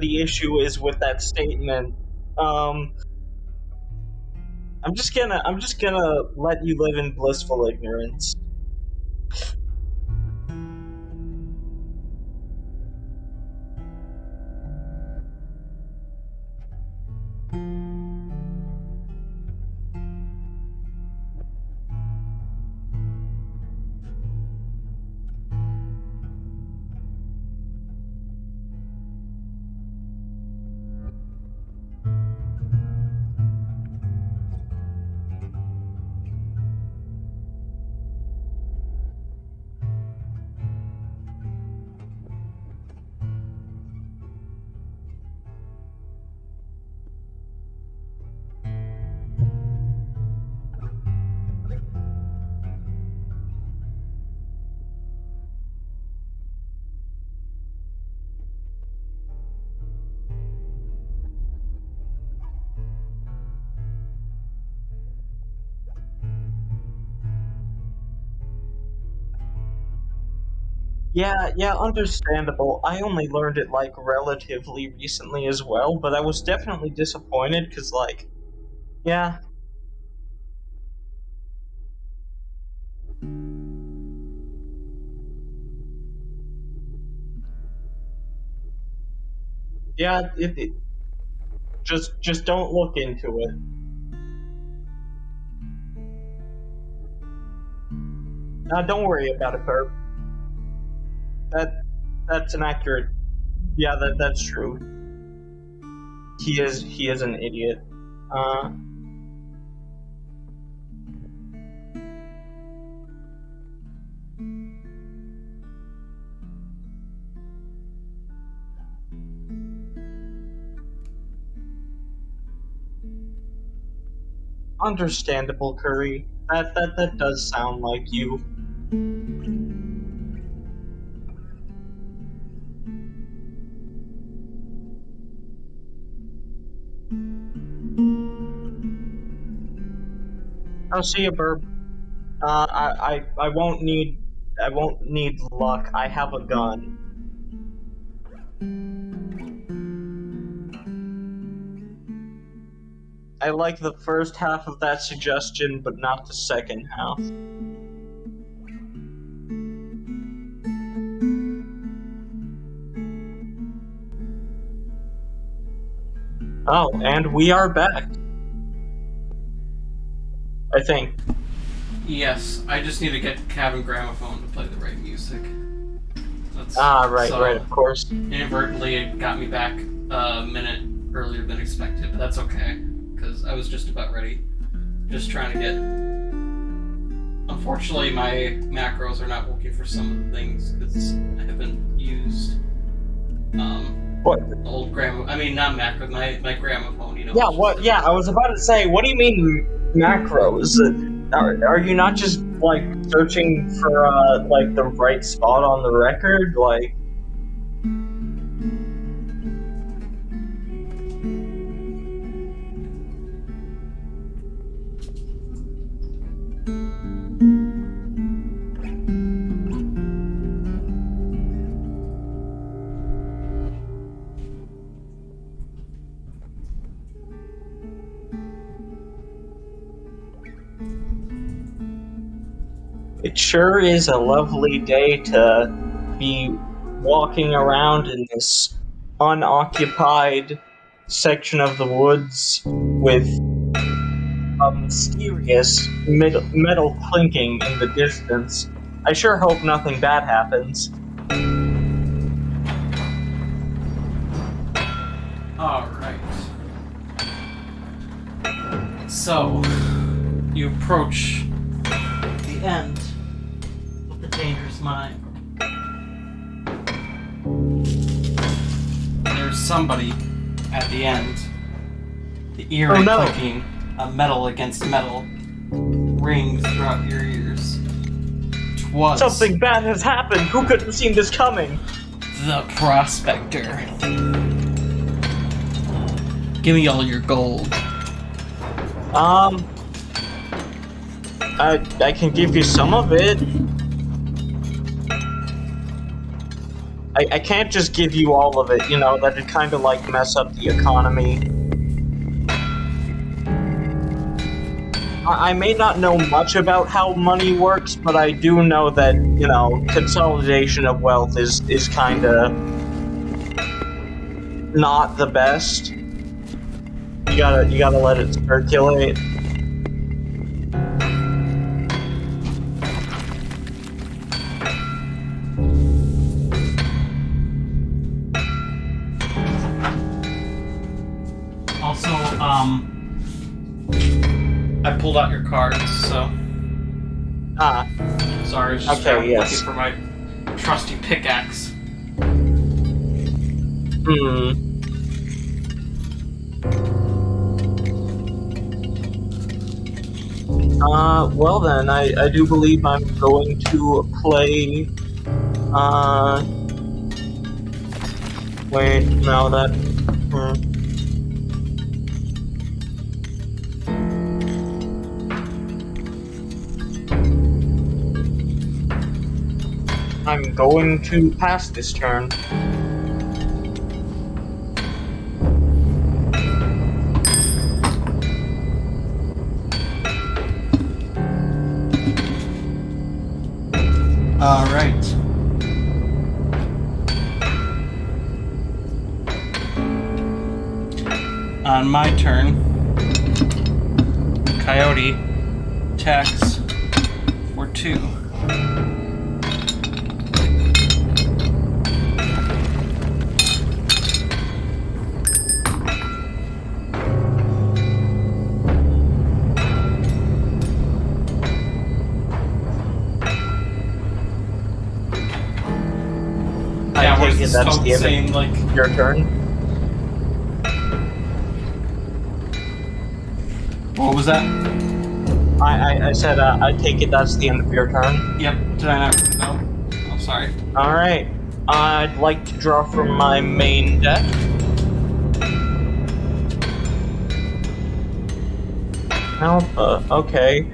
the issue is with that statement. I'm just gonna let you live in blissful ignorance. Yeah, understandable. I only learned it, like, relatively recently as well, but I was definitely disappointed, because, like, yeah. Yeah, just don't look into it. Don't worry about it, Burp. That's an accurate. Yeah, that's true. He is an idiot. Understandable, Curry. That does sound like you. I'll see you, Burp. I won't need luck. I have a gun. I like the first half of that suggestion, but not the second half. Oh, and we are back. I think. Yes, I just need to get cabin gramophone to play the right music. Right, of course. Inadvertently, it got me back a minute earlier than expected, but that's okay, because I was just about ready. Just trying to get... Unfortunately, my macros are not working for some of the things, because I haven't used... What? Old I mean, not macros, my gramophone, you know. Yeah, what? Yeah, I was about to say, what do you mean macros? Are you not just, like, searching for, like, the right spot on the record? Like... It sure is a lovely day to be walking around in this unoccupied section of the woods with a mysterious metal clinking in the distance. I sure hope nothing bad happens. Alright. So, you approach the end of the dangerous mine. There's somebody at the end. The eerie clicking of metal against metal rings throughout your ears. 'Twas something bad has happened! Who could have seen this coming? the Prospector. Give me all your gold. I can give you some of it. I can't just give you all of it, you know, that'd kind of like mess up the economy. I may not know much about how money works, but I do know that, you know, consolidation of wealth is kinda not the best. You gotta let it circulate. Also, I pulled out your cards, so. Ah. Sorry, I was just Okay, yes. looking for my trusty pickaxe. Well then, I do believe I'm going to play, wait, no, that, I'm going to pass this turn. Alright. On my turn, Coyote attacks for 2. I take it that's the same, like, your turn. what was that? I said I take it that's the end of your turn. Yep, did I not? No. Oh, sorry. Alright. I'd like to draw from my main deck. Alpha, okay.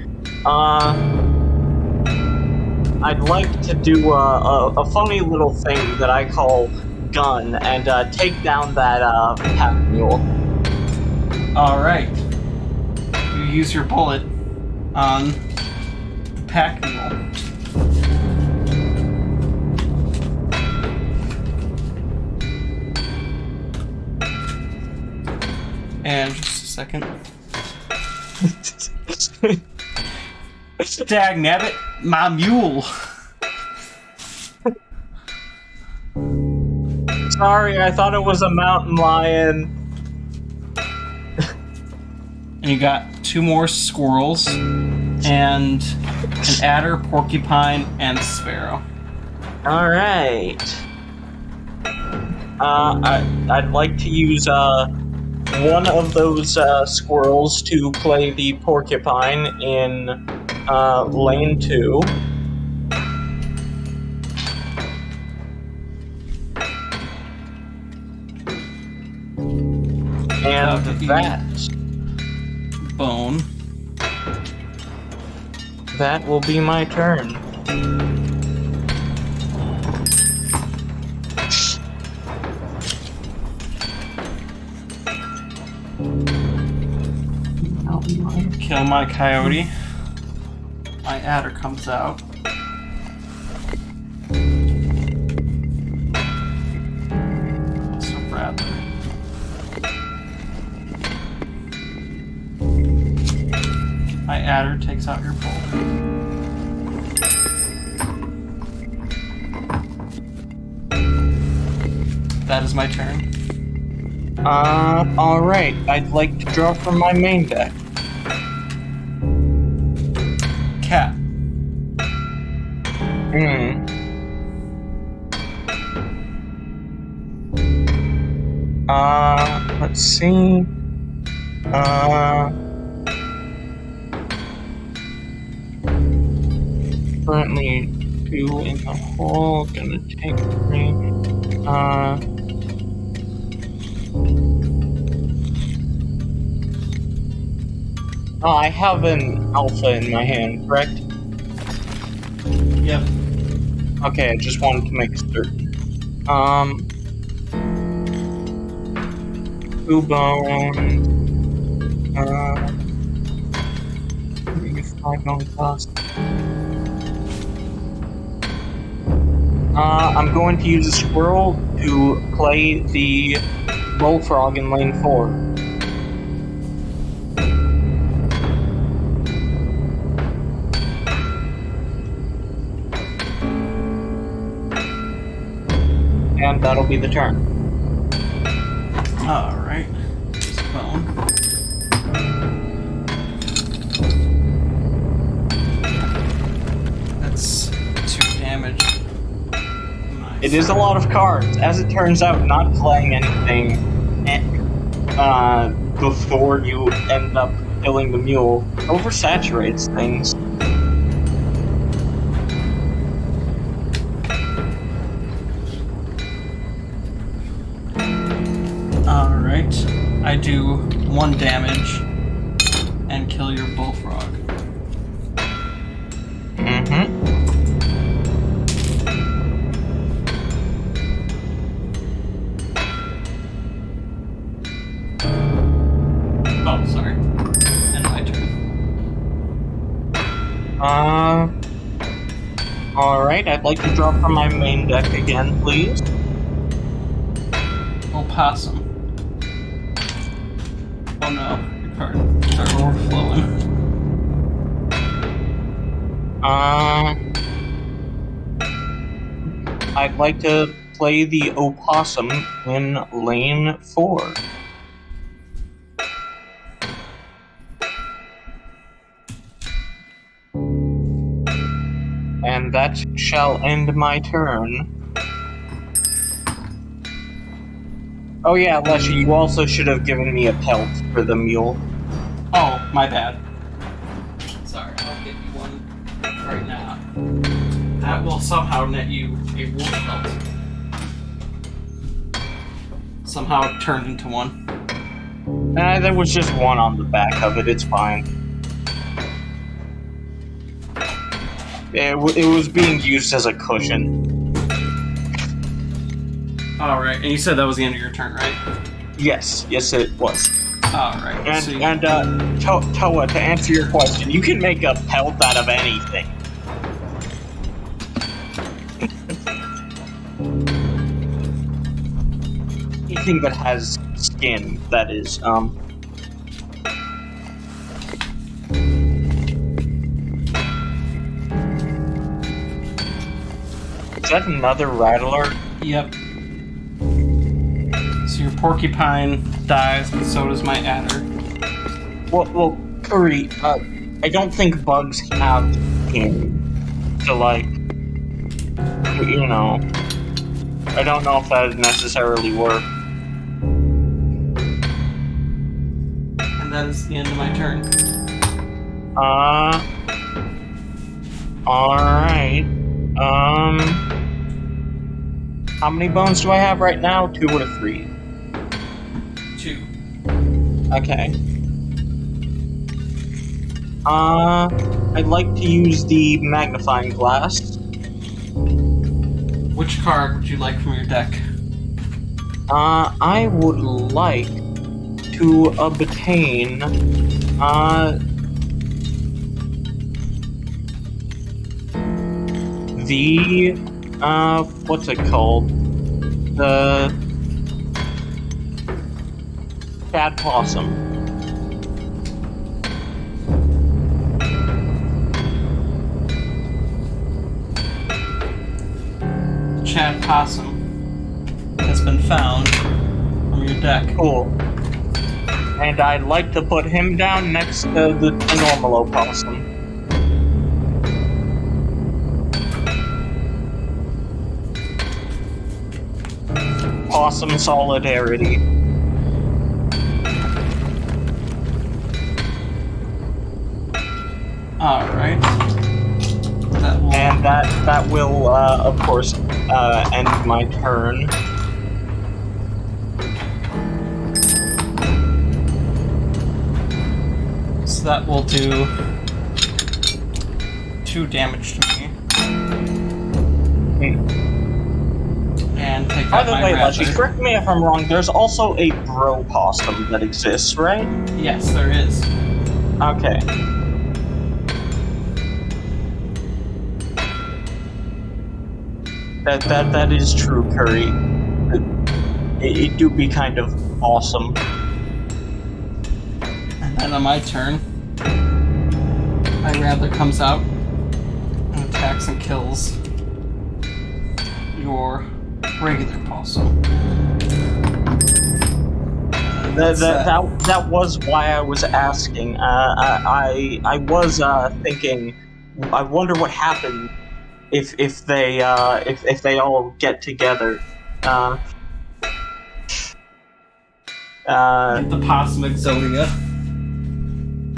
I'd like to do a funny little thing that I call gun and take down that pack mule. Alright. You use your bullet on the pack mule. And just a second. Dag nabbit, my mule. Sorry, I thought it was a mountain lion. And you got 2 more squirrels, and an adder, porcupine, and sparrow. Alright. I'd like to use one of those squirrels to play the porcupine in lane 2. And that bone. That will be my turn. Kill my coyote. My adder comes out. So rather. My adder takes out your bolt. That is my turn. Alright. I'd like to draw from my main deck. Cat. Let's see. Currently 2 in the hole, gonna take 3. I have an alpha in my hand, correct? Yep. Okay, I just wanted to make certain. 2 bones. 5 bone cost. I'm going to use a squirrel to play the bullfrog in lane 4. And that'll be the turn. Alright. Bone. That's 2 damage. Nice. It is a lot of cards. As it turns out, not playing anything before you end up killing the mule oversaturates things. Alright. I do 1 damage and kill your bullfrog. Oh, sorry. And my turn. Alright, I'd like to draw from my main deck again, please. Opossum. Oh no, your cards are overflowing. I'd like to play the opossum in lane 4. And that shall end my turn. Oh yeah, Leshy, you also should have given me a pelt for the mule. Oh, my bad. Sorry, I'll get you one right now. That will somehow net you a wolf pelt. Somehow it turned into one. There was just one on the back of it, it's fine. It was being used as a cushion. Alright, and you said that was the end of your turn, right? Yes, it was. Alright, And Toa, to answer your question, you can make a pelt out of anything. Anything that has skin, that is, Is that another rattler? Yep. So your porcupine dies, but so does my adder. Well, Curry, I don't think bugs have skin. So, like, you know, I don't know if that would necessarily work. And that is the end of my turn. Alright. How many bones do I have right now? 2 or 3? 2. Okay. I'd like to use the magnifying glass. Which card would you like from your deck? I would like to obtain, the, what's it called? The Chad Possum. Chad Possum has been found from your deck. Cool. And I'd like to put him down next to the normal opossum. Possum solidarity. Alright. And that will, of course, end my turn. So that will do 2 damage to me. And take By out the my way, rattler. Leslie, correct me if I'm wrong, there's also a bro possum that exists, right? Yes, there is. Okay. That is true, Curry. It do be kind of awesome. And then on my turn, my rattler comes out and attacks and kills your regular possum. That was why I was asking. I was thinking. I wonder what happened if they all get together. Get the possum Exodia.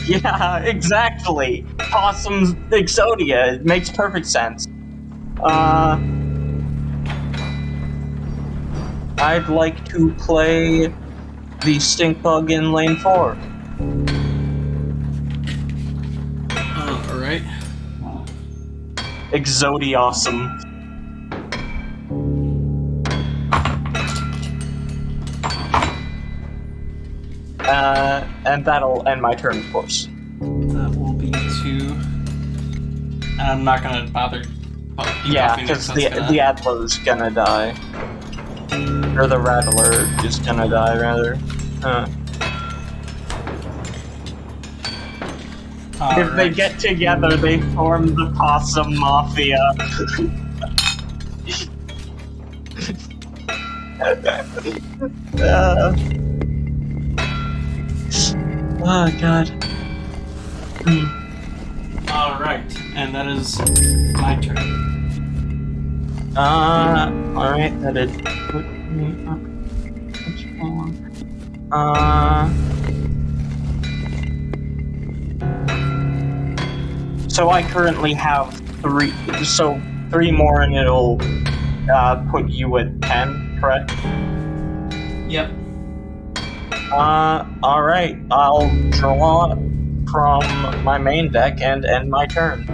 Yeah, exactly. Possum's Exodia. It makes perfect sense. I'd like to play the stink bug in lane 4. Alright. Exodiawesome. And that'll end my turn, of course. That will be 2. And I'm not gonna bother. Yeah, because the Adler's gonna die. Or the Rattler is gonna die, rather. If they get together, they form the Possum Mafia. Oh, God. Alright, and that is my turn. Alright, that'd put me up. So I currently have 3, so 3 more and it'll, put you at 10, correct? Yep. Alright, I'll draw from my main deck and end my turn.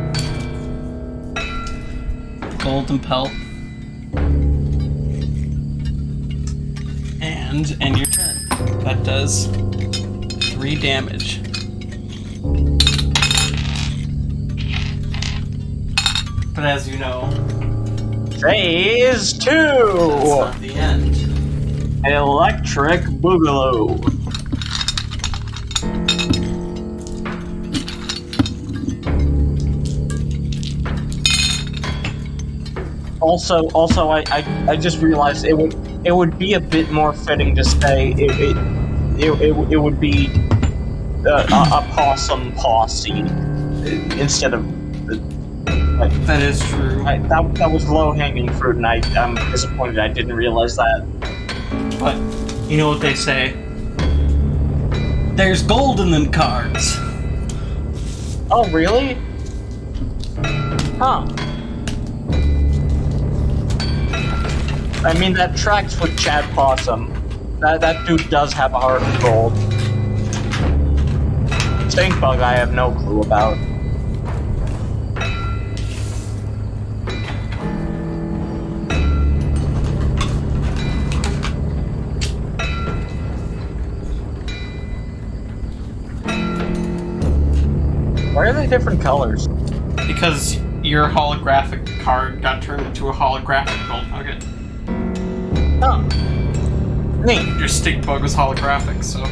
Golden Pelt. And end your turn. That does 3 damage. But as you know, Phase 2! that's not the end. Electric Boogaloo. Also, I just realized it would be a bit more fitting to say it would be a possum posse instead of like, that is true. That was low hanging fruit, and I'm disappointed I didn't realize that. But you know what they say? There's gold in them cards. Oh, really? Huh. I mean, that tracks with Chad Possum. That dude does have a heart of gold. Stink Bug I have no clue about. Why are they different colors? Because your holographic card got turned into a holographic gold nugget. Oh. Neat. Your stink bug was holographic, so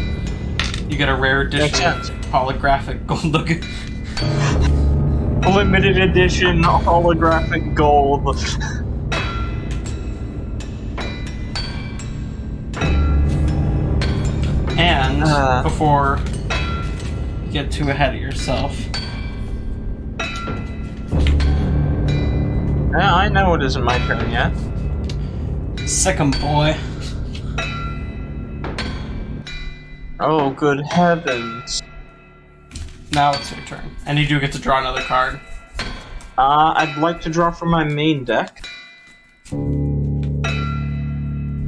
you get a rare edition holographic gold nugget. Limited edition holographic gold. And before you get too ahead of yourself. Yeah, I know it isn't my turn yet. Second boy. Oh, good heavens. Now it's your turn. And you do get to draw another card. I'd like to draw from my main deck.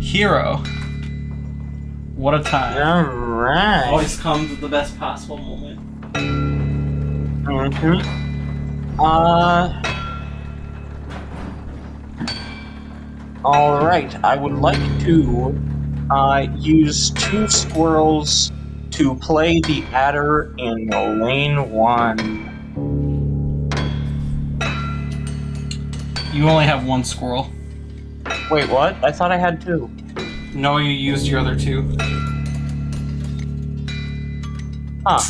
Hero. What a time. Alright. Always comes at the best possible moment. Mm-hmm. Alright, I would like to use 2 squirrels to play the adder in lane 1. You only have 1 squirrel. Wait, what? I thought I had 2. No, you used your other 2. Huh.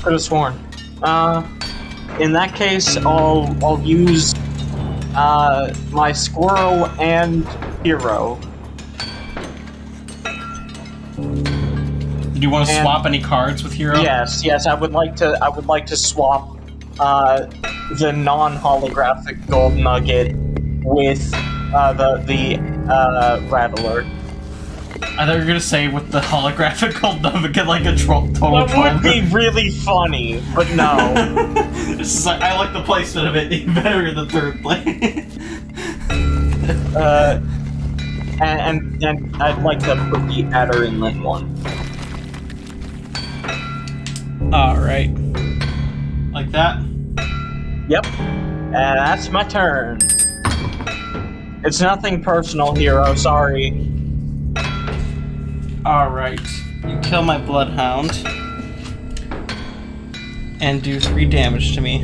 Could have sworn. In that case, I'll use my squirrel and hero. Do you want to swap any cards with hero? Yes, I would like to swap the non-holographic gold nugget with the rattler. I thought you were gonna say with the holographic gold nugget, get like a total That troll. would be really funny, but no. This is like, I like the placement of it better in the 3rd play. And I'd like to put the adder in lane 1. Alright. Like that? Yep. And that's my turn. It's nothing personal, hero, sorry. Alright. You kill my bloodhound. And do 3 damage to me.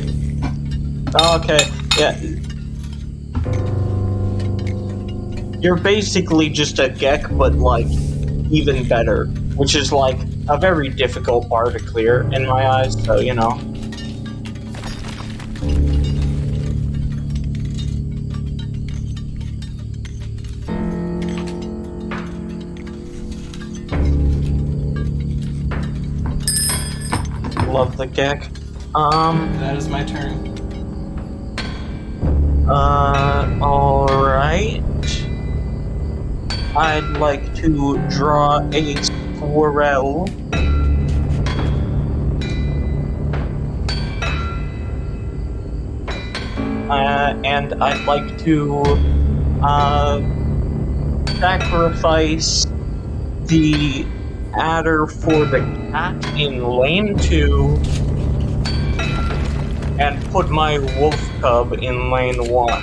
Okay, yeah. You're basically just a Gek, but, like, even better. Which is, like, a very difficult bar to clear in my eyes, so, you know. Love the Gek. That is my turn. Alright. I'd like to draw a squirrel. And I'd like to, sacrifice the adder for the cat in lane 2 and put my wolf cub in lane 1.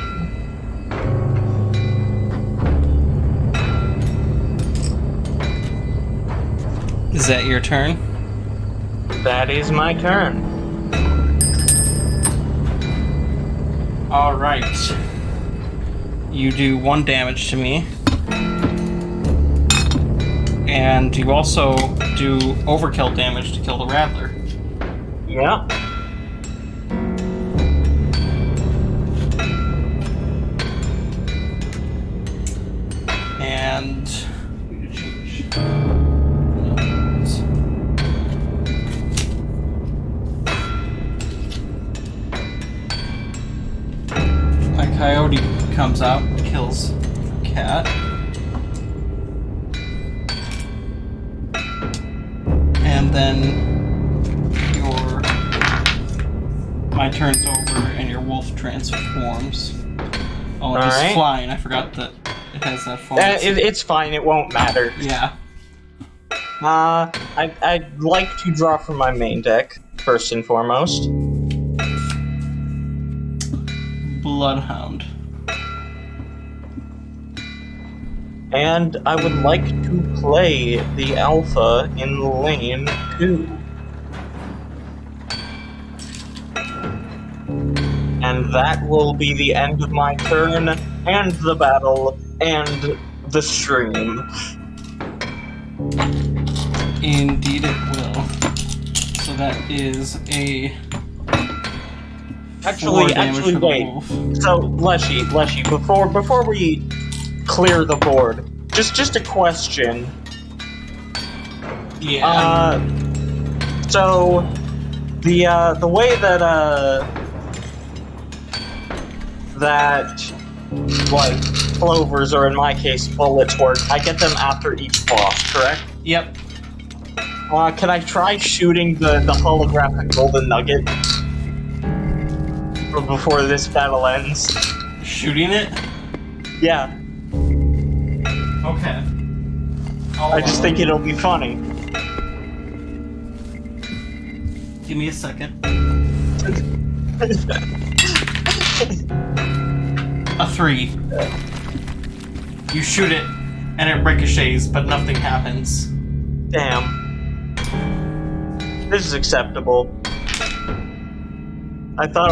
Is that your turn? That is my turn. Alright. You do 1 damage to me. And you also do overkill damage to kill the Rattler. Yeah. And we need to change numbers. My coyote comes out, kills cat. And then my turn's over and your wolf transforms. Oh, and he's flying. I forgot that it has that form. It's fine. It won't matter. Yeah. I'd like to draw from my main deck first and foremost. Bloodhound. And I would like to play the alpha in lane 2. And that will be the end of my turn, and the battle, and the stream. Indeed it will. So that is a... Actually, wait. So, Leshy, before we clear the board, just a question. Yeah. So the way that like clovers, or in my case bullets, work, I get them after each boss, correct? Yep. Can I try shooting the holographic golden nugget before this battle ends? Shooting it? Yeah. Okay. I just think it'll be funny. Give me a second. A 3. You shoot it, and it ricochets, but nothing happens. Damn. This is acceptable. I thought it